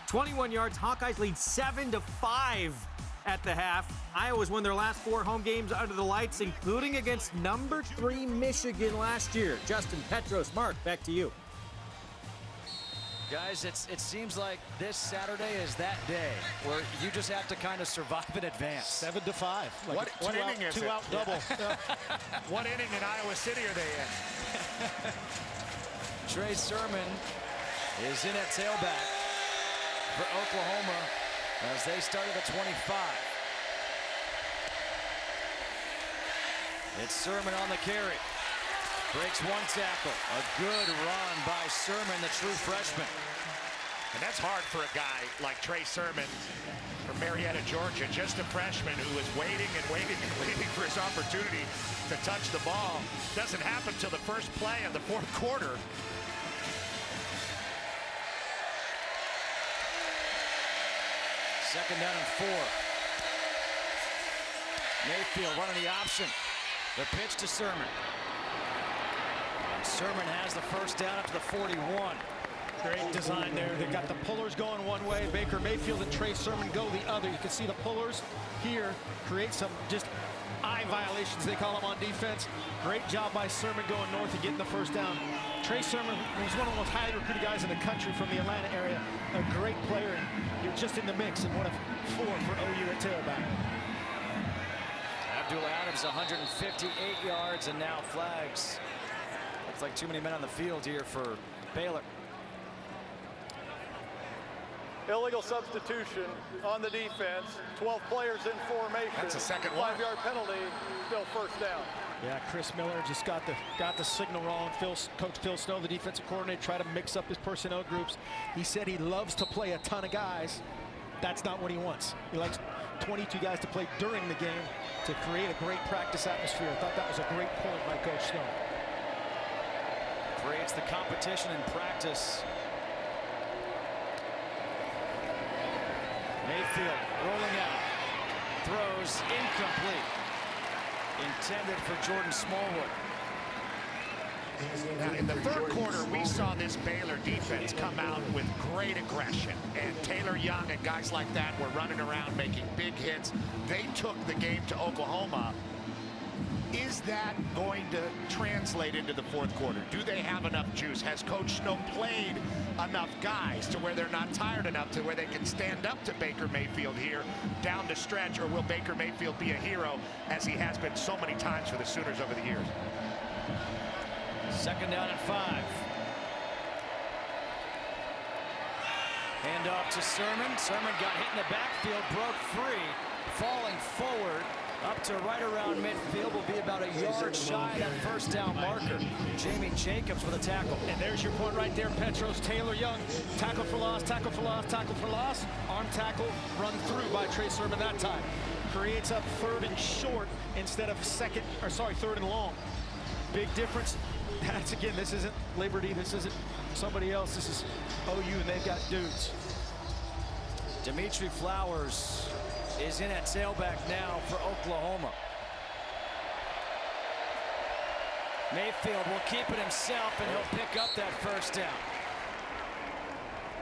21 yards. Hawkeyes lead 7-5 at the half. Iowa's won their last 4 home games under the lights, including against number 3 Michigan last year. Justin, Petros, Mark, back to you. Guys, it seems like this Saturday is that day where you just have to kind of survive in advance. 7-5. Like What inning is it? Two-out double. What inning in Iowa City are they in? Trey Sermon is in at tailback for Oklahoma as they start at the 25. It's Sermon on the carry. Breaks 1 tackle. A good run by Sermon, the true freshman. And that's hard for a guy like Trey Sermon from Marietta, Georgia, just a freshman who was waiting and waiting and waiting for his opportunity to touch the ball. Doesn't happen till the first play of the 4th quarter. Second down and 4. Mayfield running the option. The pitch to Sermon. Sermon has the first down up to the 41. Great design there. They've got the pullers going one way. Baker Mayfield and Trey Sermon go the other. You can see the pullers here create some just eye violations, they call them, on defense. Great job by Sermon going north and getting the first down. Trey Sermon was one of the most highly recruited guys in the country from the Atlanta area. A great player. You're just in the mix, and one of 4 for OU at tailback. Abdul Adams, 158 yards, and now flags. Looks like too many men on the field here for Baylor. Illegal substitution on the defense. 12 players in formation. That's a second one. 5-yard penalty, still first down. Yeah, Chris Miller just got the signal wrong. Coach Phil Snow, the defensive coordinator, tried to mix up his personnel groups. He said he loves to play a ton of guys. That's not what he wants. He likes 22 guys to play during the game to create a great practice atmosphere. I thought that was a great point by Coach Snow. Creates the competition in practice. Mayfield rolling out. Throws incomplete. Intended for Jordan Smallwood. Now, in the 3rd quarter, we saw this Baylor defense come out with great aggression. And Taylor Young and guys like that were running around making big hits. They took the game to Oklahoma. Is that going to translate into the 4th quarter? Do they have enough juice? Has Coach Snow played enough guys to where they're not tired enough to where they can stand up to Baker Mayfield here down the stretch? Or will Baker Mayfield be a hero as he has been so many times for the Sooners over the years? Second down and 5. Hand off to Sermon. Sermon got hit in the backfield, broke free, falling forward. Up to right around midfield, will be about a yard shy of that first down marker. Jamie Jacobs with a tackle. And there's your point right there, Petros. Taylor Young, tackle for loss, tackle for loss, tackle for loss. Arm tackle run through by Trey Sermon that time. Creates a 3rd and short instead of 3rd and long. Big difference. That's, again, this isn't Liberty. This isn't somebody else. This is OU, and they've got dudes. Dimitri Flowers is in at tailback now for Oklahoma. Mayfield will keep it himself, and he'll pick up that first down.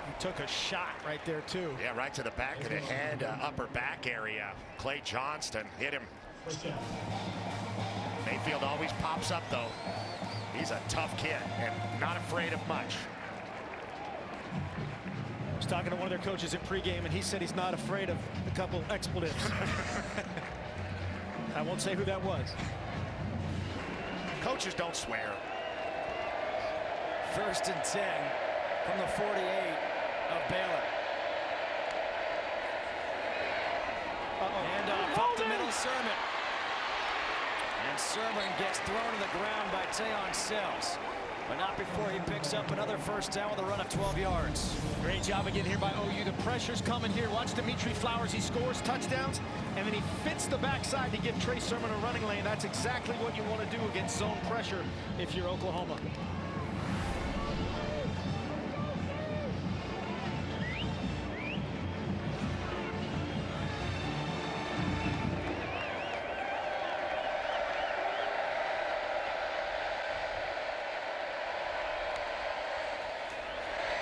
He took a shot right there, too. Yeah, right to the back of the head, upper back area. Clay Johnston hit him. Mayfield always pops up, though. He's a tough kid and not afraid of much. I was talking to one of their coaches in pregame, and he said he's not afraid of a couple expletives. I won't say who that was. Coaches don't swear. First and 10 from the 48 of Baylor. Sermon gets thrown to the ground by Teon Sells, but not before he picks up another first down with a run of 12 yards. Great job again here by OU. The pressure's coming here. Watch Dimitri Flowers. He scores touchdowns, and then he fits the backside to give Trey Sermon a running lane. That's exactly what you want to do against zone pressure if you're Oklahoma.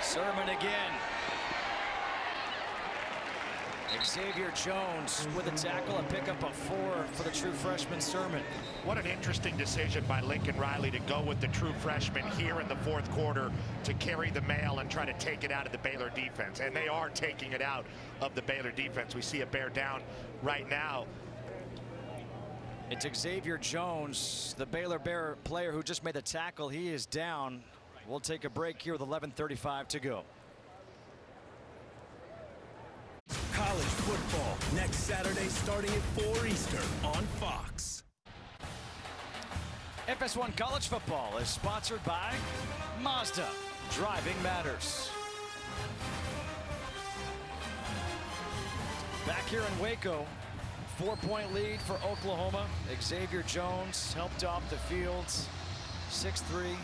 Sermon again. Xavier Jones with a tackle, a pickup of 4 for the true freshman Sermon. What an interesting decision by Lincoln Riley to go with the true freshman here in the fourth quarter to carry the mail and try to take it out of the Baylor defense. And they are taking it out of the Baylor defense. We see it bear down right now. It's Xavier Jones, the Baylor Bear player who just made the tackle. He is down. We'll take a break here with 11:35 to go. College football next Saturday starting at 4 Eastern on Fox. FS1 College Football is sponsored by Mazda. Driving matters. Back here in Waco, 4-point lead for Oklahoma. Xavier Jones helped off the field. 6'3",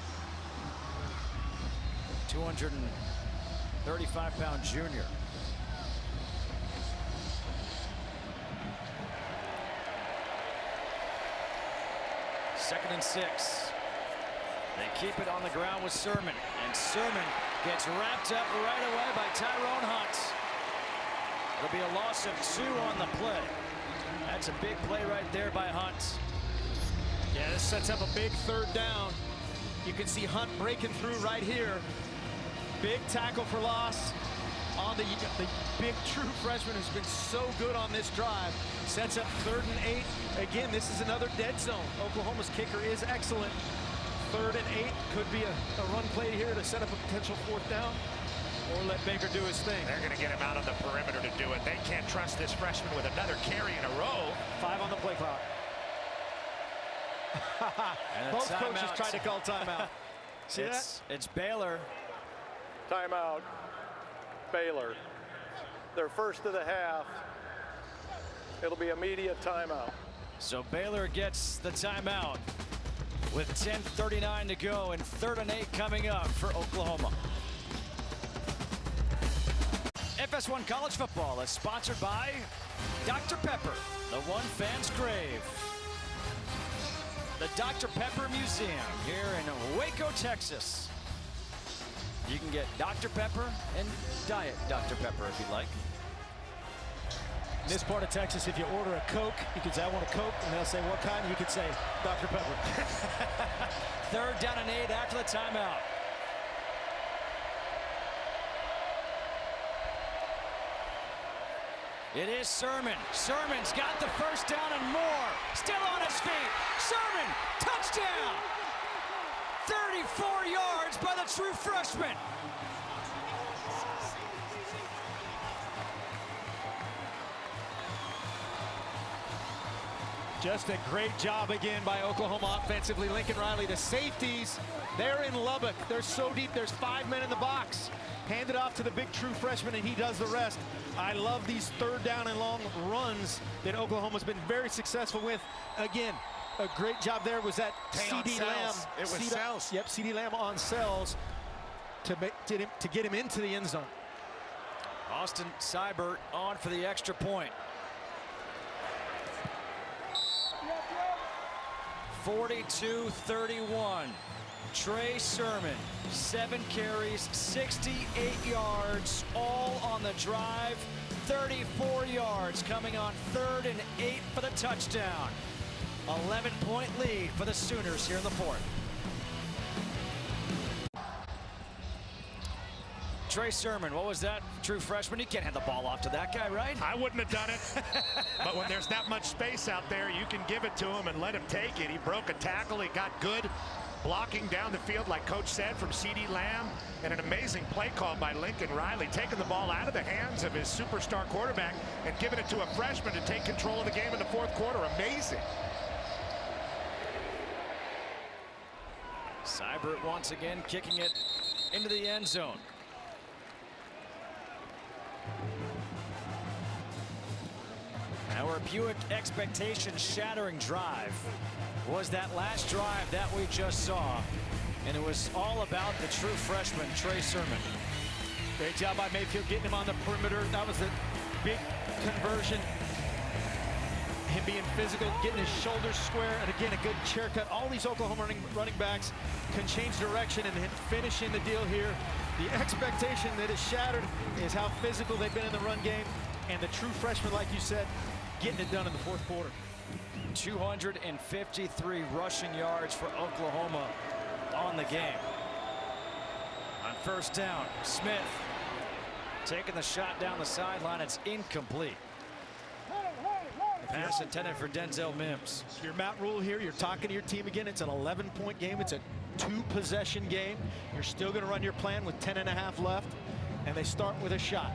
235-pound junior. Second and 6. They keep it on the ground with Sermon, and Sermon gets wrapped up right away by Tyrone Hunt. It'll be a loss of 2 on the play. That's a big play right there by Hunt. Yeah, this sets up a big third down. You can see Hunt breaking through right here. Big tackle for loss on the big true freshman who's been so good on this drive. Sets up 3rd and 8. Again, this is another dead zone. Oklahoma's kicker is excellent. 3rd and 8 could be a run play here to set up a potential 4th down, or let Baker do his thing. They're going to get him out on the perimeter to do it. They can't trust this freshman with another carry in a row. 5 on the play clock. Both coaches tried to call timeout. See that? It's Baylor. Timeout, Baylor. Their first of the half. It'll be immediate timeout. So Baylor gets the timeout with 10:39 to go and 3rd and 8 coming up for Oklahoma. FS1 College Football is sponsored by Dr. Pepper, the one fans crave. The Dr. Pepper Museum here in Waco, Texas. You can get Dr. Pepper and Diet Dr. Pepper if you'd like. In this part of Texas, if you order a Coke, you can say, I want a Coke, and they'll say, what kind? You could say, Dr. Pepper. 3rd down and 8 after the timeout. It is Sermon. Sermon's got the first down and more. Still on his feet. Sermon, touchdown! 34 yards by the true freshman. Just a great job again by Oklahoma offensively. Lincoln Riley, the safeties, they're in Lubbock. They're so deep, there's 5 men in the box. Hand it off to the big true freshman, and he does the rest. I love these 3rd down and long runs that Oklahoma's been very successful with. Again, a great job there was that C.D. Lamb. It was Sells. Yep, C.D. Lamb on Sells to get him into the end zone. Austin Seibert on for the extra point. 42-31. Trey Sermon, 7 carries, 68 yards, all on the drive. 34 yards coming on 3rd and 8 for the touchdown. 11-point lead for the Sooners here in the 4th. Trey Sermon, what was that? True freshman. You can't hand the ball off to that guy, right? I wouldn't have done it. But when there's that much space out there, you can give it to him and let him take it. He broke a tackle. He got good blocking down the field, like Coach said, from C.D. Lamb. And an amazing play call by Lincoln Riley, taking the ball out of the hands of his superstar quarterback and giving it to a freshman to take control of the game in the 4th quarter. Amazing. Seibert once again kicking it into the end zone. Our Buick expectation-shattering drive was that last drive that we just saw, and it was all about the true freshman, Trey Sermon. Great job by Mayfield getting him on the perimeter. That was the big conversion. Him being physical, getting his shoulders square, and again, a good chair cut. All these Oklahoma running backs can change direction and finishing the deal here. The expectation that is shattered is how physical they've been in the run game, and the true freshman, like you said, getting it done in the fourth quarter. 253 rushing yards for Oklahoma on the game. On first down, Smith taking the shot down the sideline. It's incomplete. The pass intended for Denzel Mims. Your Matt Rule here, you're talking to your team again. It's an 11-point game. It's a 2-possession game. You're still going to run your plan with 10.5 left, and they start with a shot.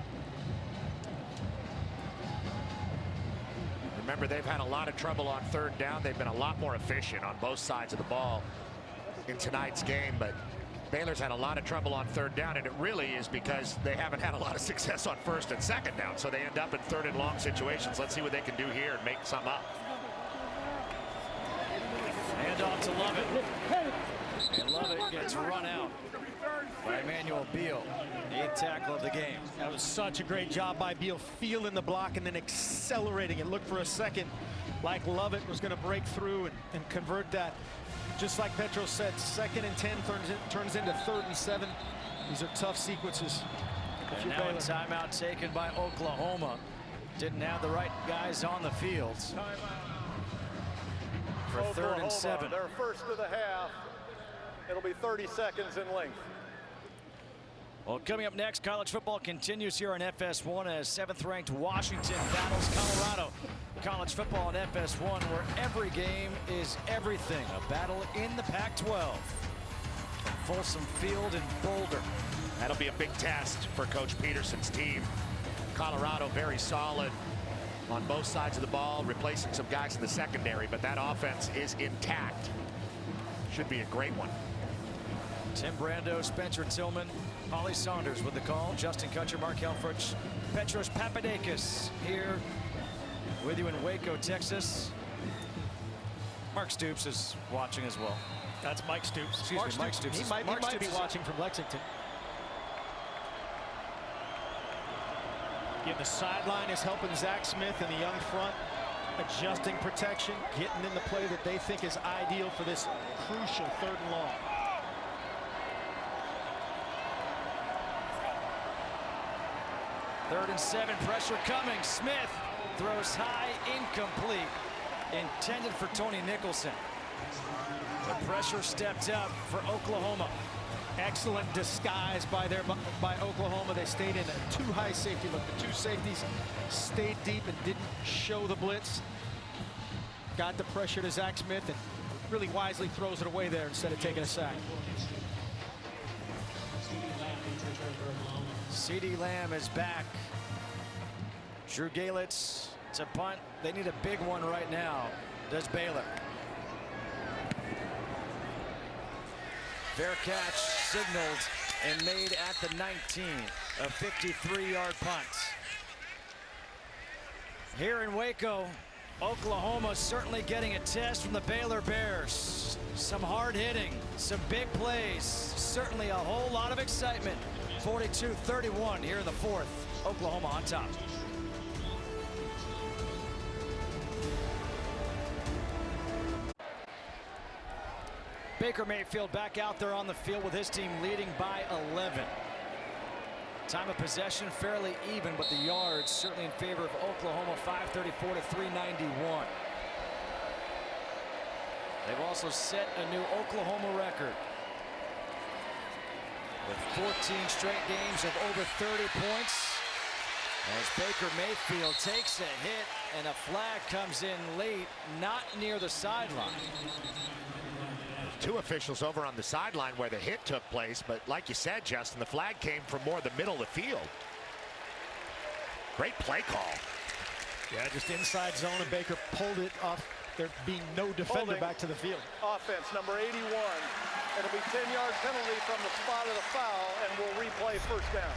Remember, they've had a lot of trouble on third down. They've been a lot more efficient on both sides of the ball in tonight's game, but Baylor's had a lot of trouble on third down, and it really is because they haven't had a lot of success on first and second down, so they end up in third and long situations. Let's see what they can do here and make some up. Hand off to Lovett. And Lovett gets run out by Emmanuel Beal, 8th tackle of the game. That was such a great job by Beal, feeling the block and then accelerating. It looked for a second like Lovett was going to break through and convert that. Just like Petro said, 2nd and 10 turns into 3rd and 7. These are tough sequences. And now a timeout taken by Oklahoma. Didn't have the right guys on the field. For 3rd and 7. Their first of the half. It'll be 30 seconds in length. Well, coming up next, college football continues here on FS1 as 7th-ranked Washington battles Colorado. College football on FS1, where every game is everything. A battle in the Pac-12. From Folsom Field in Boulder. That'll be a big test for Coach Peterson's team. Colorado very solid on both sides of the ball, replacing some guys in the secondary, but that offense is intact. Should be a great one. Tim Brando, Spencer Tillman, Holly Saunders with the call. Justin Kutcher, Mark Helfrich, Petros Papadakis here with you in Waco, Texas. Mark Stoops is watching as well. That's Mike Stoops. Excuse me, Mike Stoops. He might be watching from Lexington. Again, the sideline is helping Zach Smith and the young front, adjusting protection, getting in the play that they think is ideal for this crucial 3rd and long. Third and 7, pressure coming. Smith throws high, incomplete. Intended for Tony Nicholson. The pressure stepped up for Oklahoma. Excellent disguise by Oklahoma. They stayed in a 2-high safety look. The 2 safeties stayed deep and didn't show the blitz. Got the pressure to Zach Smith and really wisely throws it away there instead of taking a sack. CeeDee Lamb is back. Drew Galitz to punt. They need a big one right now. Does Baylor. Fair catch signaled and made at the 19. A 53-yard punt. Here in Waco, Oklahoma certainly getting a test from the Baylor Bears. Some hard hitting, some big plays, certainly a whole lot of excitement. 42-31 here in the 4th. Oklahoma on top. Baker Mayfield back out there on the field with his team leading by 11. Time of possession fairly even, but the yards certainly in favor of Oklahoma, 534 to 391. They've also set a new Oklahoma record with 14 straight games of over 30 points. As Baker Mayfield takes a hit and a flag comes in late, not near the sideline. 2 officials over on the sideline where the hit took place, but like you said, Justin, the flag came from more the middle of the field. Great play call. Yeah, just inside zone, and Baker pulled it off. There being no defender back to the field. Offense number 81. It'll be 10-yard penalty from the spot of the foul, and we'll replay first down.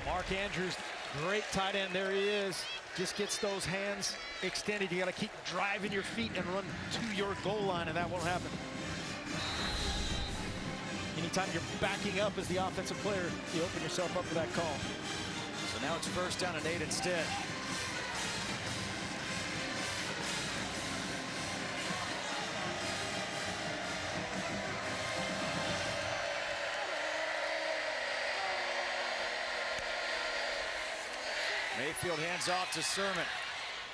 Mark Andrews, great tight end. There he is. Just gets those hands extended. You got to keep driving your feet and run to your goal line, and that won't happen. Anytime you're backing up as the offensive player, you open yourself up for that call. So now it's first down and 8 instead. Mayfield hands off to Sermon.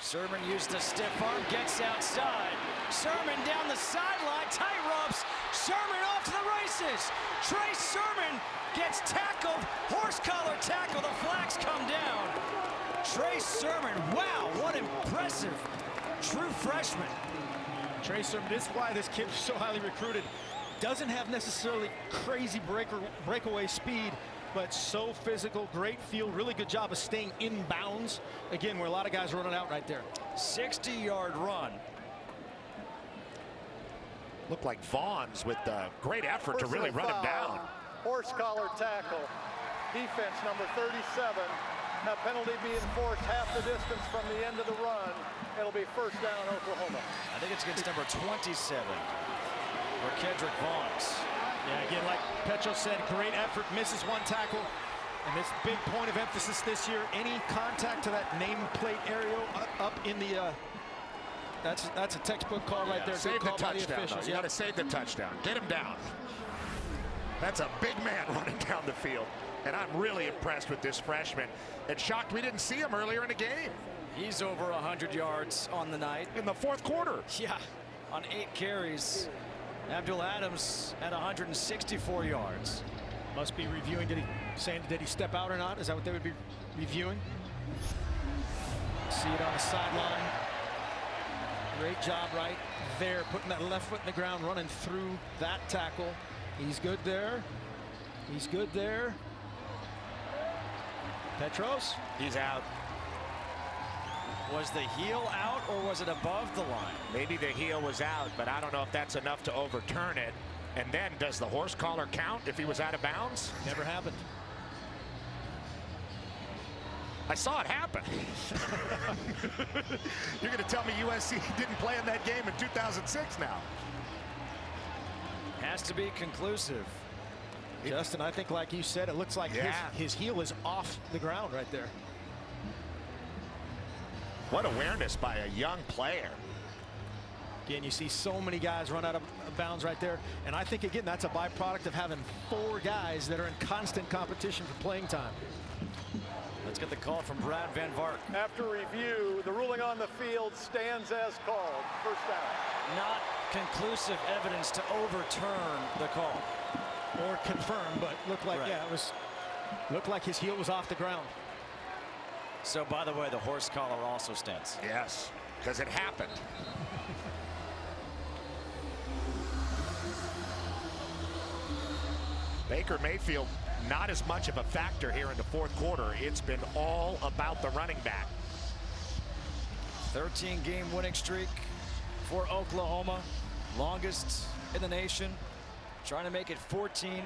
Sermon used the stiff arm, gets outside. Sermon down the sideline, tight ropes. Sermon off to the races. Trey Sermon gets tackled, horse collar tackle. The flags come down. Trey Sermon, wow, what impressive true freshman. Trey Sermon, this is why this kid is so highly recruited. Doesn't have necessarily crazy breakaway speed, but so physical, great feel, really good job of staying in bounds. Again, where a lot of guys are running out right there. 60-yard run. Looked like Vaughn's with great effort to really run him down. Horse collar tackle. Defense number 37. That penalty being forced half the distance from the end of the run. It'll be first down, Oklahoma. I think it's against number 27 for Kedrick Vaughns. Yeah, again, like Petro said, great effort, misses one tackle. And this big point of emphasis this year, any contact to that nameplate area up in the, that's a textbook call right there. Save Good call the by the touchdown. officials. You got to save the touchdown. Get him down. That's a big man running down the field. And I'm really impressed with this freshman. And shocked we didn't see him earlier in the game. He's over 100 yards on the night. In the fourth quarter. Yeah, on 8 carries. Abdul Adams at 164 yards. Must be reviewing. Did he step out or not? Is that what they would be reviewing? See it on the sideline. Great job right there, putting that left foot in the ground, running through that tackle. He's good there. He's good there. Petros? He's out. Was the heel out or was it above the line? Maybe the heel was out, but I don't know if that's enough to overturn it. And then does the horse collar count if he was out of bounds? Never happened. I saw it happen. You're going to tell me USC didn't play in that game in 2006 now? Has to be conclusive. Justin, I think like you said, it looks like his heel is off the ground right there. What awareness by a young player. Again, you see so many guys run out of bounds right there. And I think, again, that's a byproduct of having 4 guys that are in constant competition for playing time. Let's get the call from Brad Van Vark. After review, the ruling on the field stands as called. First down. Not conclusive evidence to overturn the call. Or confirm, but looked like, right. Looked like his heel was off the ground. So, by the way, the horse collar also stands. Yes, because it happened. Baker Mayfield, not as much of a factor here in the fourth quarter. It's been all about the running back. 13-game winning streak for Oklahoma. Longest in the nation. Trying to make it 14.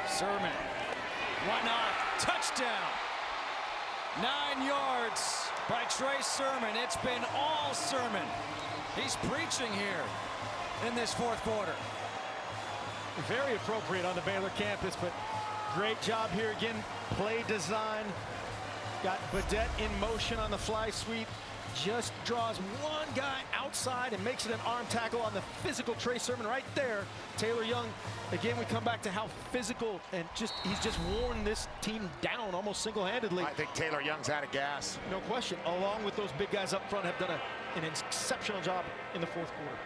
Sermon. Why not? Touchdown. 9 yards by Trey Sermon. It's been all Sermon. He's preaching here in this fourth quarter. Very appropriate on the Baylor campus, but great job here again. Play design. Got Badette in motion on the fly sweep. Just draws one guy outside and makes it an arm tackle on the physical Trey Sermon right there. Taylor Young, again, we come back to how physical and he's just worn this team down almost single-handedly. I think Taylor Young's out of gas. No question, along with those big guys up front, have done an exceptional job in the fourth quarter.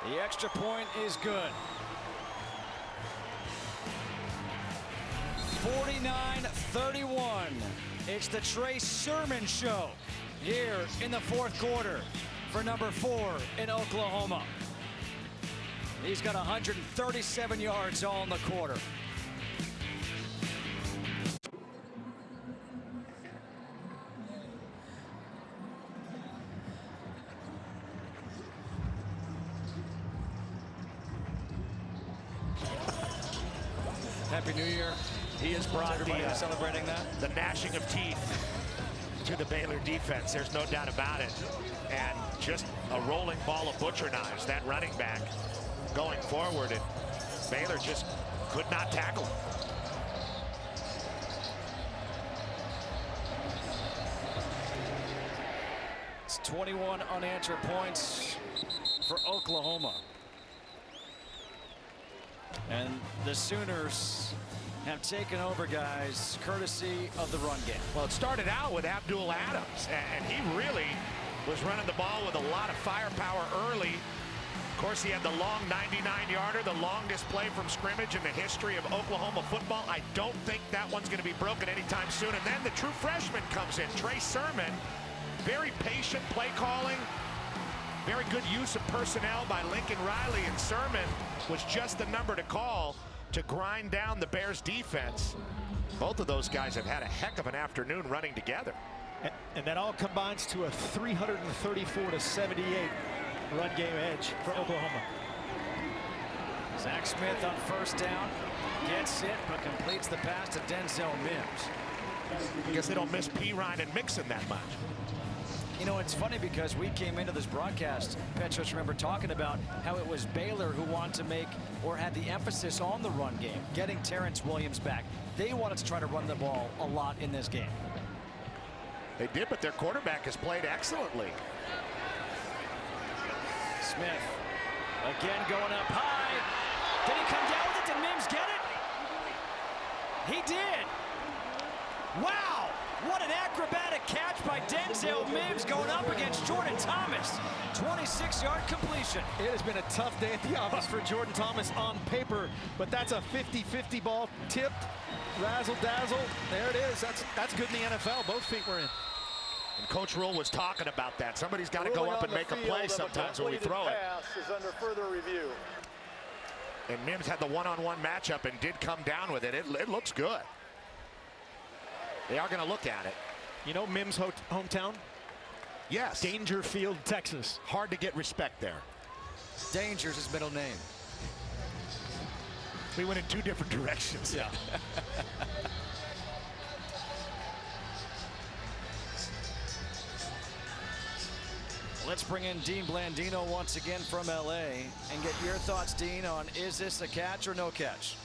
The extra point is good. 49-31. It's the Trey Sermon show here in the fourth quarter for number 4 in Oklahoma. He's got 137 yards all in the quarter. Happy New Year. He has brought Everybody celebrating that. the gnashing of teeth to the Baylor defense. There's no doubt about it. And just a rolling ball of butcher knives, that running back going forward. And Baylor just could not tackle him. It's 21 unanswered points for Oklahoma. And the Sooners have taken over, guys, courtesy of the run game. Well, it started out with Abdul Adams, and he really was running the ball with a lot of firepower early. Of course, he had the long 99-yarder, the longest play from scrimmage in the history of Oklahoma football. I don't think that one's going to be broken anytime soon. And then the true freshman comes in, Trey Sermon. Very patient play calling. Very good use of personnel by Lincoln Riley, and Sermon was just the number to call to grind down the Bears defense. Both of those guys have had a heck of an afternoon running together. And that all combines to a 334-78 run game edge for Oklahoma. Zach Smith on first down, gets it, but completes the pass to Denzel Mims. I guess they don't miss Pirine and Mixon that much. You know, it's funny because we came into this broadcast, Petros, remember talking about how it was Baylor who wanted to make or had the emphasis on the run game, getting Terrence Williams back. They wanted to try to run the ball a lot in this game. They did, but their quarterback has played excellently. Smith again going up high. Did he come down with it? Did Mims get it? He did. Wow. What an acrobatic catch by Denzel Mims going up against Jordan Thomas. 26-yard completion. It has been a tough day at the office for Jordan Thomas on paper, but that's a 50-50 ball tipped, razzle-dazzle. There it is. That's good in the NFL. Both feet were in. And Coach Rule was talking about that. Somebody's got to go up and make a play sometimes when we throw it. Pass is under further review. And Mims had the one-on-one matchup and did come down with it. It looks good. They are going to look at it. You know Mims' hometown? Yes. Dangerfield, Texas. Hard to get respect there. Danger's his middle name. We went in two different directions. Yeah. Let's bring in Dean Blandino once again from LA and get your thoughts, Dean, on is this a catch or no catch?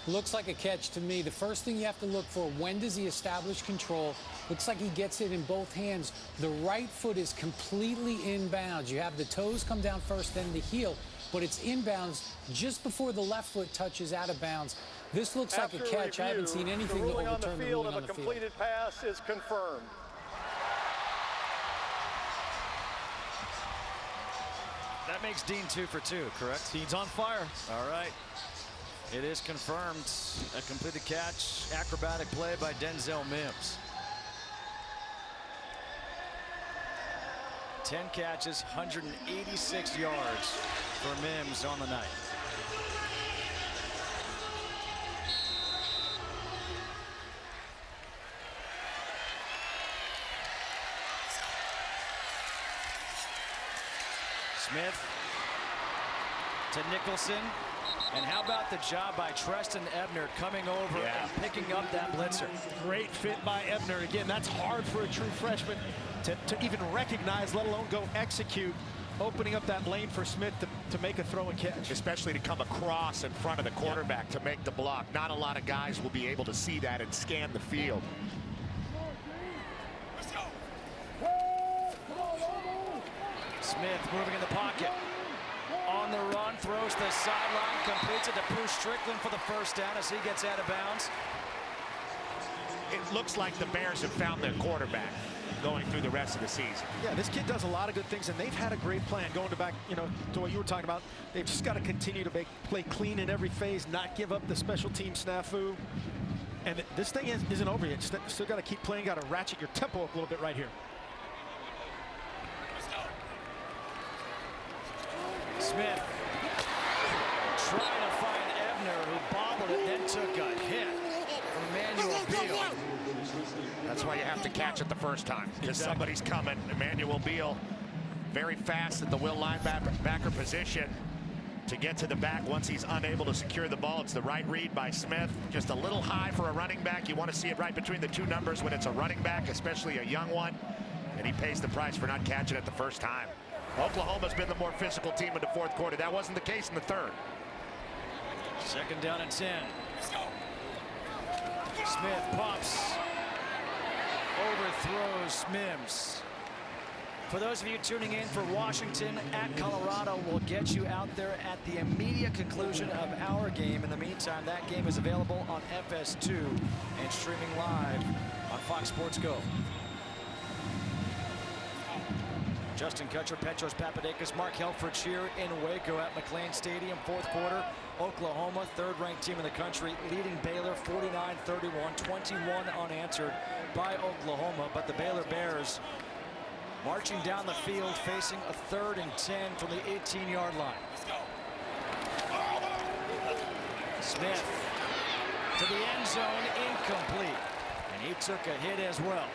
Looks like a catch to me. The first thing you have to look for, when does he establish control? Looks like he gets it in both hands. The right foot is completely inbounds. You have the toes come down first, then the heel, but it's inbounds just before the left foot touches out of bounds. This looks like a catch. I haven't seen anything to overturn the ruling on the field. A completed pass is confirmed. That makes Dean 2 for 2, correct? Dean's on fire. All right. It is confirmed. A completed catch, acrobatic play by Denzel Mims. 10 catches, 186 yards for Mims on the night. Smith to Nicholson. And how about the job by Treston Ebner coming over and picking up that blitzer? Great fit by Ebner. Again, that's hard for a true freshman to even recognize, let alone go execute, opening up that lane for Smith to make a throw and catch. Especially to come across in front of the quarterback to make the block. Not a lot of guys will be able to see that and scan the field. Smith moving in the pocket. On the run, throws the sideline, completes it to Bruce Strickland for the first down as he gets out of bounds. It looks like the Bears have found their quarterback going through the rest of the season. Yeah, this kid does a lot of good things, and they've had a great plan going back, to what you were talking about. They've just got to continue to play clean in every phase, not give up the special team snafu. And this thing isn't over yet. Still got to keep playing, got to ratchet your tempo up a little bit right here. Smith trying to find Ebner, who bobbled it, then took a hit from Emmanuel Beal. That's why you have to catch it the first time, because somebody's coming. Emmanuel Beal very fast at the will linebacker position. to get to the back once he's unable to secure the ball. It's the right read by Smith. Just a little high for a running back. You want to see it right between the two numbers when it's a running back, especially a young one. And he pays the price for not catching it the first time. Oklahoma's been the more physical team in the fourth quarter. That wasn't the case in the third. Second down and 10. Smith pumps. Overthrows Mims. For those of you tuning in for Washington at Colorado, we'll get you out there at the immediate conclusion of our game. In the meantime, that game is available on FS2 and streaming live on Fox Sports Go. Justin Kutcher, Petros Papadakis, Mark Helfrich here in Waco at McLean Stadium. Fourth quarter, Oklahoma, third-ranked team in the country, leading Baylor 49-31, 21 unanswered by Oklahoma. But the Baylor Bears marching down the field, facing a 3rd and 10 from the 18-yard line. Smith to the end zone, incomplete. And he took a hit as well.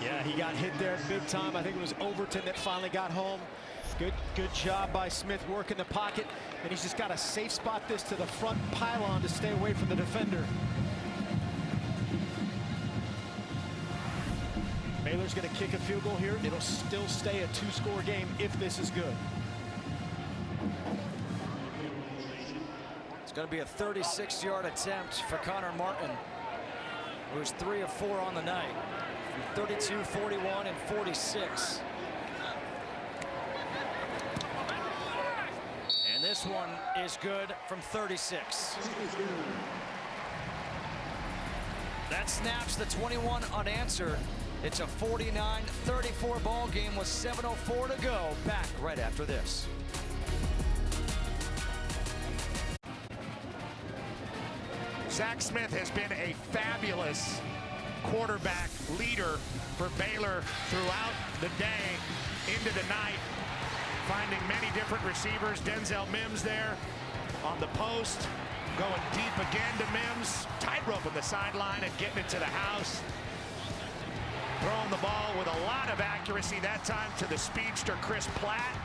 Yeah, he got hit there big time. I think it was Overton that finally got home. Good job by Smith working the pocket. And he's just got a safe spot this to the front pylon to stay away from the defender. Baylor's going to kick a field goal here. It'll still stay a 2-score game if this is good. It's going to be a 36-yard attempt for Connor Martin, who's 3 of 4 on the night. 32, 41, and 46. And this one is good from 36. That snaps the 21 unanswered. It's a 49-34 ball game with 7:04 to go. Back right after this. Zach Smith has been a fabulous quarterback leader for Baylor throughout the day into the night, finding many different receivers. Denzel Mims there on the post, going deep again to Mims, tightrope on the sideline and getting it to the house. Throwing the ball with a lot of accuracy that time to the speedster Chris Platt.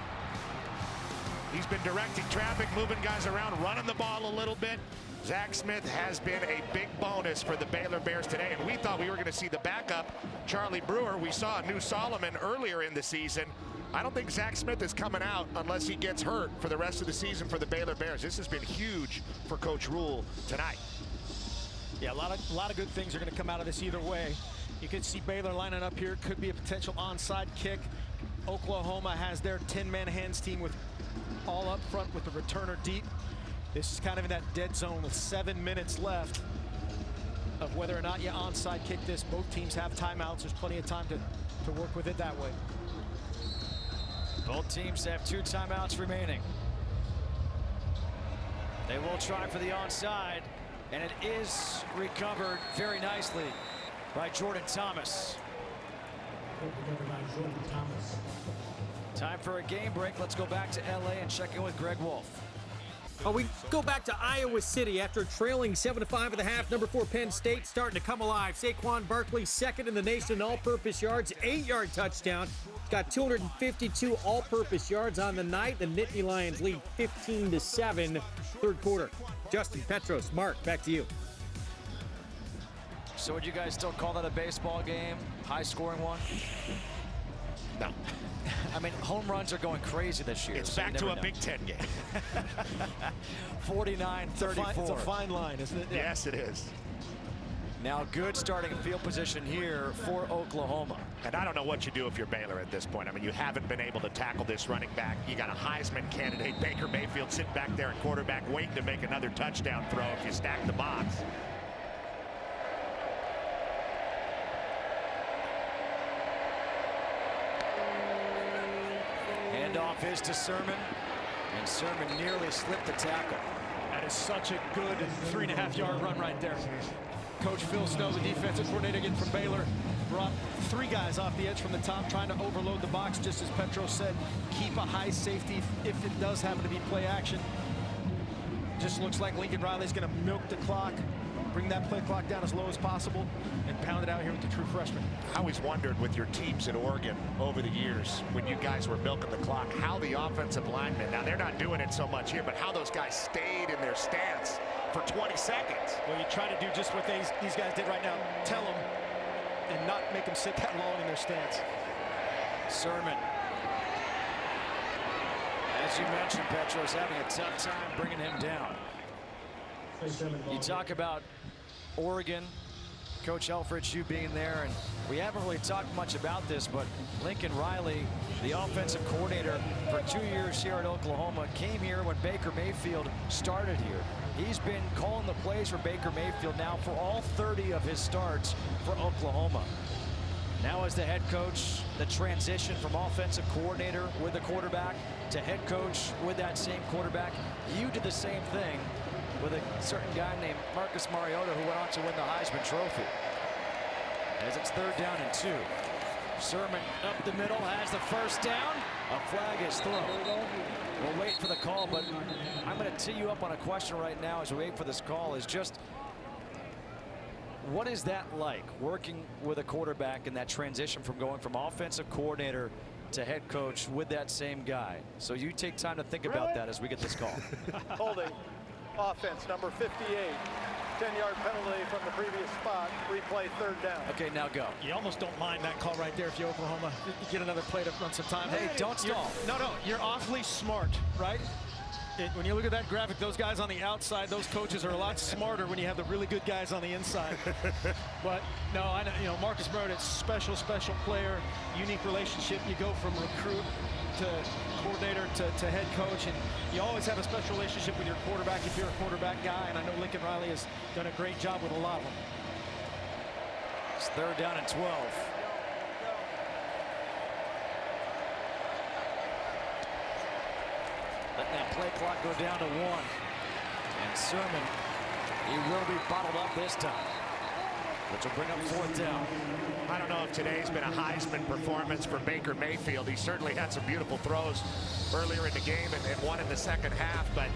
He's been directing traffic, moving guys around, running the ball a little bit. Zach Smith has been a big bonus for the Baylor Bears today, and we thought we were going to see the backup, Charlie Brewer. We saw a new Solomon earlier in the season. I don't think Zach Smith is coming out unless he gets hurt for the rest of the season for the Baylor Bears. This has been huge for Coach Rule tonight. Yeah, a lot of good things are going to come out of this either way. You could see Baylor lining up here. Could be a potential onside kick. Oklahoma has their 10-man hands team with all up front with the returner deep. This is kind of in that dead zone with 7 minutes left of whether or not you onside kick this. Both teams have timeouts. There's plenty of time to work with it that way. Both teams have 2 timeouts remaining. They will try for the onside, and it is recovered very nicely by Jordan Thomas. Time for a game break. Let's go back to LA and check in with Greg Wolf. We go back to Iowa City after trailing 7-5 at the half. Number 4 Penn State starting to come alive. Saquon Barkley second in the nation in all-purpose yards, 8-yard touchdown. Got 252 all-purpose yards on the night. The Nittany Lions lead 15-7, third quarter. Justin, Petros, Mark, back to you. So would you guys still call that a baseball game? High-scoring one? No. I mean, home runs are going crazy this year. It's so back to a Big Ten game. 49-34. It's a fine line, isn't it? Yeah. Yes, it is. Now good starting field position here for Oklahoma. And I don't know what you do if you're Baylor at this point. I mean, you haven't been able to tackle this running back. You got a Heisman candidate, Baker Mayfield, sitting back there at quarterback waiting to make another touchdown throw if you stack the box. Handoff is to Sermon, and Sermon nearly slipped the tackle. That is such a good 3.5-yard run right there. Coach Phil Snow, the defensive coordinator again from Baylor, brought 3 guys off the edge from the top, trying to overload the box, just as Petros said. Keep a high safety if it does happen to be play action. Just looks like Lincoln Riley's going to milk the clock. bring that play clock down as low as possible, and pound it out here with the true freshman. I always wondered with your teams at Oregon over the years when you guys were milking the clock, how the offensive linemen, now they're not doing it so much here, but how those guys stayed in their stance for 20 seconds. Well, you try to do just what these guys did right now. Tell them and not make them sit that long in their stance. Sermon. As you mentioned, Petro's having a tough time bringing him down. You talk about Oregon, Coach Helfrich, you being there, and we haven't really talked much about this, but Lincoln Riley, the offensive coordinator for 2 years here at Oklahoma, came here when Baker Mayfield started here. He's been calling the plays for Baker Mayfield now for all 30 of his starts for Oklahoma. Now as the head coach, the transition from offensive coordinator with the quarterback to head coach with that same quarterback. You did the same thing with a certain guy named Marcus Mariota, who went on to win the Heisman Trophy. As it's 3rd down and 2. Sermon up the middle, has the first down. A flag is thrown. We'll wait for the call, but I'm going to tee you up on a question right now as we wait for this call. Is just, what is that like, working with a quarterback in that transition from going from offensive coordinator to head coach with that same guy? So you take time to think about that as we get this call. Holding. Offense, number 58. 10-yard penalty from the previous spot. Replay 3rd down. Okay, now go. You almost don't mind that call right there if you're Oklahoma. You get another play to run some time. Hey, don't stall. No, you're awfully smart, right? When you look at that graphic, those guys on the outside, those coaches are a lot smarter when you have the really good guys on the inside. But no, I know, Marcus Mariota, special player, unique relationship. You go from recruit to coordinator to head coach, and you always have a special relationship with your quarterback if you're a quarterback guy, and I know Lincoln Riley has done a great job with a lot of them. It's 3rd down and 12. Let that play clock go down to 1. And Sermon, he will be bottled up this time, which will bring up 4th down. I don't know if today's been a Heisman performance for Baker Mayfield. He certainly had some beautiful throws earlier in the game and one in the second half, but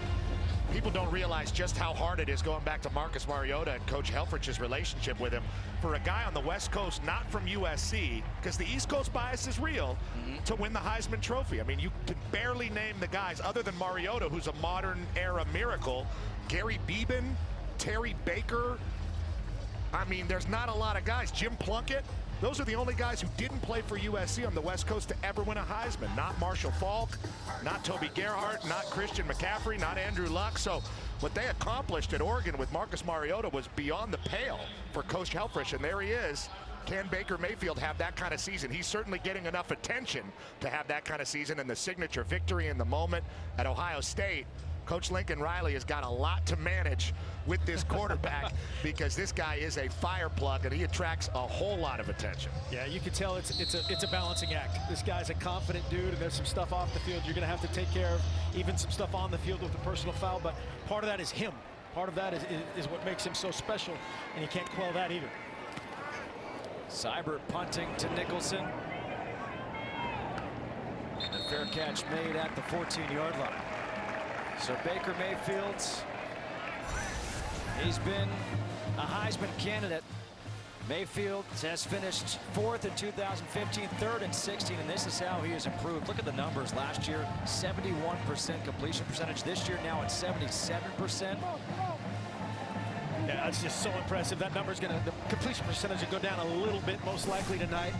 people don't realize just how hard it is going back to Marcus Mariota and Coach Helfrich's relationship with him. For a guy on the West Coast, not from USC, because the East Coast bias is real, to win the Heisman Trophy. I mean, you can barely name the guys other than Mariota, who's a modern era miracle. Gary Beeben, Terry Baker. I mean, there's not a lot of guys. Jim Plunkett. Those are the only guys who didn't play for USC on the West Coast to ever win a Heisman. Not Marshall Faulk, not Toby Gerhart, not Christian McCaffrey, not Andrew Luck. So what they accomplished at Oregon with Marcus Mariota was beyond the pale for Coach Helfrich, and there he is. Can Baker Mayfield have that kind of season? He's certainly getting enough attention to have that kind of season, and the signature victory in the moment at Ohio State. Coach Lincoln Riley has got a lot to manage with this quarterback because this guy is a fire plug and he attracts a whole lot of attention. Yeah, you can tell it's a balancing act. This guy's a confident dude, and there's some stuff off the field you're going to have to take care of, even some stuff on the field with the personal foul, but part of that is him. Part of that is what makes him so special, and you can't quell that either. Seibert punting to Nicholson. And a fair catch made at the 14-yard line. So Baker Mayfield, he's been a Heisman candidate. Mayfield has finished 4th in 2015, 3rd in 16, and this is how he has improved. Look at the numbers. Last year, 71% completion percentage. This year now at 77%. Yeah, that's just so impressive. That number's going to, the completion percentage will go down a little bit, most likely tonight.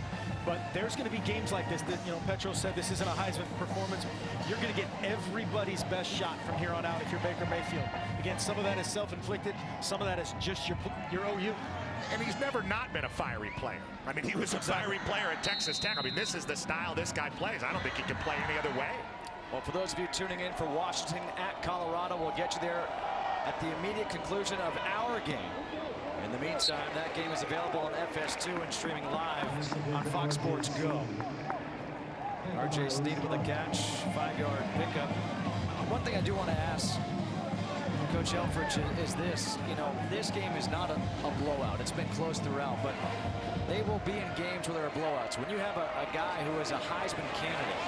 But there's going to be games like this that, Petro said this isn't a Heisman performance. You're going to get everybody's best shot from here on out if you're Baker Mayfield. Again, some of that is self-inflicted. Some of that is just your OU. And he's never not been a fiery player. I mean, he was a fiery player at Texas Tech. I mean, this is the style this guy plays. I don't think he can play any other way. Well, for those of you tuning in for Washington at Colorado, we'll get you there at the immediate conclusion of our game. In the meantime, that game is available on FS2 and streaming live on Fox Sports Go. RJ Sneed with a catch, 5-yard pickup. One thing I do want to ask Coach Helfrich is this. This game is not a blowout. It's been close throughout, but they will be in games where there are blowouts. When you have a guy who is a Heisman candidate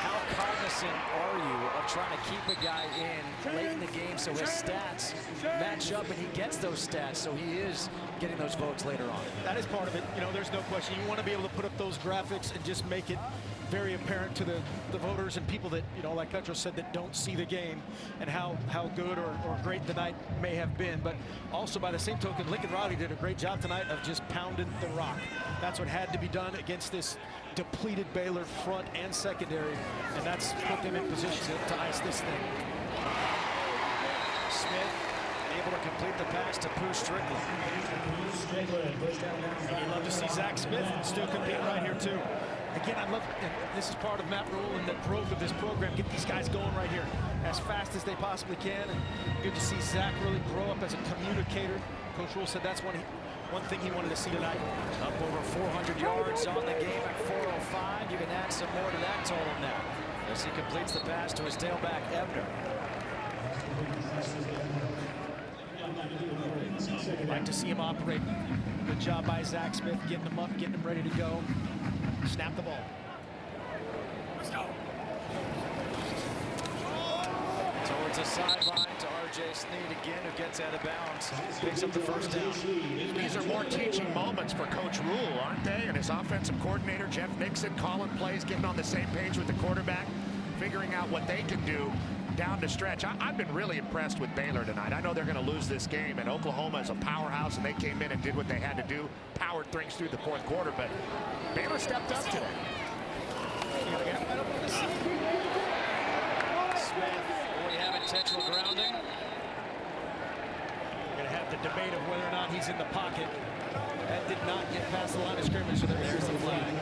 how cognizant are you of trying to keep a guy in late in the game so his stats match up and he gets those stats, so he is getting those votes later on? That is part of it. You know, there's no question. You want to be able to put up those graphics and just make it very apparent to the voters and people that, you know, like Petro said, that don't see the game and how good or great the night may have been. But also, by the same token, Lincoln Riley did a great job tonight of just pounding the rock. That's what had to be done against this depleted Baylor front and secondary, and that's put them in position to ice this thing. Smith able to complete the pass to Pooh Strickland. And you love to see Zach Smith still competing right here too. Again, I love, and this is part of Matt Rule and the growth of this program. Get these guys going right here as fast as they possibly can. And good to see Zach really grow up as a communicator. Coach Rule said that's one thing he wanted to see tonight. Up over 400 yards on the game at 4:05. You can add some more to that total now as he completes the pass to his tailback, Ebner. Like to see him operate. Good job by Zach Smith, getting him up, getting him ready to go. Snap the ball. Let's go. Towards the sideline to R.J. Snead again, who gets out of bounds. Picks up the first down. These are more teaching moments for Coach Rule, aren't they? And his offensive coordinator, Jeff Nixon, calling plays, getting on the same page with the quarterback, figuring out what they can do down the stretch. I've been really impressed with Baylor tonight. I know they're going to lose this game, and Oklahoma is a powerhouse, and they came in and did what they had to do, powered things through the fourth quarter, but Baylor stepped up today. Smith, we have intentional grounding. We're going to have the debate of whether or not he's in the pocket. That did not get past the line of scrimmage, so there's the flag.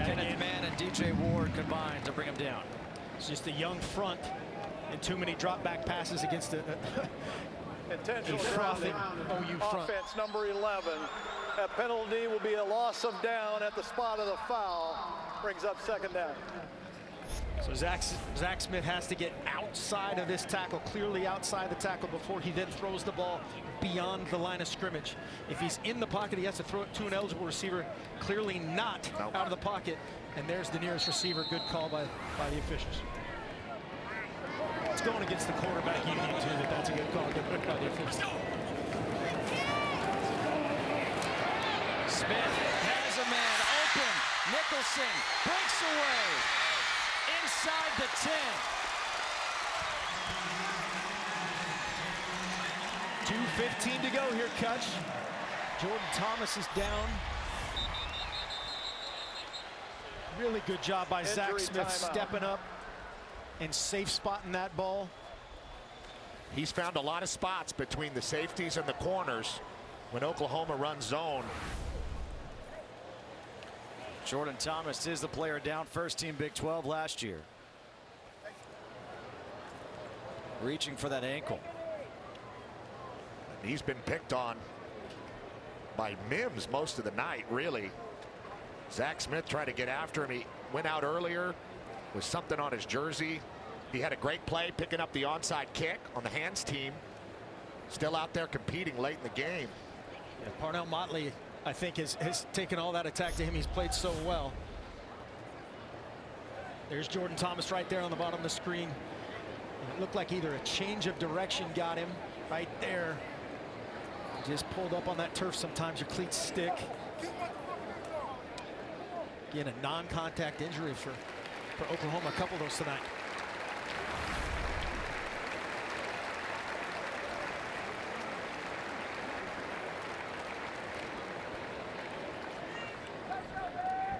Kenneth Mann and DJ Ward combined to bring him down. It's just a young front and too many drop back passes against a Intentional frothing grounding. OU front. Offense number 11. That penalty will be a loss of down at the spot of the foul. Brings up second down. So Zach Smith has to get outside of this tackle, clearly outside the tackle, before he then throws the ball beyond the line of scrimmage. If he's in the pocket, he has to throw it to an eligible receiver. Clearly not out of the pocket. And there's the nearest receiver. Good call by the officials. It's going against the quarterback union too, that's a good call. Good by the officials. Smith has a man open. Nicholson breaks away inside the 10. 2:15 to go here, Kutch. Jordan Thomas is down. Really good job by Zach Smith stepping up and safe spotting that ball. He's found a lot of spots between the safeties and the corners when Oklahoma runs zone. Jordan Thomas is the player down, first team Big 12 last year. Reaching for that ankle. He's been picked on by Mims most of the night, really. Zach Smith tried to get after him. He went out earlier with something on his jersey. He had a great play picking up the onside kick on the hands team. Still out there competing late in the game. Yeah, Parnell Motley, I think, has taken all that attack to him. He's played so well. There's Jordan Thomas right there on the bottom of the screen. And it looked like either a change of direction got him right there. Just pulled up on that turf. Sometimes your cleats stick. Again, a non-contact injury for Oklahoma. A couple of those tonight.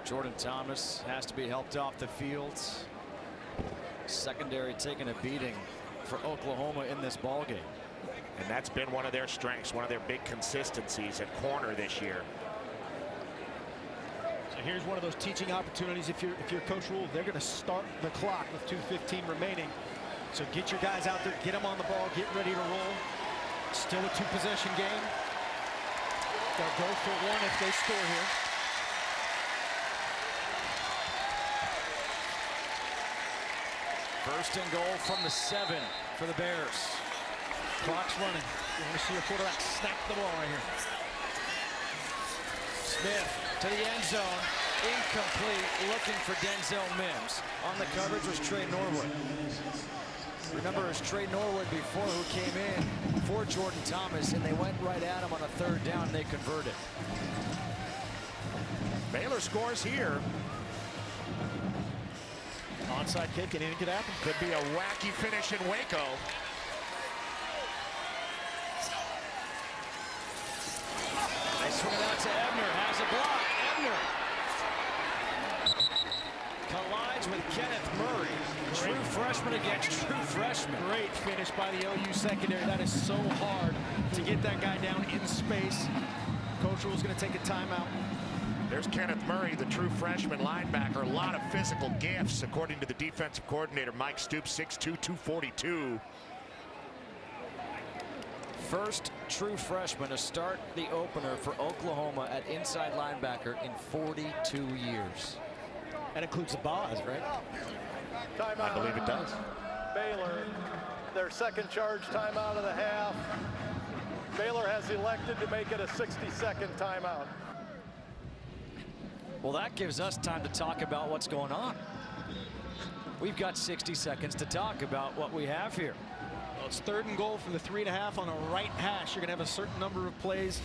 Jordan Thomas has to be helped off the field. Secondary taking a beating for Oklahoma in this ball game. And that's been one of their strengths, one of their big consistencies at corner this year. So here's one of those teaching opportunities. If you're Coach Rule, they're going to start the clock with 2:15 remaining. So get your guys out there, get them on the ball, get ready to roll. Still a two-possession game. They'll go for one if they score here. First and goal from the 7 for the Bears. Clock's running. You want to see your quarterback snap the ball right here. Smith to the end zone. Incomplete, looking for Denzel Mims. On the coverage was Trey Norwood. Remember, it was Trey Norwood before who came in for Jordan Thomas, and they went right at him on a 3rd down, and they converted. Baylor scores here. Onside kick, and anything could happen. Could be a wacky finish in Waco. They swing it out to Ebner, has a block. Ebner collides with Kenneth Murray. True freshman against true freshman. Great finish by the OU secondary. That is so hard to get that guy down in space. Coach Rule's going to take a timeout. There's Kenneth Murray, the true freshman linebacker. A lot of physical gifts, according to the defensive coordinator, Mike Stoops, 6'2", 242. First true freshman to start the opener for Oklahoma at inside linebacker in 42 years. That includes the Boz, right? Timeout. I believe it does. Baylor, their second charge timeout of the half. Baylor has elected to make it a 60-second timeout. Well, that gives us time to talk about what's going on. We've got 60 seconds to talk about what we have here. Well, it's 3rd and goal from the 3.5 on a right hash. You're going to have a certain number of plays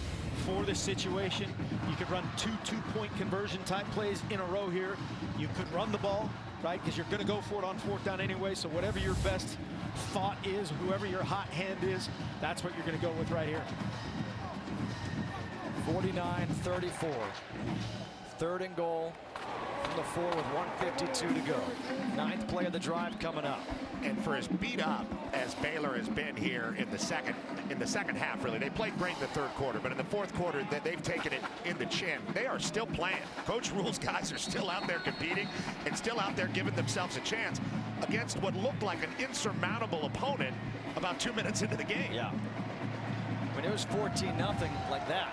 for this situation. You could run 2 two-point conversion type plays in a row here. You could run the ball, right, because you're going to go for it on 4th down anyway. So whatever your best thought is, whoever your hot hand is, that's what you're going to go with right here. 49-34. 3rd and goal from the 4 with 1:52 to go. 9th play of the drive coming up. And for as beat up as Baylor has been here in the second half, really, they played great in the 3rd quarter, but in the 4th quarter, they've taken it in the chin. They are still playing. Coach Rule's guys are still out there competing and still out there giving themselves a chance against what looked like an insurmountable opponent about 2 minutes into the game. Yeah. When it was 14-0 like that.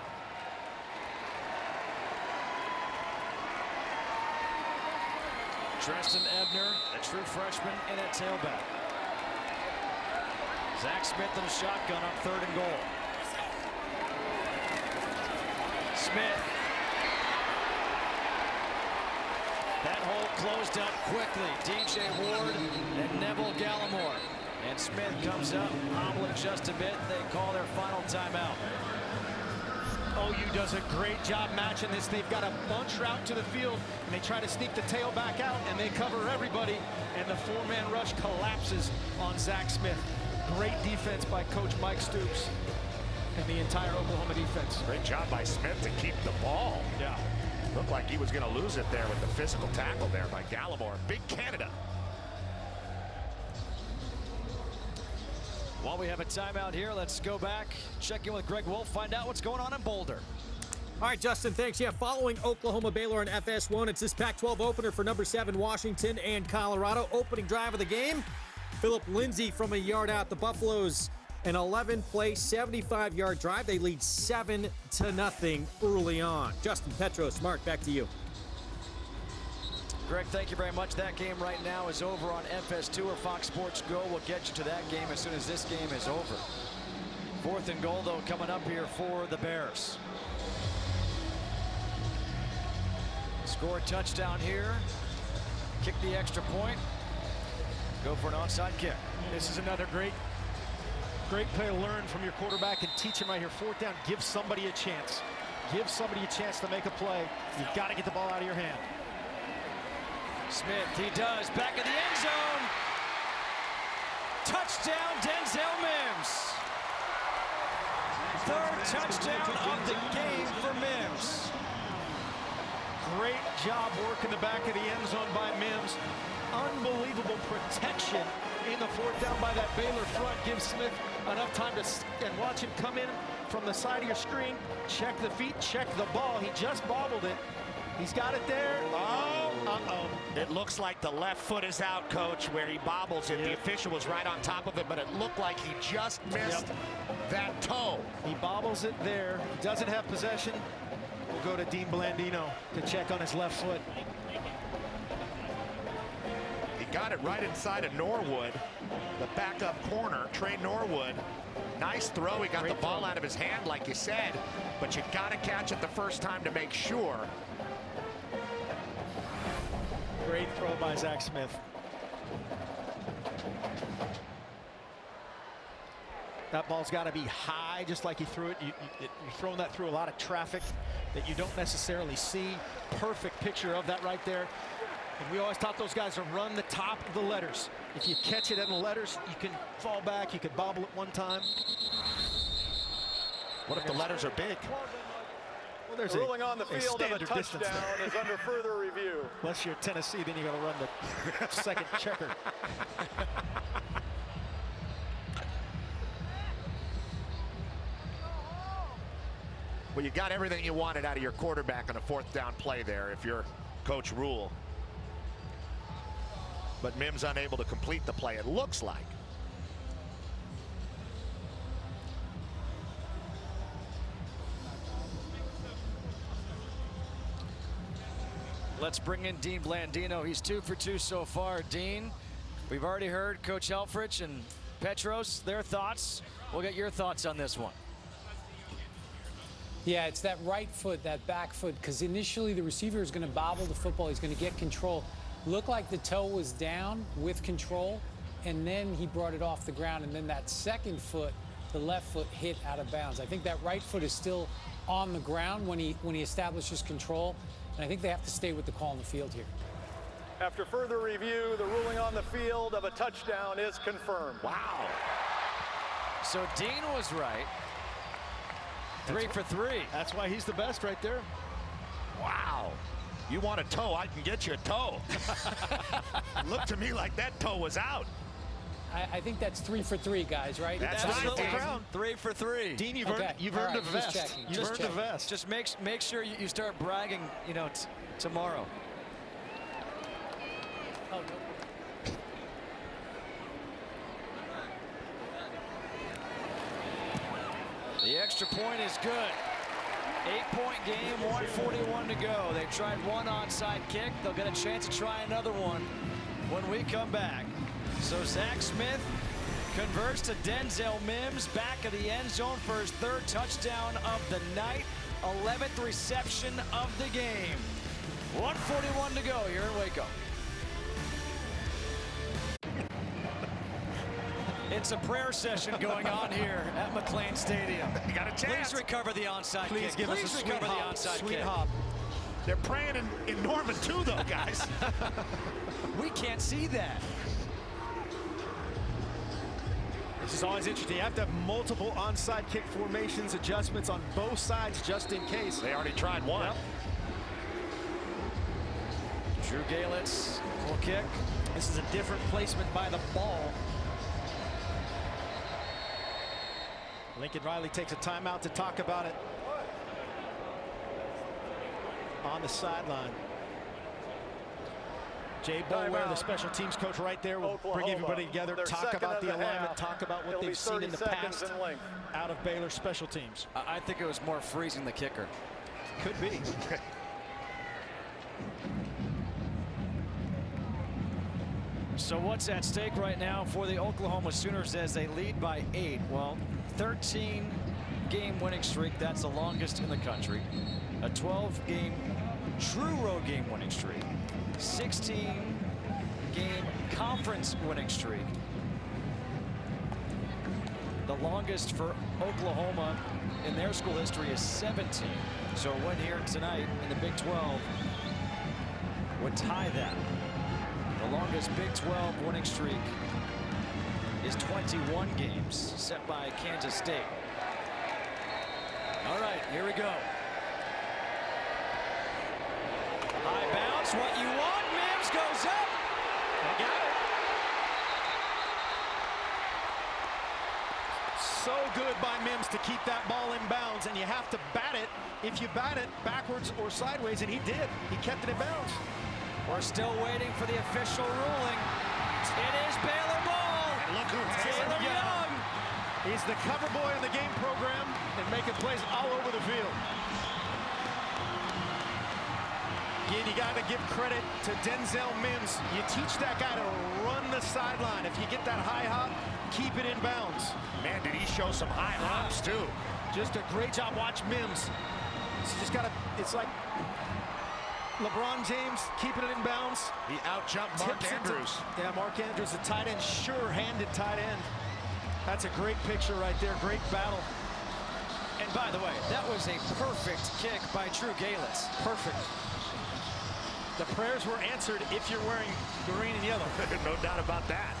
Treston Ebner, a true freshman, in at tailback. Zach Smith in a shotgun on 3rd and goal. Smith. That hole closed up quickly. DJ Ward and Neville Gallimore. And Smith comes up, hobbling just a bit. They call their final timeout. OU does a great job matching this. They've got a bunch route to the field, and they try to sneak the tailback out, and they cover everybody, and the 4-man rush collapses on Zach Smith. Great defense by Coach Mike Stoops and the entire Oklahoma defense. Great job by Smith to keep the ball. Yeah. Looked like he was going to lose it there with the physical tackle there by Gallimore. Big Canada. While we have a timeout here, let's go back, check in with Greg Wolf, find out what's going on in Boulder. All right, Justin, thanks. Yeah, following Oklahoma, Baylor, and FS1, it's this Pac-12 opener for number 7, Washington and Colorado. Opening drive of the game, Philip Lindsay from a yard out. The Buffaloes, an 11-play, 75-yard drive. They lead 7-0 early on. Justin, Petros, Mark, back to you. Greg, thank you very much. That game right now is over on FS2 or Fox Sports Go. We'll get you to that game as soon as this game is over. 4th and goal, though, coming up here for the Bears. Score a touchdown here. Kick the extra point. Go for an onside kick. This is another great play to learn from your quarterback and teach him right here. 4th down, give somebody a chance. Give somebody a chance to make a play. You've got to get the ball out of your hand. Smith, he does, back in the end zone. Touchdown, Denzel Mims. 3rd touchdown of the game for Mims. Great job working the back of the end zone by Mims. Unbelievable protection in the 4th down by that Baylor front. Gives Smith enough time to and watch him come in from the side of your screen. Check the feet, check the ball. He just bobbled it. He's got it there. Oh, uh-oh. It looks like the left foot is out, Coach, where he bobbles it. Yep. The official was right on top of it, but it looked like he just missed that toe. He bobbles it there. He doesn't have possession. We'll go to Dean Blandino to check on his left foot. He got it right inside of Norwood, the backup corner, Trey Norwood. Nice throw. He got the ball out of his hand, like you said, but you got to catch it the first time to make sure. by Zach Smith. That ball's got to be high, just like he threw it. You're throwing that through a lot of traffic that you don't necessarily see. Perfect picture of that right there. And we always taught those guys to run the top of the letters. If you catch it in the letters, you can fall back, you could bobble it one time. What if the letters are big? Well, there's Ruling on the field of a standard distance touchdown there. is under further review. Unless you're Tennessee, then you got to run the second checker. Well, you got everything you wanted out of your quarterback on a 4th down play there if you're Coach Rule. But Mims unable to complete the play, it looks like. Let's bring in Dean Blandino. He's 2 for 2 so far. Dean, we've already heard Coach Helfrich and Petros, their thoughts. We'll get your thoughts on this one. Yeah, it's that right foot, that back foot, because initially the receiver is going to bobble the football. He's going to get control. Looked like the toe was down with control, and then he brought it off the ground, and then that second foot, the left foot, hit out of bounds. I think that right foot is still on the ground when he establishes control, and I think they have to stay with the call on the field here. After further review, the ruling on the field of a touchdown is confirmed. Wow. So Dean was right. 3 for 3. That's why he's the best right there. Wow. You want a toe, I can get you a toe. Looked to me like that toe was out. I think that's 3 for 3, guys, right? That's Absolutely. right, Dean. 3 for 3. Dean, you've Okay. earned All a right, vest. just checking. You've Just earned a checking. vest. Just make sure you start bragging, you know, tomorrow. Oh, no. The extra point is good. 8-point game, 1:41 to go. They've tried one onside kick. They'll get a chance to try another one when we come back. So Zach Smith converts to Denzel Mims back of the end zone for his 3rd touchdown of the night. 11th reception of the game. 1:41 to go here in Waco. It's a prayer session going on here at McLean Stadium. You got a chance. Please recover the onside Please kick. give us a Please sweet recover the hop. onside Sweet kick. hop. They're praying in Norman too, though, guys. We can't see that. This is always interesting. You have to have multiple onside kick formations, adjustments on both sides just in case. They already tried one. Yep. Drew Galitz will kick. This is a different placement by the ball. Lincoln Riley takes a timeout to talk about it on the sideline. Jay Boulware, the special teams coach right there, will bring everybody together, talk about the alignment, talk about what they've seen in the past out of Baylor special teams. I think it was more freezing the kicker. Could be. So what's at stake right now for the Oklahoma Sooners as they lead by 8? Well, 13-game winning streak, that's the longest in the country. A 12-game true road game winning streak. 16-game conference winning streak. The longest for Oklahoma in their school history is 17. So a win here tonight in the Big 12 would tie that. The longest Big 12 winning streak is 21 games, set by Kansas State. All right, here we go. High bounce, what you want. Mims goes up. They got it. So good by Mims to keep that ball in bounds, and you have to bat it if you bat it backwards or sideways, and he did. He kept it in bounds. We're still waiting for the official ruling. It is Baylor ball. And look who has Taylor it. Young. He's the cover boy in the game program and making plays all over the field. Again, you got to give credit to Denzel Mims. You teach that guy to run the sideline. If you get that high hop, keep it in bounds. Man, did he show some high hops, too. Just a great job. Watch Mims. He's just got to, it's like, LeBron James keeping it in bounds. He out-jumped Mark Andrews. Yeah, Mark Andrews, the tight end, sure-handed tight end. That's a great picture right there, great battle. And by the way, that was a perfect kick by Drew Galitz. Perfect. The prayers were answered if you're wearing green and yellow. No doubt about that.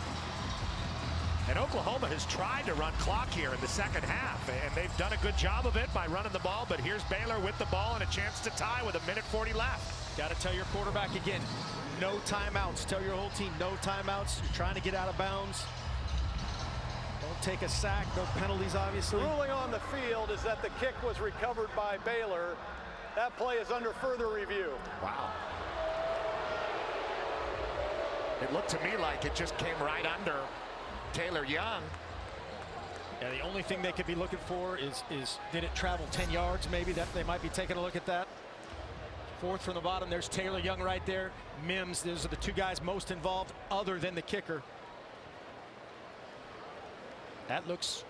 And Oklahoma has tried to run clock here in the second half, and they've done a good job of it by running the ball, but here's Baylor with the ball and a chance to tie with 1:40 left. Got to tell your quarterback again, no timeouts. Tell your whole team, no timeouts. You're trying to get out of bounds. Don't take a sack, no penalties, obviously. The ruling on the field is that the kick was recovered by Baylor. That play is under further review. Wow. It looked to me like it just came right under Taylor Young. Yeah, the only thing they could be looking for is did it travel 10 yards? Maybe that they might be taking a look at that. Fourth from the bottom, there's Taylor Young right there. Mims, those are the two guys most involved other than the kicker. That looks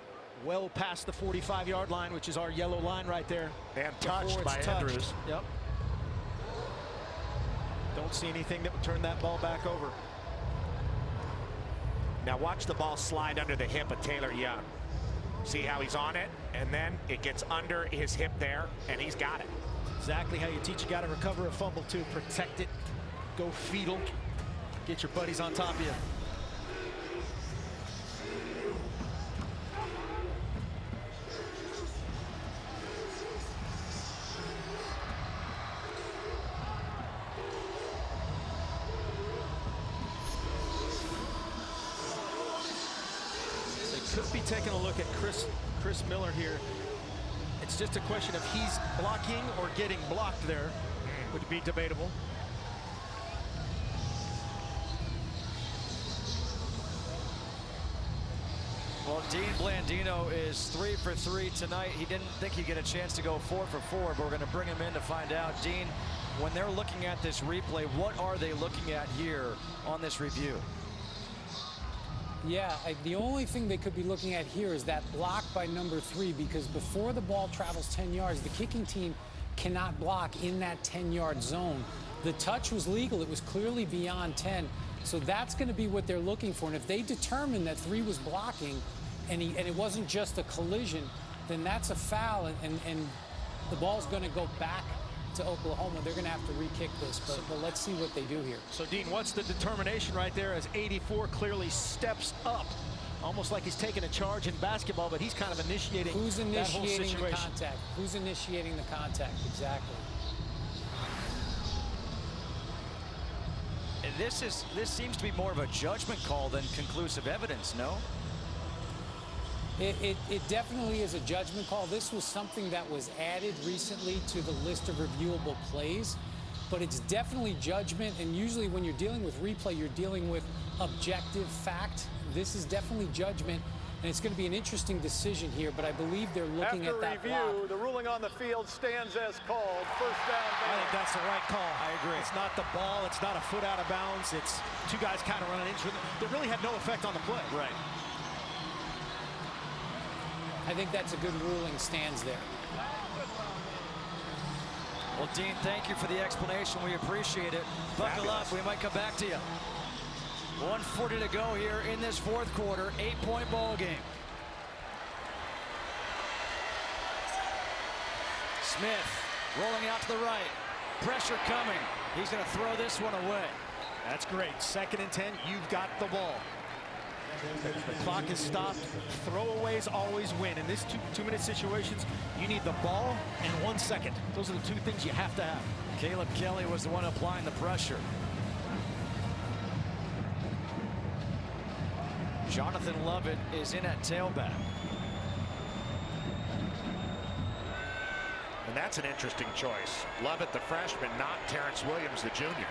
well past the 45-yard line, which is our yellow line right there. And touched by Andrews. Yep. Don't see anything that would turn that ball back over. Now watch the ball slide under the hip of Taylor Young. See how he's on it, and then it gets under his hip there, and he's got it. Exactly how you teach a guy to recover a fumble too. Protect it, go fetal, get your buddies on top of you. Could be taking a look at Chris Miller here. It's just a question of he's blocking or getting blocked there. Would be debatable. Well, Dean Blandino is 3 for 3 tonight. He didn't think he'd get a chance to go 4 for 4, but we're going to bring him in to find out. Dean, when they're looking at this replay, what are they looking at here on this review? Yeah, the only thing they could be looking at here is that block by number 3, because before the ball travels 10 yards, the kicking team cannot block in that 10-yard zone. The touch was legal. It was clearly beyond 10. So that's going to be what they're looking for. And if they determine that 3 was blocking and it wasn't just a collision, then that's a foul, and the ball's going to go back to Oklahoma. They're going to have to re-kick this, but let's see what they do here. So, Dean, what's the determination right there as 84 clearly steps up? Almost like he's taking a charge in basketball, but he's kind of initiating Who's initiating that whole situation. the contact? Who's initiating the contact? Exactly. And this seems to be more of a judgment call than conclusive evidence, no? It definitely is a judgment call. This was something that was added recently to the list of reviewable plays, but it's definitely judgment. And usually when you're dealing with replay, you're dealing with objective fact. This is definitely judgment, and it's going to be an interesting decision here, but I believe they're looking at that review, block. The ruling on the field stands as called. First down. I think that's the right call. I agree. It's not the ball. It's not a foot out of bounds. It's two guys kind of running into it. That really had no effect on the play. Right. I think that's a good ruling, stands there. Well, Dean, thank you for the explanation. We appreciate it. Buckle up. We might come back to you. 1:40 to go here in this fourth quarter. 8-point ball game. Smith rolling out to the right. Pressure coming. He's going to throw this one away. That's great. 2nd and 10. You've got the ball. The clock is stopped. Throwaways always win. In these two-minute situations, you need the ball and 1 second. Those are the two things you have to have. Caleb Kelly was the one applying the pressure. Jonathan Lovett is in at tailback. And that's an interesting choice. Lovett, the freshman, not Terrence Williams, the junior.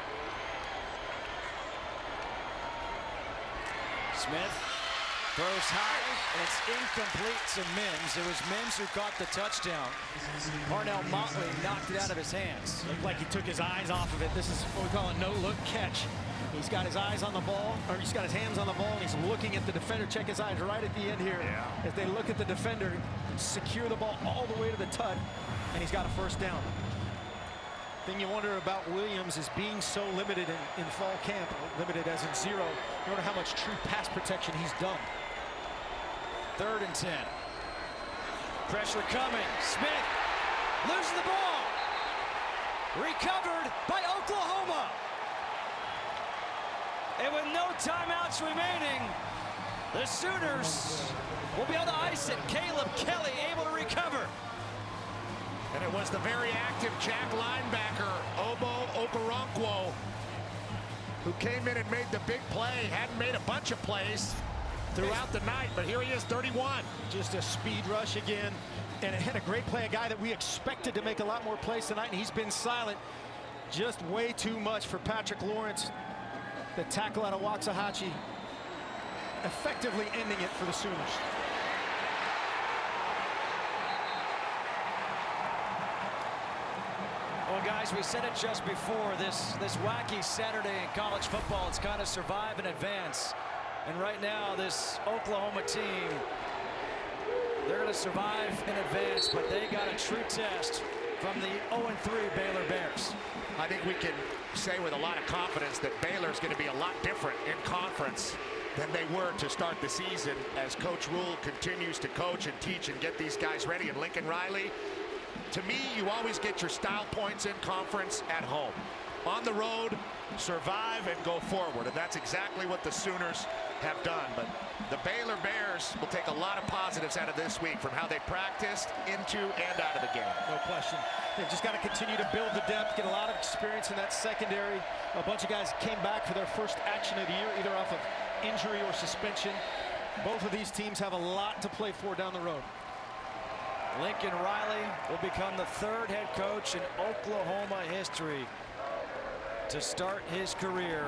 Smith throws high, and it's incomplete to Mims. It was Mims who caught the touchdown. Parnell Motley knocked it out of his hands. Looked like he took his eyes off of it. This is what we call a no-look catch. He's got his eyes on the ball, or he's got his hands on the ball, and he's looking at the defender. Check his eyes right at the end here. Yeah. As they look at the defender, secure the ball all the way to the tut, and he's got a first down. Thing you wonder about Williams is being so limited in fall camp, limited as in 0. You wonder how much true pass protection he's done. 3rd and 10. Pressure coming. Smith loses the ball. Recovered by Oklahoma. And with no timeouts remaining, the Sooners will be able to ice it. Caleb Kelly able to recover. And it was the very active Jack linebacker, Obo Okoronkwo, who came in and made the big play. Hadn't made a bunch of plays throughout the night, but here he is, 31. Just a speed rush again. And it had a great play, a guy that we expected to make a lot more plays tonight, and he's been silent. Just way too much for Patrick Lawrence. The tackle out of Waxahachie, effectively ending it for the Sooners. Well, guys, we said it just before. This wacky Saturday in college football, it's kind of survive and advance. And right now, this Oklahoma team, they're going to survive and advance, but they got a true test from the 0-3 Baylor Bears. I think we can say with a lot of confidence that Baylor's going to be a lot different in conference than they were to start the season as Coach Rule continues to coach and teach and get these guys ready. And Lincoln Riley, to me, you always get your style points in conference at home. On the road, survive and go forward. And that's exactly what the Sooners have done. But the Baylor Bears will take a lot of positives out of this week from how they practiced into and out of the game. No question. They've just got to continue to build the depth, get a lot of experience in that secondary. A bunch of guys came back for their first action of the year, either off of injury or suspension. Both of these teams have a lot to play for down the road. Lincoln Riley will become the 3rd head coach in Oklahoma history to start his career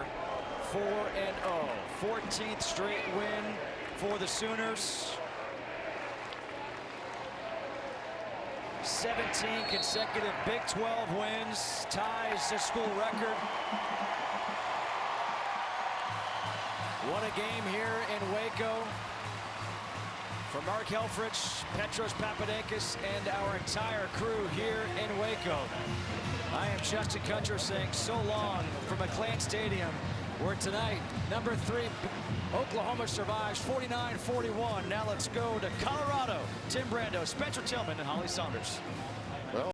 4-0. 14th straight win for the Sooners. 17 consecutive Big 12 wins, ties the school record. Won a game here in Waco. For Mark Helfrich, Petros Papadakis, and our entire crew here in Waco, I am Justin Kutcher saying so long from McLean Stadium, where tonight, number 3, Oklahoma survives 49-41. Now let's go to Colorado. Tim Brando, Spencer Tillman, and Holly Saunders.